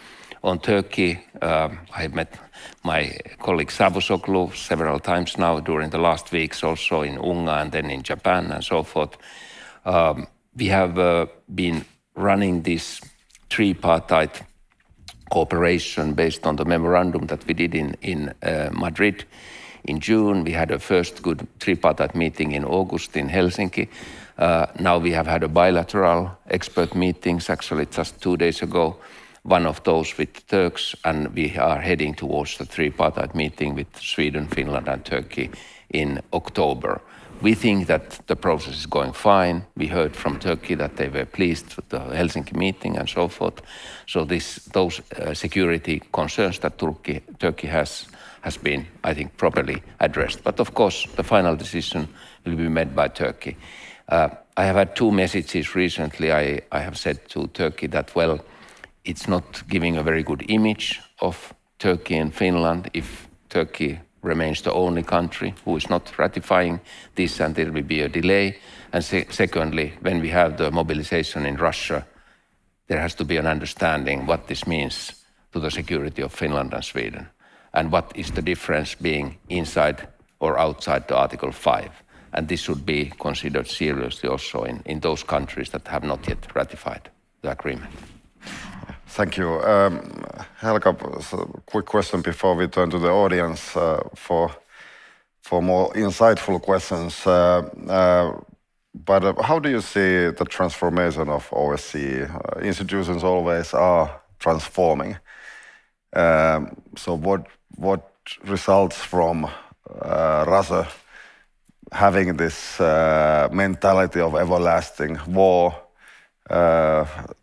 On Turkey, I have met my colleague Savusoglu several times now during the last weeks, also in Unga and then in Japan and so forth. We have been running this tripartite cooperation based on the memorandum that we did in Madrid in June. We had a first good tripartite meeting in August in Helsinki. Now we have had a bilateral expert meetings, actually just 2 days ago, one of those with Turks, and we are heading towards the tripartite meeting with Sweden, Finland and Turkey in October. We think that the process is going fine. We heard from Turkey that they were pleased with the Helsinki meeting and so forth. So those security concerns that Turkey has been, I think, properly addressed. But of course, the final decision will be made by Turkey. I have had 2 messages recently. I have said to Turkey that, well, it's not giving a very good image of Turkey and Finland if Turkey remains the only country who is not ratifying this, and there will be a delay. And secondly, when we have the mobilization in Russia, there has to be an understanding what this means to the security of Finland and Sweden, and what is the difference being inside or outside the Article 5. And this should be considered seriously also in those countries that have not yet ratified the agreement. Thank you. Helga, quick question before we turn to the audience for more insightful questions. But how do you see the transformation of OSCE? Institutions always are transforming. So what results from Russia having this mentality of everlasting war,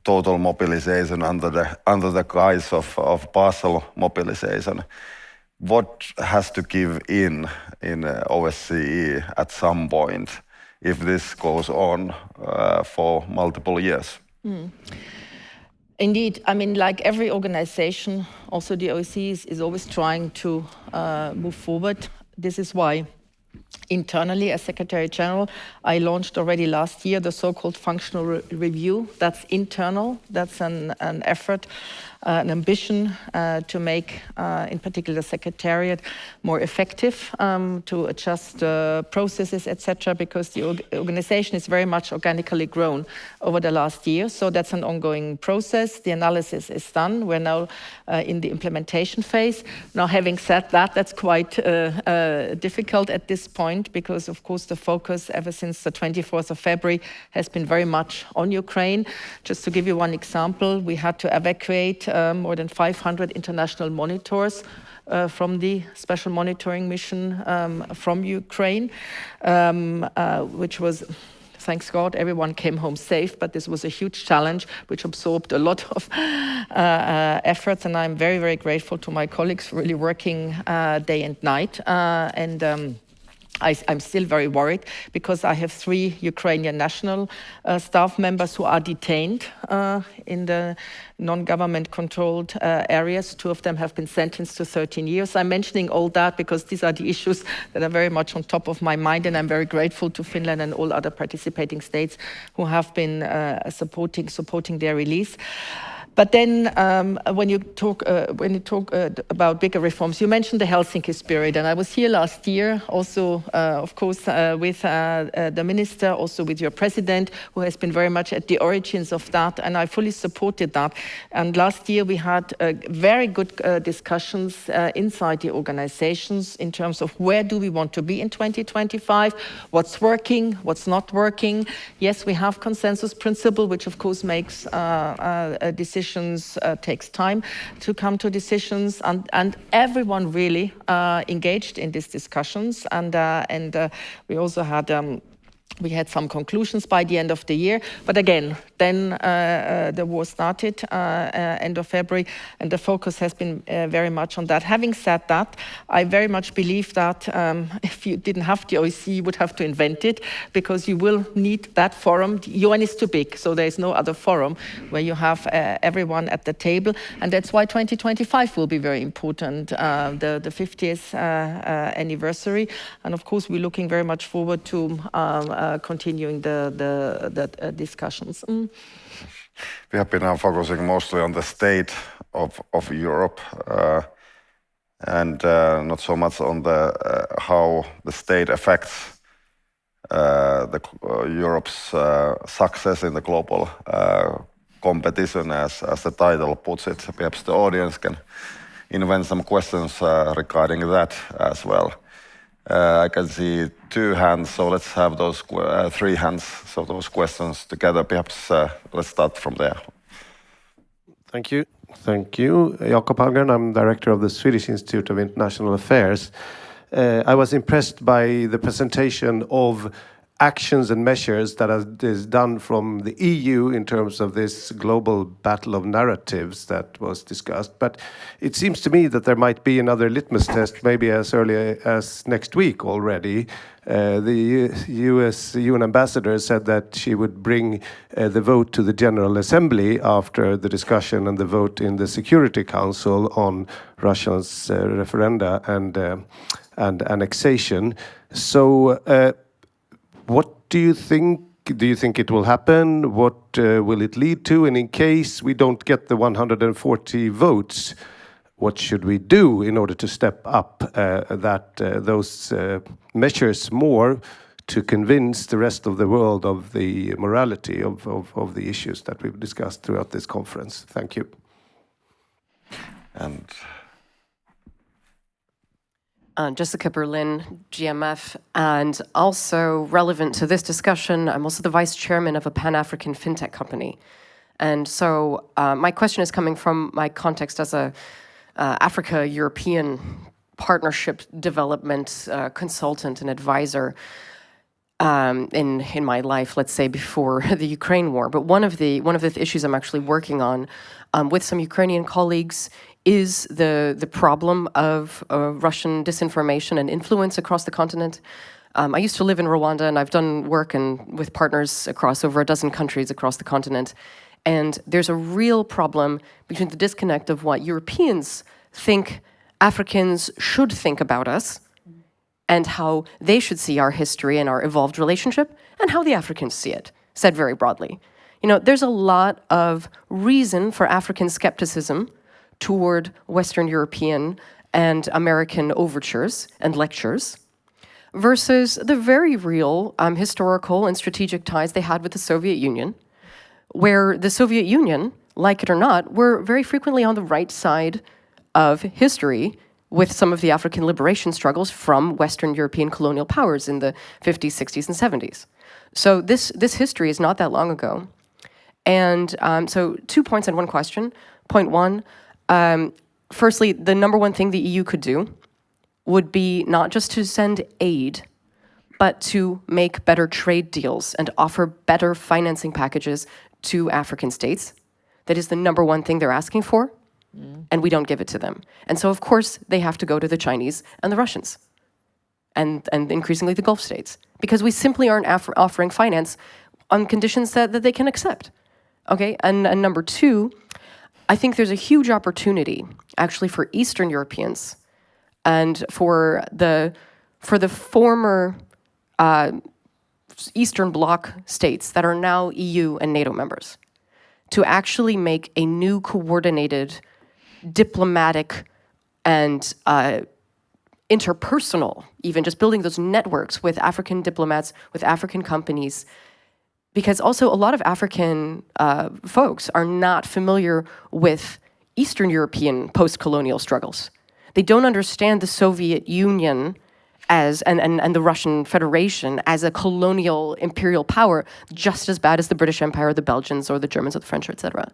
total mobilization under the guise of partial mobilization? What has to give in OSCE at some point if this goes on for multiple years? Indeed, I mean, like every organization, also the OSCE is always trying to move forward. This is why internally, as Secretary General, I launched already last year the so-called functional review. That's internal. That's an effort, an ambition to make, in particular, the Secretariat more effective, to adjust processes, etc., because the organization is very much organically grown over the last year. So that's an ongoing process. The analysis is done. We're now in the implementation phase. Now, having said that, that's quite difficult at this point because, of course, the focus ever since the 24th of February has been very much on Ukraine. Just to give you one example, we had to evacuate more than 500 international monitors from the special monitoring mission from Ukraine, which was, thanks God, everyone came home safe, but this was a huge challenge which absorbed a lot of efforts, and I'm very, very grateful to my colleagues really working day and night. I'm still very worried because I have 3 Ukrainian national staff members who are detained in the non-government controlled areas. 2 of them have been sentenced to 13 years. I'm mentioning all that because these are the issues that are very much on top of my mind, and I'm very grateful to Finland and all other participating states who have been supporting their release. But then when you talk about bigger reforms, you mentioned the Helsinki spirit, and I was here last year also, of course, with the minister, also with your president, who has been very much at the origins of that, and I fully supported that. And last year we had very good discussions inside the organizations in terms of where do we want to be in 2025, what's working, what's not working. Yes, we have consensus principle, which of course makes a decision takes time to come to decisions, and everyone really engaged in these discussions, and we also had We had some conclusions by the end of the year, but again, then the war started end of February, and the focus has been very much on that. Having said that, I very much believe that if you didn't have the OSCE, you would have to invent it, because you will need that forum. The UN is too big, so there is no other forum where you have everyone at the table, and that's why 2025 will be very important, the 50th anniversary, and of course we're looking very much forward to continuing the discussions. We have been now focusing mostly on the state of Europe and not so much on the how the state affects Europe's success in the global competition, as the title puts it. Perhaps the audience can invent some questions regarding that as well. I can see 2 hands, so let's have those 3 hands, so those questions together. Perhaps let's start from there. Thank you. Thank you. Jakob Hallgren, I'm director of the Swedish Institute of International Affairs. I was impressed by the presentation of actions and measures that is done from the EU in terms of this global battle of narratives that was discussed. But it seems to me that there might be another litmus test, maybe as early as next week already. The US UN ambassador said that she would bring the vote to the General Assembly after the discussion and the vote in the Security Council on Russia's referenda and annexation. So what do you think? Do you think it will happen? What will it lead to? And in case we don't get the 140 votes, what should we do in order to step up those measures more to convince the rest of the world of the morality of the issues that we've discussed throughout this conference? Thank you. And Jessica Berlin, GMF, and also relevant to this discussion, I'm also the vice chairman of a Pan-African fintech company. And so my question is coming from my context as a Africa-European partnership development consultant and advisor in my life, let's say, before the Ukraine war. But one of the issues I'm actually working on with some Ukrainian colleagues is the problem of Russian disinformation and influence across the continent. I used to live in Rwanda, and I've done work with partners across over a dozen countries across the continent. And there's a real problem between the disconnect of what Europeans think Africans should think about us and how they should see our history and our evolved relationship, and how the Africans see it, said very broadly. You know, there's a lot of reason for African skepticism toward Western European and American overtures and lectures, versus the very real historical and strategic ties they had with the Soviet Union, where the Soviet Union, like it or not, were very frequently on the right side of history with some of the African liberation struggles from Western European colonial powers in the 50s, 60s, and 70s. So this history is not that long ago. And so 2 points and 1 question. Point 1, firstly, the number 1 thing the EU could do would be not just to send aid, but to make better trade deals and offer better financing packages to African states. That is the number 1 thing they're asking for, and we don't give it to them. And so, of course, they have to go to the Chinese and the Russians, and increasingly the Gulf states, because we simply aren't offering finance on conditions that they can accept. Okay, and number 2, I think there's a huge opportunity, actually, for Eastern Europeans and for the former Eastern Bloc states that are now EU and NATO members to actually make a new coordinated diplomatic and interpersonal, even just building those networks with African diplomats, with African companies, because also a lot of African folks are not familiar with Eastern European post-colonial struggles. They don't understand the Soviet Union as and the Russian Federation as a colonial imperial power just as bad as the British Empire, the Belgians, or the Germans, or the French, etc.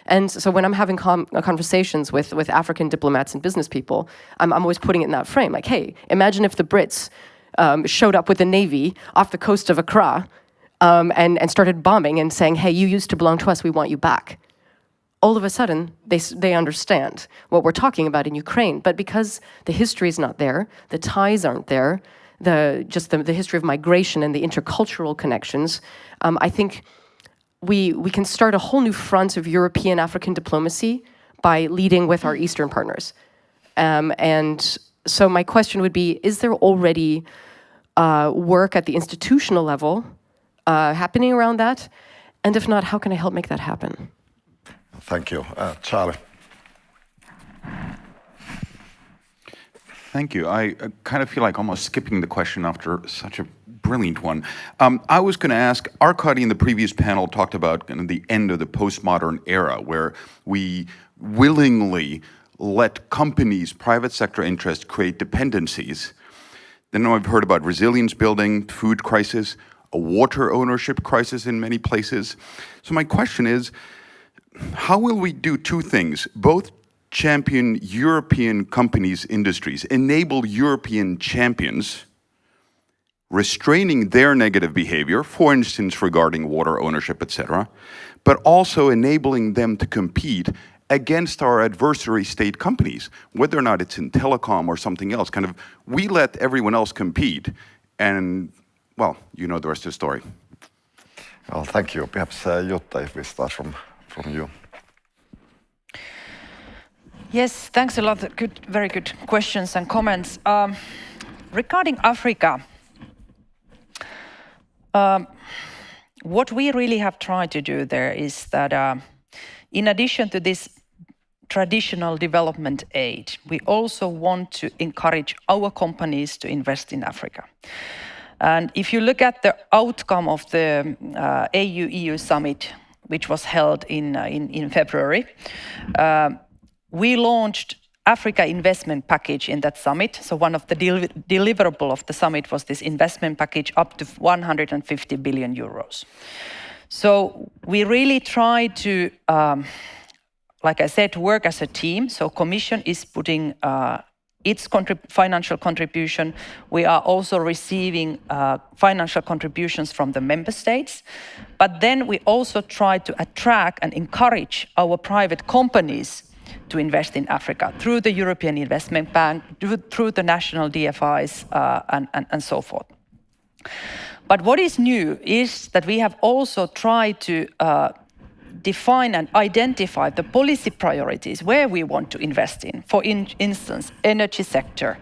And so when I'm having conversations with African diplomats and business people, I'm always putting it in that frame. Like, hey, imagine if the Brits showed up with the Navy off the coast of Accra and started bombing and saying, hey, you used to belong to us, we want you back. All of a sudden, they understand what we're talking about in Ukraine. But because the history is not there, the ties aren't there, the history of migration and the intercultural connections, I think we can start a whole new front of European African diplomacy by leading with our Eastern partners. And so my question would be, is there already work at the institutional level happening around that? And if not, how can I help make that happen? Thank you. Charlie. Thank you. I kind of feel like almost skipping the question after such a brilliant one. I was going to ask, Arkady in the previous panel talked about kind of the end of the postmodern era where we willingly let companies, private sector interests create dependencies. Then I've heard about resilience building, food crisis, a water ownership crisis in many places. So my question is, how will we do two things? Both champion European companies, industries, enable European champions, restraining their negative behavior, for instance, regarding water ownership, etc., but also enabling them to compete against our adversary state companies, whether or not it's in telecom or something else. Kind of, we let everyone else compete, and, well, you know the rest of the story. Well, thank you. Perhaps Jutta, if we start from you. Yes, thanks a lot. Very good questions and comments. Regarding Africa, what we really have tried to do there is that in addition to this traditional development aid, we also want to encourage our companies to invest in Africa. And if you look at the outcome of the AU-EU summit, which was held in February, we launched Africa investment package in that summit. So one of the deliverable of the summit was this investment package up to 150 billion euros. So we really try to, like I said, work as a team. So Commission is putting its financial contribution. We are also receiving financial contributions from the member states. But then we also try to attract and encourage our private companies to invest in Africa through the European Investment Bank, through the national DFIs, and so forth. But what is new is that we have also tried to define and identify the policy priorities where we want to invest in. For instance, energy sector,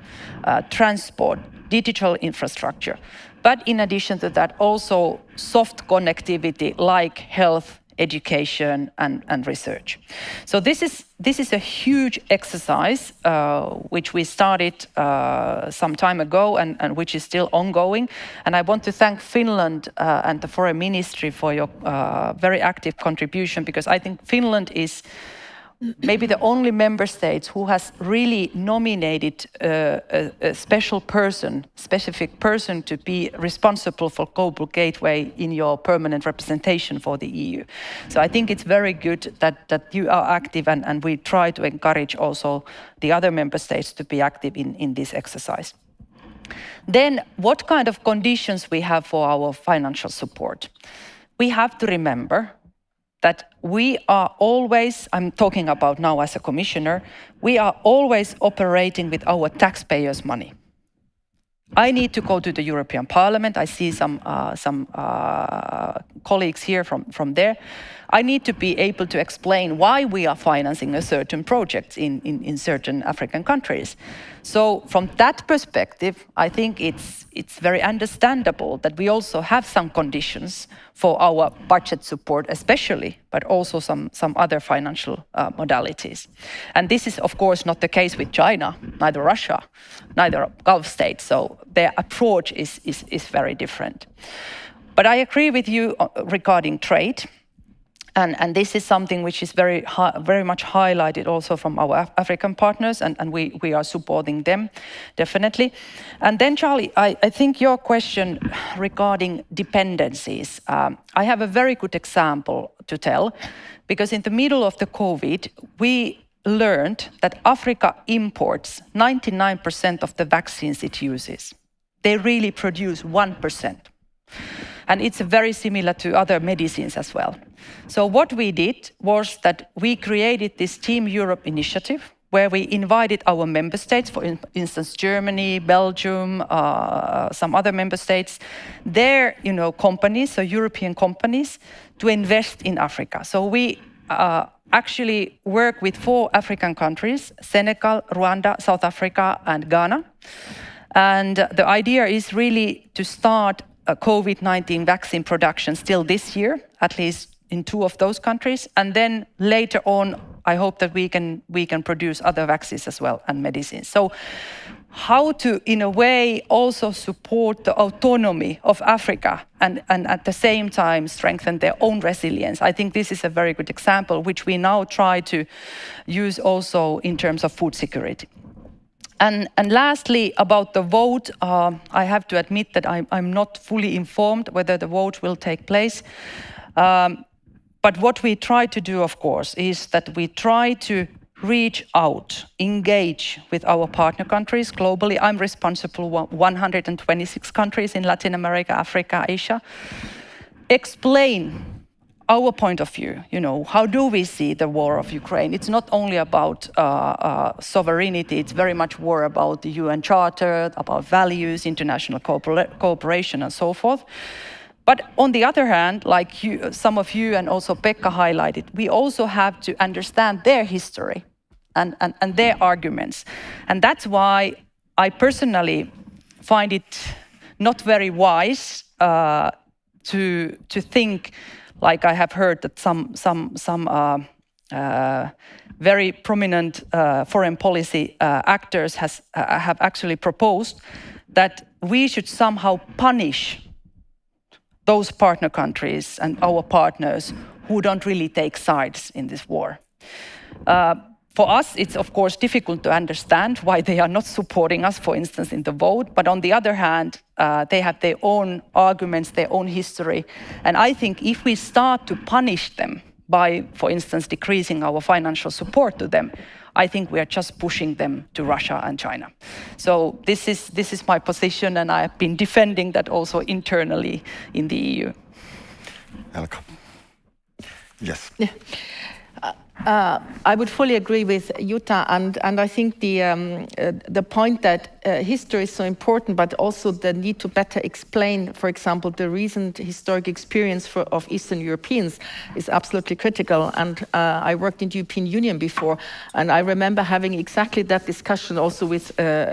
transport, digital infrastructure. But in addition to that, also soft connectivity like health, education, and research. So this is a huge exercise which we started some time ago and which is still ongoing. And I want to thank Finland and the Foreign Ministry for your very active contribution, because I think Finland is maybe the only member state who has really nominated a specific person to be responsible for Global Gateway in your permanent representation for the EU. So I think it's very good that you are active, and we try to encourage also the other member states to be active in this exercise. Then what kind of conditions we have for our financial support? We have to remember that we are always, I'm talking about now as a commissioner, we are always operating with our taxpayers' money. I need to go to the European Parliament. I see some colleagues here from there. I need to be able to explain why we are financing a certain project in certain African countries. So from that perspective, I think it's very understandable that we also have some conditions for our budget support especially, but also some other financial modalities. And this is of course not the case with China, neither Russia, neither Gulf states. So their approach is very different. But I agree with you regarding trade. And this is something which is very much highlighted also from our African partners, and we are supporting them, definitely. And then, Charlie, I think your question regarding dependencies, I have a very good example to tell, because in the middle of the COVID, we learned that Africa imports 99% of the vaccines it uses. they really produce 1%. And it's very similar to other medicines as well. So what we did was that we created this Team Europe initiative, where we invited our member states, for instance, Germany, Belgium, some other member states, their companies, so European companies, to invest in Africa. So we actually work with 4 African countries: Senegal, Rwanda, South Africa, and Ghana. And the idea is really to start a COVID-19 vaccine production still this year, at least in 2 of those countries. And then later on, I hope that we can produce other vaccines as well and medicines. So how to, in a way, also support the autonomy of Africa and at the same time strengthen their own resilience. I think this is a very good example, which we now try to use also in terms of food security. And lastly, about the vote, I have to admit that I'm not fully informed whether the vote will take place. But what we try to do, of course, is that we try to reach out, engage with our partner countries globally. I'm responsible for 126 countries in Latin America, Africa, Asia. Explain our point of view, how do we see the war of Ukraine? It's not only about sovereignty, it's very much more about the UN Charter, about values, international cooperation, and so forth. But on the other hand, like some of you and also Pekka highlighted, we also have to understand their history and their arguments. And that's why I personally find it not very wise to think, like I have heard that some very prominent foreign policy actors have actually proposed that we should somehow punish those partner countries and our partners who don't really take sides in this war. For us, it's of course difficult to understand why they are not supporting us, for instance, in the vote. But on the other hand, they have their own arguments, their own history. And I think if we start to punish them by, for instance, decreasing our financial support to them, I think we are just pushing them to Russia and China. So this is my position, and I have been defending that also internally in the EU. Elka. Yes. Yeah. I would fully agree with Jutta, and I think the point that history is so important, but also the need to better explain, for example, the recent historic experience of Eastern Europeans is absolutely critical. And I worked in the European Union before, and I remember having exactly that discussion also with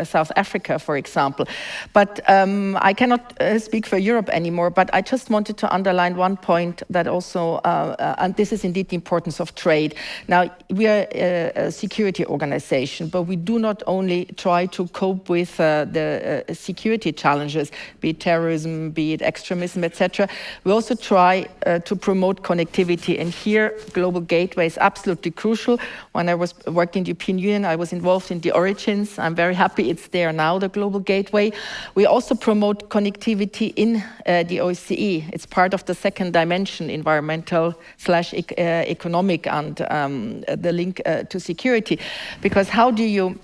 South Africa, for example. But I cannot speak for Europe anymore, but I just wanted to underline one point that also, and this is indeed the importance of trade. Now, we are a security organization, but we do not only try to cope with the security challenges, be it terrorism, be it extremism, etc. We also try to promote connectivity, and here Global Gateway is absolutely crucial. When I was working in the European Union, I was involved in the Origins. I'm very happy it's there now, the Global Gateway. We also promote connectivity in the OSCE. It's part of the second dimension, environmental/economic, and the link to security. Because how do you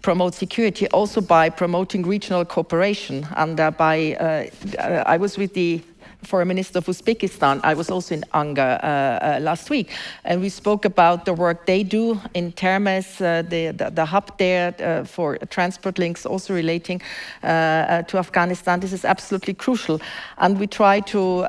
promote security? Also by promoting regional cooperation. And I was with the Foreign Minister of Uzbekistan. I was also in Anga last week, and we spoke about the work they do in Termez, the hub there for transport links, also relating to Afghanistan. This is absolutely crucial. And we try to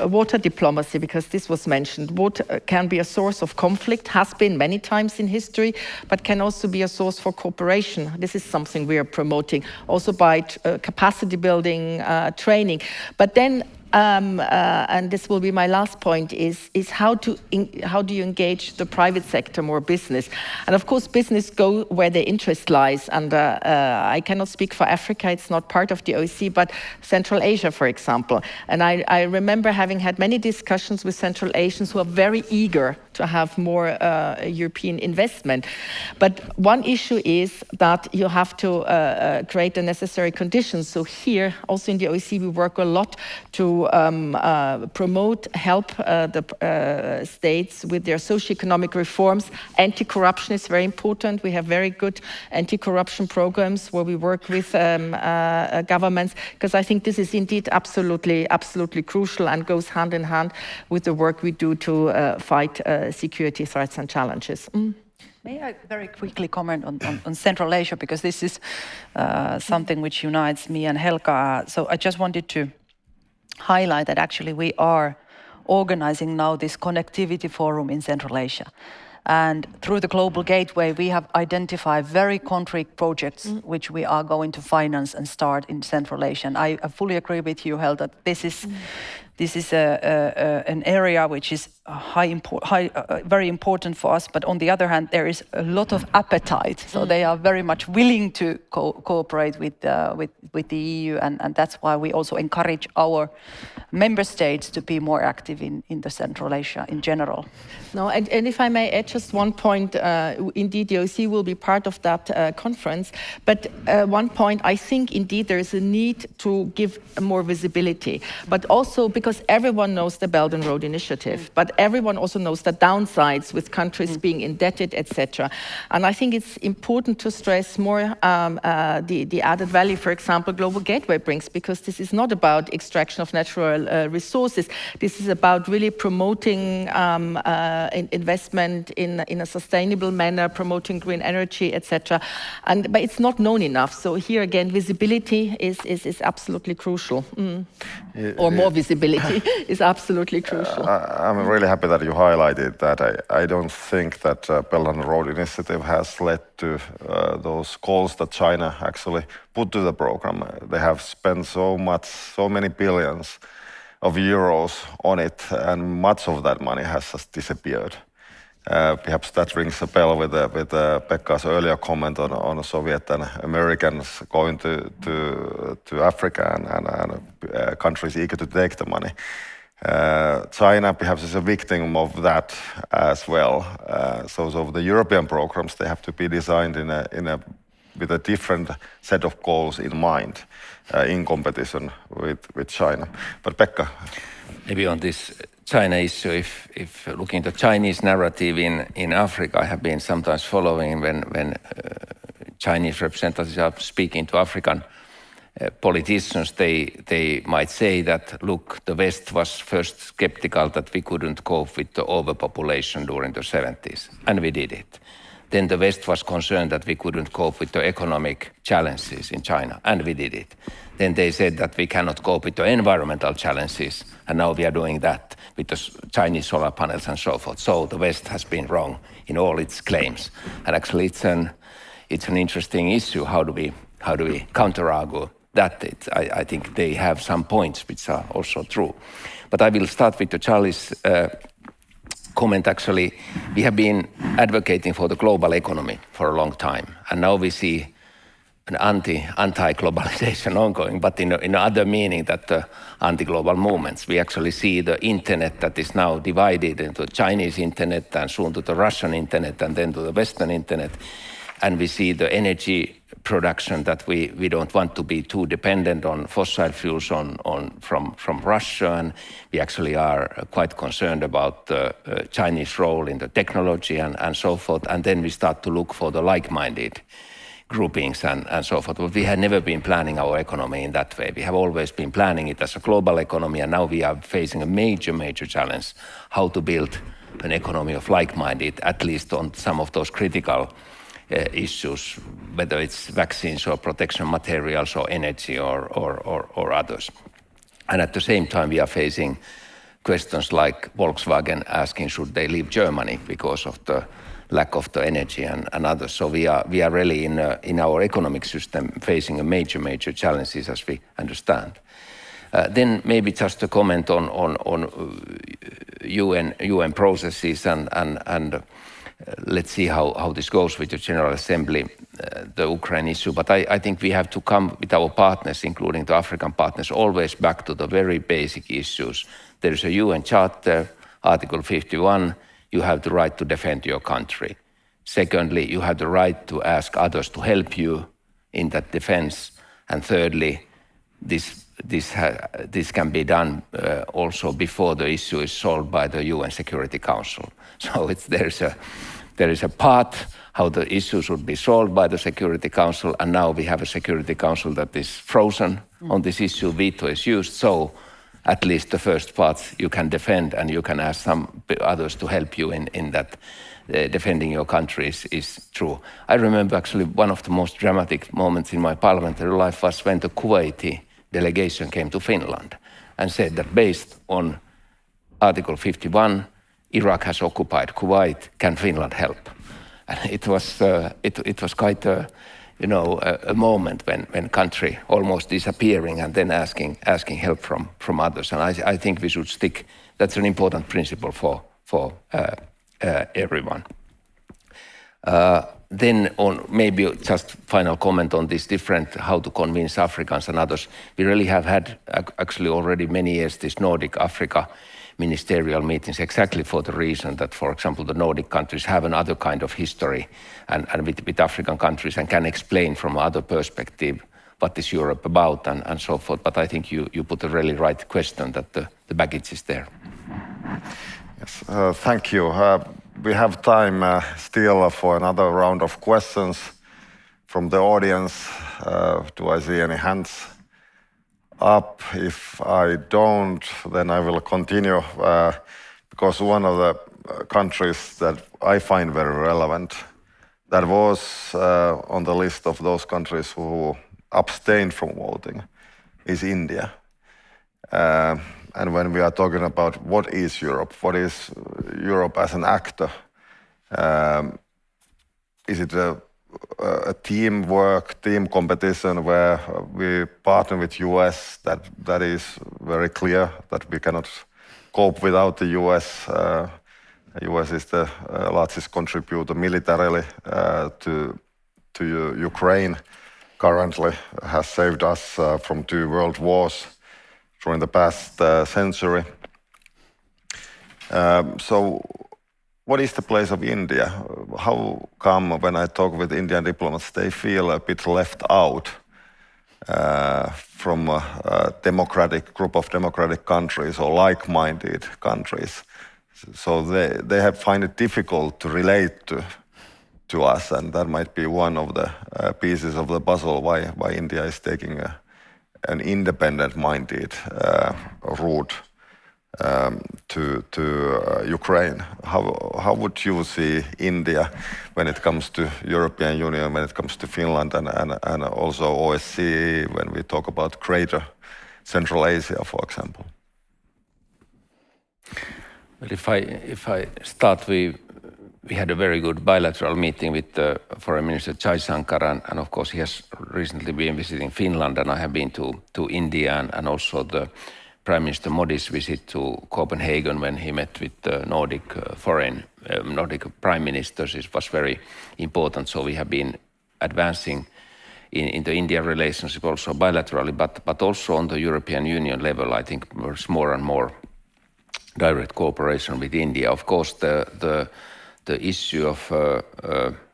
water diplomacy, because this was mentioned. Water can be a source of conflict, has been many times in history, but can also be a source for cooperation. This is something we are promoting, also by capacity building, training. But then and this will be my last point, is how do you engage the private sector, more business? And of course, business go where their interest lies. And I cannot speak for Africa, it's not part of the OSCE, but Central Asia, for example. And I remember having had many discussions with Central Asians who are very eager to have more European investment. But one issue is that you have to create the necessary conditions. So here, also in the OECD, we work a lot to promote, help the states with their socioeconomic reforms. Anti-corruption is very important. We have very good anti-corruption programs where we work with governments, because I think this is indeed absolutely crucial and goes hand in hand with the work we do to fight security threats and challenges. May I very quickly comment on Central Asia, because this is something which unites me and Helga. So I just wanted to highlight that actually we are organizing now this connectivity forum in Central Asia. And through the Global Gateway, we have identified very concrete projects which we are going to finance and start in Central Asia. And I fully agree with you, Hel, that this is an area which is very important for us. But on the other hand, there is a lot of appetite. So they are very much willing to cooperate with the EU. And that's why we also encourage our member states to be more active in the Central Asia in general. No, and if I may add just one point, indeed the OSCE will be part of that conference, but one point, I think indeed there is a need to give more visibility, but also because everyone knows the Belt and Road Initiative, but everyone also knows the downsides with countries being indebted, etc. And I think it's important to stress more the added value, for example, Global Gateway brings, because this is not about extraction of natural resources. This is about really promoting investment in a sustainable manner, promoting green energy, etc. But it's not known enough. So here again, visibility is absolutely crucial. Or more visibility is absolutely crucial. I'm really happy that you highlighted that. I don't think that Belt and Road Initiative has led to those goals that China actually put to the program. They have spent so many billions of euros on it, and much of that money has just disappeared. Perhaps that rings a bell with Pekka's earlier comment on Soviet and Americans going to Africa and countries eager to take the money. China perhaps is a victim of that as well. So the European programs, they have to be designed with a different set of goals in mind, in competition with China. But Pekka? Maybe on this China issue, if looking at the Chinese narrative in Africa, I have been sometimes following when Chinese representatives are speaking to African politicians, they might say that, look, the West was first skeptical that we couldn't cope with the overpopulation during the 70s, and we did it. Then the West was concerned that we couldn't cope with the economic challenges in China, and we did it. Then they said that we cannot cope with the environmental challenges, and now we are doing that with the Chinese solar panels and so forth. So the West has been wrong in all its claims. And actually it's an interesting issue. How do we counter-argue that? I think they have some points which are also true. But I will start with the Charlie's comment. Actually, we have been advocating for the global economy for a long time, and now we see an anti-globalization ongoing, but in other meaning that the anti-global movements. We actually see the internet that is now divided into the Chinese internet and soon to the Russian internet and then to the Western internet. And we see the energy production that we don't want to be too dependent on fossil fuels from Russia, and we actually are quite concerned about the Chinese role in the technology and so forth. And then we start to look for the like-minded groupings and so forth. But we had never been planning our economy in that way. We have always been planning it as a global economy, and now we are facing a major challenge, how to build an economy of like-minded, at least on some of those critical issues, whether it's vaccines or protection materials or energy or others. And at the same time, we are facing questions like Volkswagen asking should they leave Germany because of the lack of the energy and others. So we are really in our economic system facing a major challenges as we understand. Then maybe just a comment on UN processes and let's see how this goes with the General Assembly, the Ukraine issue. But I think we have to come with our partners, including the African partners, always back to the very basic issues. There is a UN Charter, Article 51. you have the right to defend your country. Secondly, you have the right to ask others to help you in that defense. And thirdly, this can be done also before the issue is solved by the UN Security Council. So there is a path how the issue should be solved by the Security Council, and now we have a Security Council that is frozen on this issue. Veto is used, so at least the first part you can defend, and you can ask some others to help you in that. Defending your country is true. I remember actually one of the most dramatic moments in my parliamentary life was when the Kuwaiti delegation came to Finland and said that based on Article 51, Iraq has occupied Kuwait. Can Finland help? And it was quite a moment when country almost disappearing and then asking help from others. And I think we should stick. That's an important principle for everyone. Then on maybe just final comment on this different how to convince Africans and others. We really have had actually already many years this Nordic Africa ministerial meetings exactly for the reason that, for example, the Nordic countries have another kind of history and with African countries and can explain from another perspective what is Europe about and so forth. But I think you put a really right question that the baggage is there. Yes, thank you. We have time still for another round of questions from the audience. Do I see any hands up? If I don't, then I will continue because one of the countries that I find very relevant, that was on the list of those countries who abstained from voting, is India. And when we are talking about what is Europe as an actor, is it a teamwork, team competition where we partner with US that is very clear that we cannot cope without the US. US is the largest contributor militarily to Ukraine currently, has saved us from 2 world wars during the past century. So what is the place of India? How come when I talk with Indian diplomats, they feel a bit left out from a group of democratic countries or like-minded countries? So they find it difficult to relate to us, and that might be one of the pieces of the puzzle why India is taking an independent-minded route to Ukraine. How would you see India when it comes to European Union, when it comes to Finland and also OSCE, when we talk about Greater Central Asia, for example? Well, if I start, we had a very good bilateral meeting with Foreign Minister Jaishankar, and of course he has recently been visiting Finland, and I have been to India, and also the Prime Minister Modi's visit to Copenhagen when he met with the Nordic Prime Ministers. It was very important, so we have been advancing in the India relationship also bilaterally, but also on the European Union level. I think there's more and more direct cooperation with India. Of course, the issue of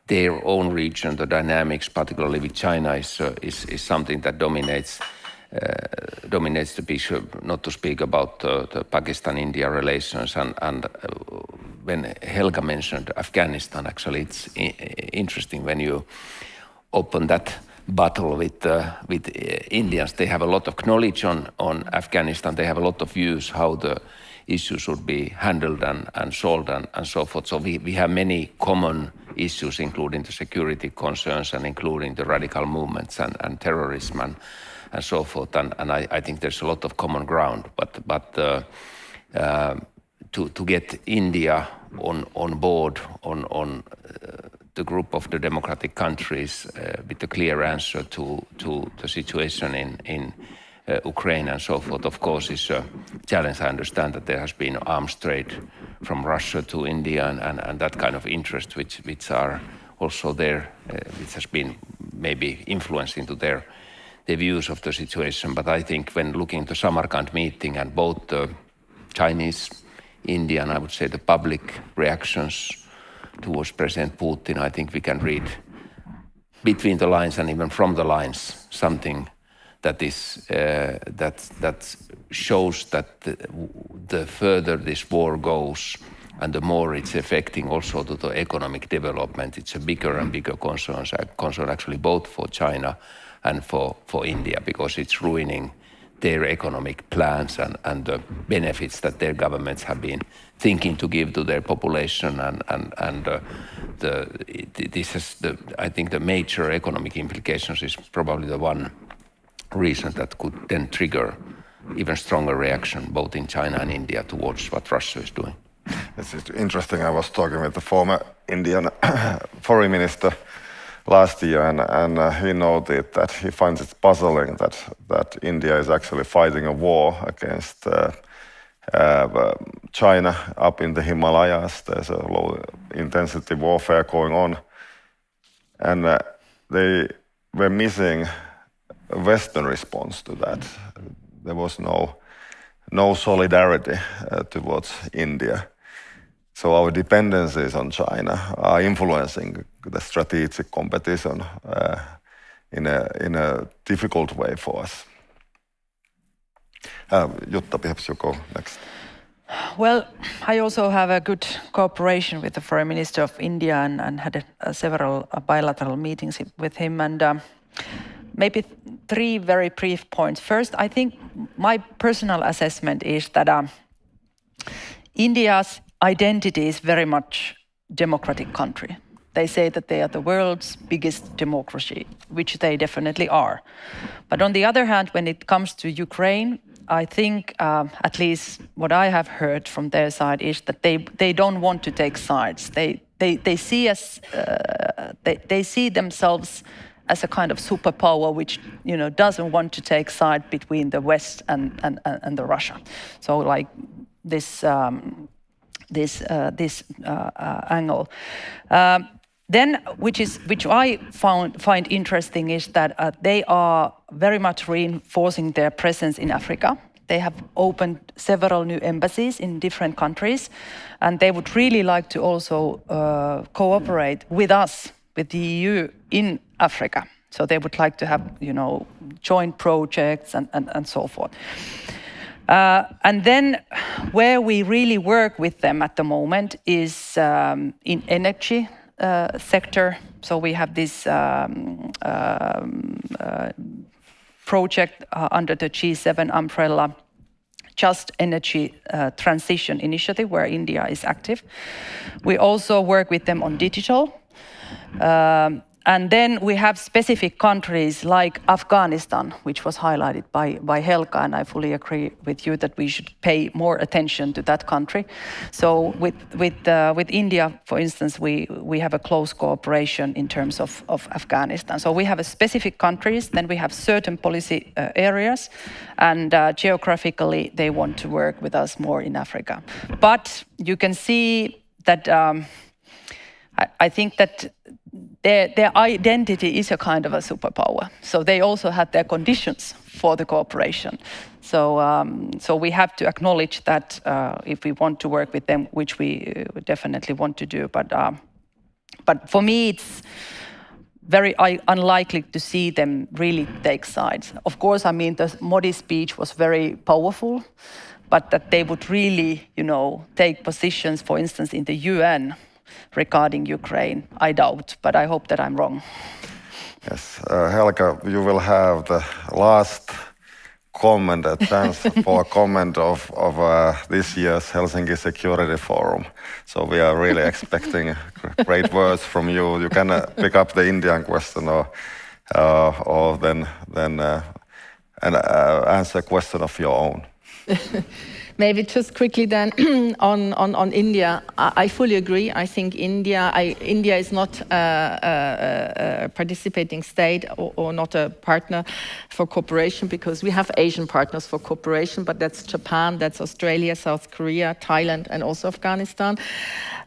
their own region, the dynamics, particularly with China, is something that dominates the picture. Not to speak about the Pakistan-India relations, and when Helga mentioned Afghanistan, actually it's interesting when you open that battle with Indians. They have a lot of knowledge on Afghanistan. They have a lot of views how the issues should be handled and solved and so forth. So we have many common issues, including the security concerns and including the radical movements and terrorism and so forth. And I think there's a lot of common ground. But to get India on board on the group of the democratic countries with a clear answer to the situation in Ukraine and so forth, of course, is a challenge. I understand that there has been arms trade from Russia to India and that kind of interest, which are also there, which has been maybe influencing to their views of the situation. But I think when looking at the Samarkand meeting and both the Chinese, India, and I would say the public reactions towards President Putin, I think we can read between the lines and even from the lines something that is that shows that the further this war goes and the more it's affecting also to the economic development, it's a bigger and bigger concern actually both for China and for India, because it's ruining their economic plans and the benefits that their governments have been thinking to give to their population, I think the major economic implications is probably the one reason that could then trigger even stronger reaction both in China and India towards what Russia is doing. It's interesting. I was talking with the former Indian foreign minister last year, and he noted that he finds it puzzling that India is actually fighting a war against China up in the Himalayas. There's a low intensity warfare going on, and they were missing a Western response to that. There was no solidarity towards India. So our dependencies on China are influencing the strategic competition in a difficult way for us. Jutta, perhaps you go next. Well, I also have a good cooperation with the Foreign Minister of India and had several bilateral meetings with him. And maybe three very brief points. First, I think my personal assessment is that India's identity is very much democratic country. They say that they are the world's biggest democracy, which they definitely are. But on the other hand, when it comes to Ukraine, I think, at least what I have heard from their side, is that they don't want to take sides. They see themselves as a kind of superpower, which doesn't want to take side between the West and the Russia. So like this angle. Then, which I find interesting, is that they are very much reinforcing their presence in Africa. They have opened several new embassies in different countries, and they would really like to also cooperate with us, with the EU in Africa. So they would like to have, joint projects and so forth. And then where we really work with them at the moment is in energy sector. So we have this project under the G7 umbrella, Just Energy Transition Initiative, where India is active. We also work with them on digital. And then we have specific countries like Afghanistan, which was highlighted by Helga, and I fully agree with you that we should pay more attention to that country. So with India, for instance, we have a close cooperation in terms of Afghanistan. So we have a specific countries, then we have certain policy areas, and geographically they want to work with us more in Africa. But you can see that I think that their identity is a kind of a superpower. So they also had their conditions for the cooperation. So we have to acknowledge that if we want to work with them, which we definitely want to do. But for me, it's very unlikely to see them really take sides. Of course, I mean, the Modi speech was very powerful, but that they would really, take positions, for instance, in the UN, regarding Ukraine, I doubt, but I hope that I'm wrong. Yes, Helga, you will have the last comment, a chance for a comment of this year's Helsinki Security Forum. So we are really expecting great words from you. You can pick up the Indian question or then answer a question of your own. Maybe just quickly then on India, I fully agree. I think India is not a participating state or not a partner for cooperation, because we have Asian partners for cooperation, but that's Japan, that's Australia, South Korea, Thailand, and also Afghanistan.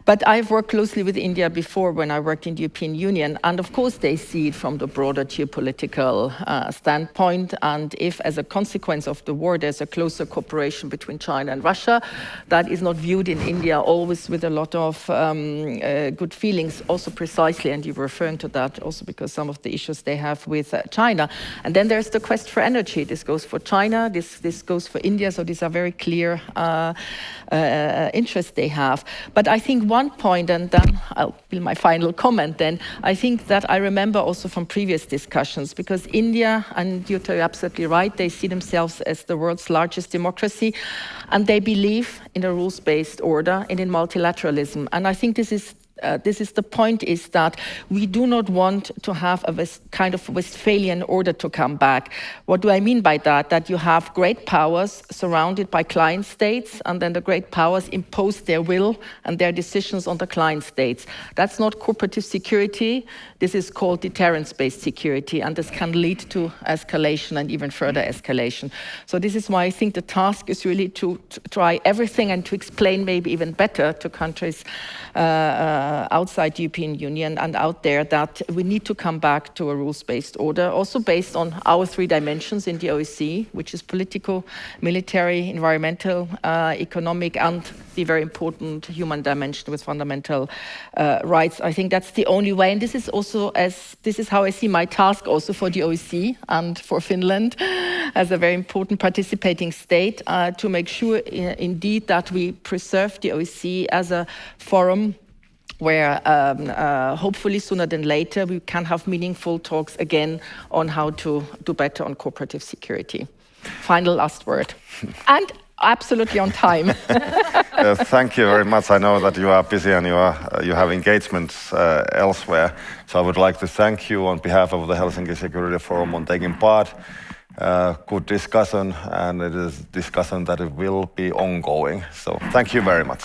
But I've worked closely with India before when I worked in the European Union, and of course they see it from the broader geopolitical standpoint. And if, as a consequence of the war, there's a closer cooperation between China and Russia, that is not viewed in India always with a lot of good feelings, also precisely, and you're referring to that also because some of the issues they have with China. And then there's the quest for energy. This goes for China, this goes for India, so these are very clear interests they have. But I think one point, and then I'll build my final comment then, I think that I remember also from previous discussions, because India, and you're absolutely right, they see themselves as the world's largest democracy, and they believe in a rules-based order and in multilateralism. And I think this is the point, is that we do not want to have a kind of Westphalian order to come back. What do I mean by that? That you have great powers surrounded by client states, and then the great powers impose their will and their decisions on the client states. That's not cooperative security. This is called deterrence-based security, and this can lead to escalation and even further escalation. So this is why I think the task is really to try everything and to explain maybe even better to countries outside the European Union and out there that we need to come back to a rules-based order, also based on our three dimensions in the OSCE, which is political, military, environmental, economic, and the very important human dimension with fundamental rights. I think that's the only way, and this is also this is how I see my task also for the OSCE and for Finland as a very important participating state, to make sure indeed that we preserve the OSCE as a forum where hopefully sooner than later we can have meaningful talks again on how to do better on cooperative security. Final last word. And absolutely on time. Thank you very much. I know that you are busy and you have engagements elsewhere. So I would like to thank you on behalf of the Helsinki Security Forum on taking part. Good discussion, and it is discussion that it will be ongoing. So thank you very much.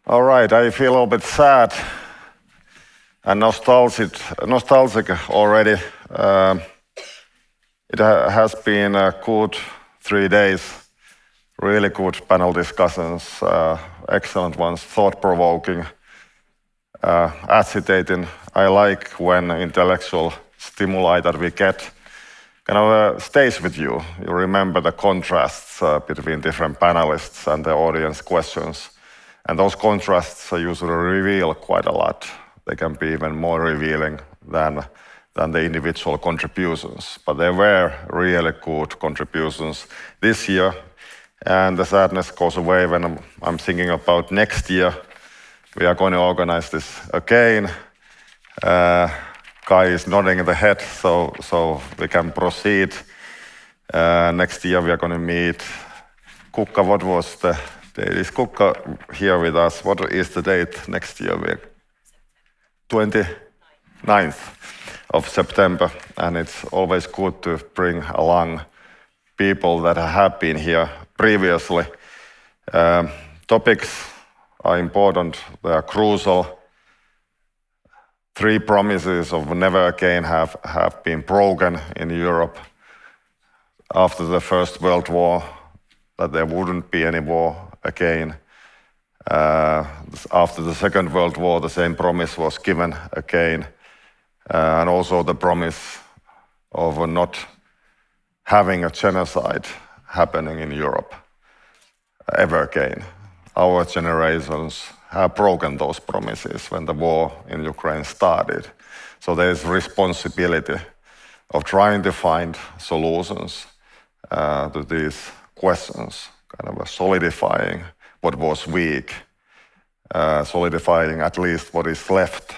All right, I feel a little bit sad and nostalgic already. It has been a good 3 days, really good panel discussions, excellent ones, thought-provoking, agitating. I like when intellectual stimuli that we get kind of stays with you. You remember the contrasts between different panelists and the audience questions. And those contrasts usually reveal quite a lot. They can be even more revealing than the individual contributions. But they were really good contributions this year. And the sadness goes away when I'm thinking about next year. We are going to organize this again. Kai is nodding the head, so we can proceed. Next year we are going to meet. Kukka, what was the date? Is Kukka here with us? What is the date next year? 29th of September. And it's always good to bring along people that have been here previously. Topics are important, they are crucial. 3 promises of never again have been broken in Europe after the First World War, that there wouldn't be any war again. After the Second World War, the same promise was given again, and also the promise of not having a genocide happening in Europe ever again. Our generations have broken those promises when the war in Ukraine started. So there is responsibility of trying to find solutions to these questions, kind of solidifying what was weak, solidifying at least what is left.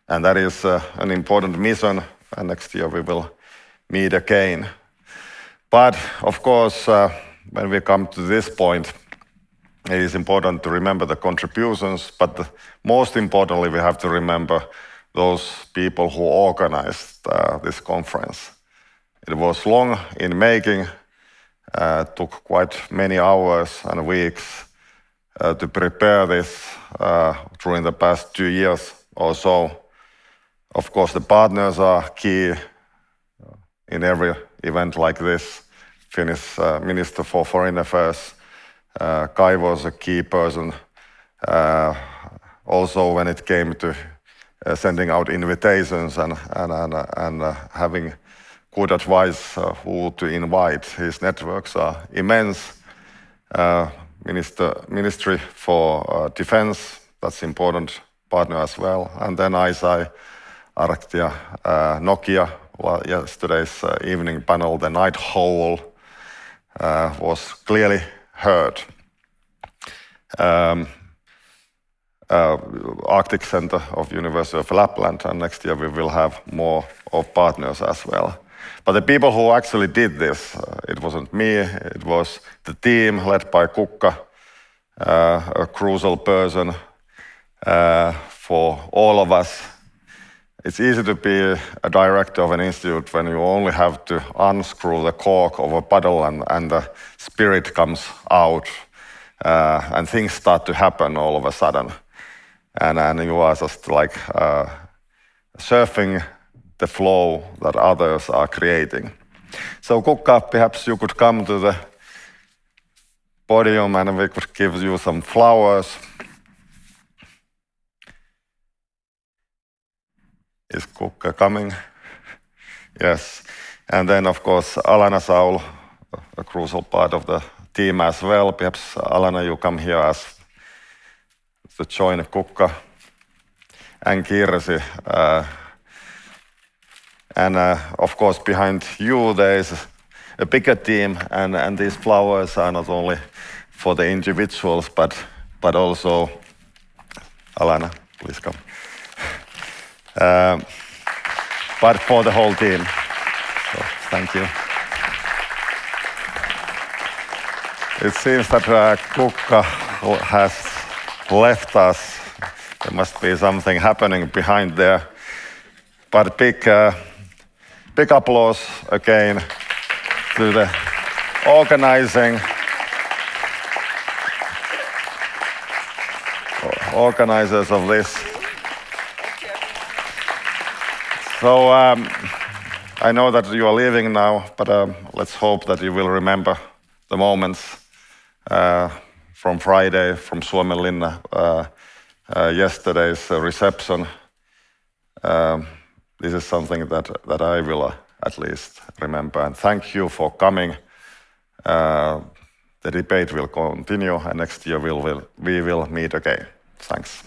And that is an important mission, and next year we will meet again. But of course, when we come to this point, it is important to remember the contributions, but most importantly, we have to remember those people who organized this conference. It was long in making, took quite many hours and weeks to prepare this during the past 2 years or so. Of course, the partners are key in every event like this. Finnish Minister for Foreign Affairs, Kai was a key person. Also when it came to sending out invitations and having good advice who to invite. His networks are immense. Ministry for Defense, that's important partner as well. And then ISI, Arctia, Nokia, yesterday's evening panel, the night howl was clearly heard. Arctic Center of University of Lapland, and next year we will have more of partners as well. But the people who actually did this, it wasn't me, it was the team led by Kukka, a crucial person for all of us. It's easy to be a director of an institute when you only have to unscrew the cork of a bottle and the spirit comes out and things start to happen all of a sudden. And you are just like surfing the flow that others are creating. So Kukka, perhaps you could come to the podium and we could give you some flowers. Is Kukka coming? Yes. And then of course Alana Saul, a crucial part of the team as well. Perhaps Alana, you come here as to join Kukka and Kirsi. And of course behind you there is a bigger team, and these flowers are not only for the individuals but also Alana, please come. But for the whole team. So, thank you. It seems that Kukka has left us. There must be something happening behind there. But big applause again to the organizers of this. So I know that you are leaving now, but let's hope that you will remember the moments from Friday, from Suomenlinna, yesterday's reception. This is something that I will at least remember. And thank you for coming. The debate will continue, and next year we will meet again. Thanks.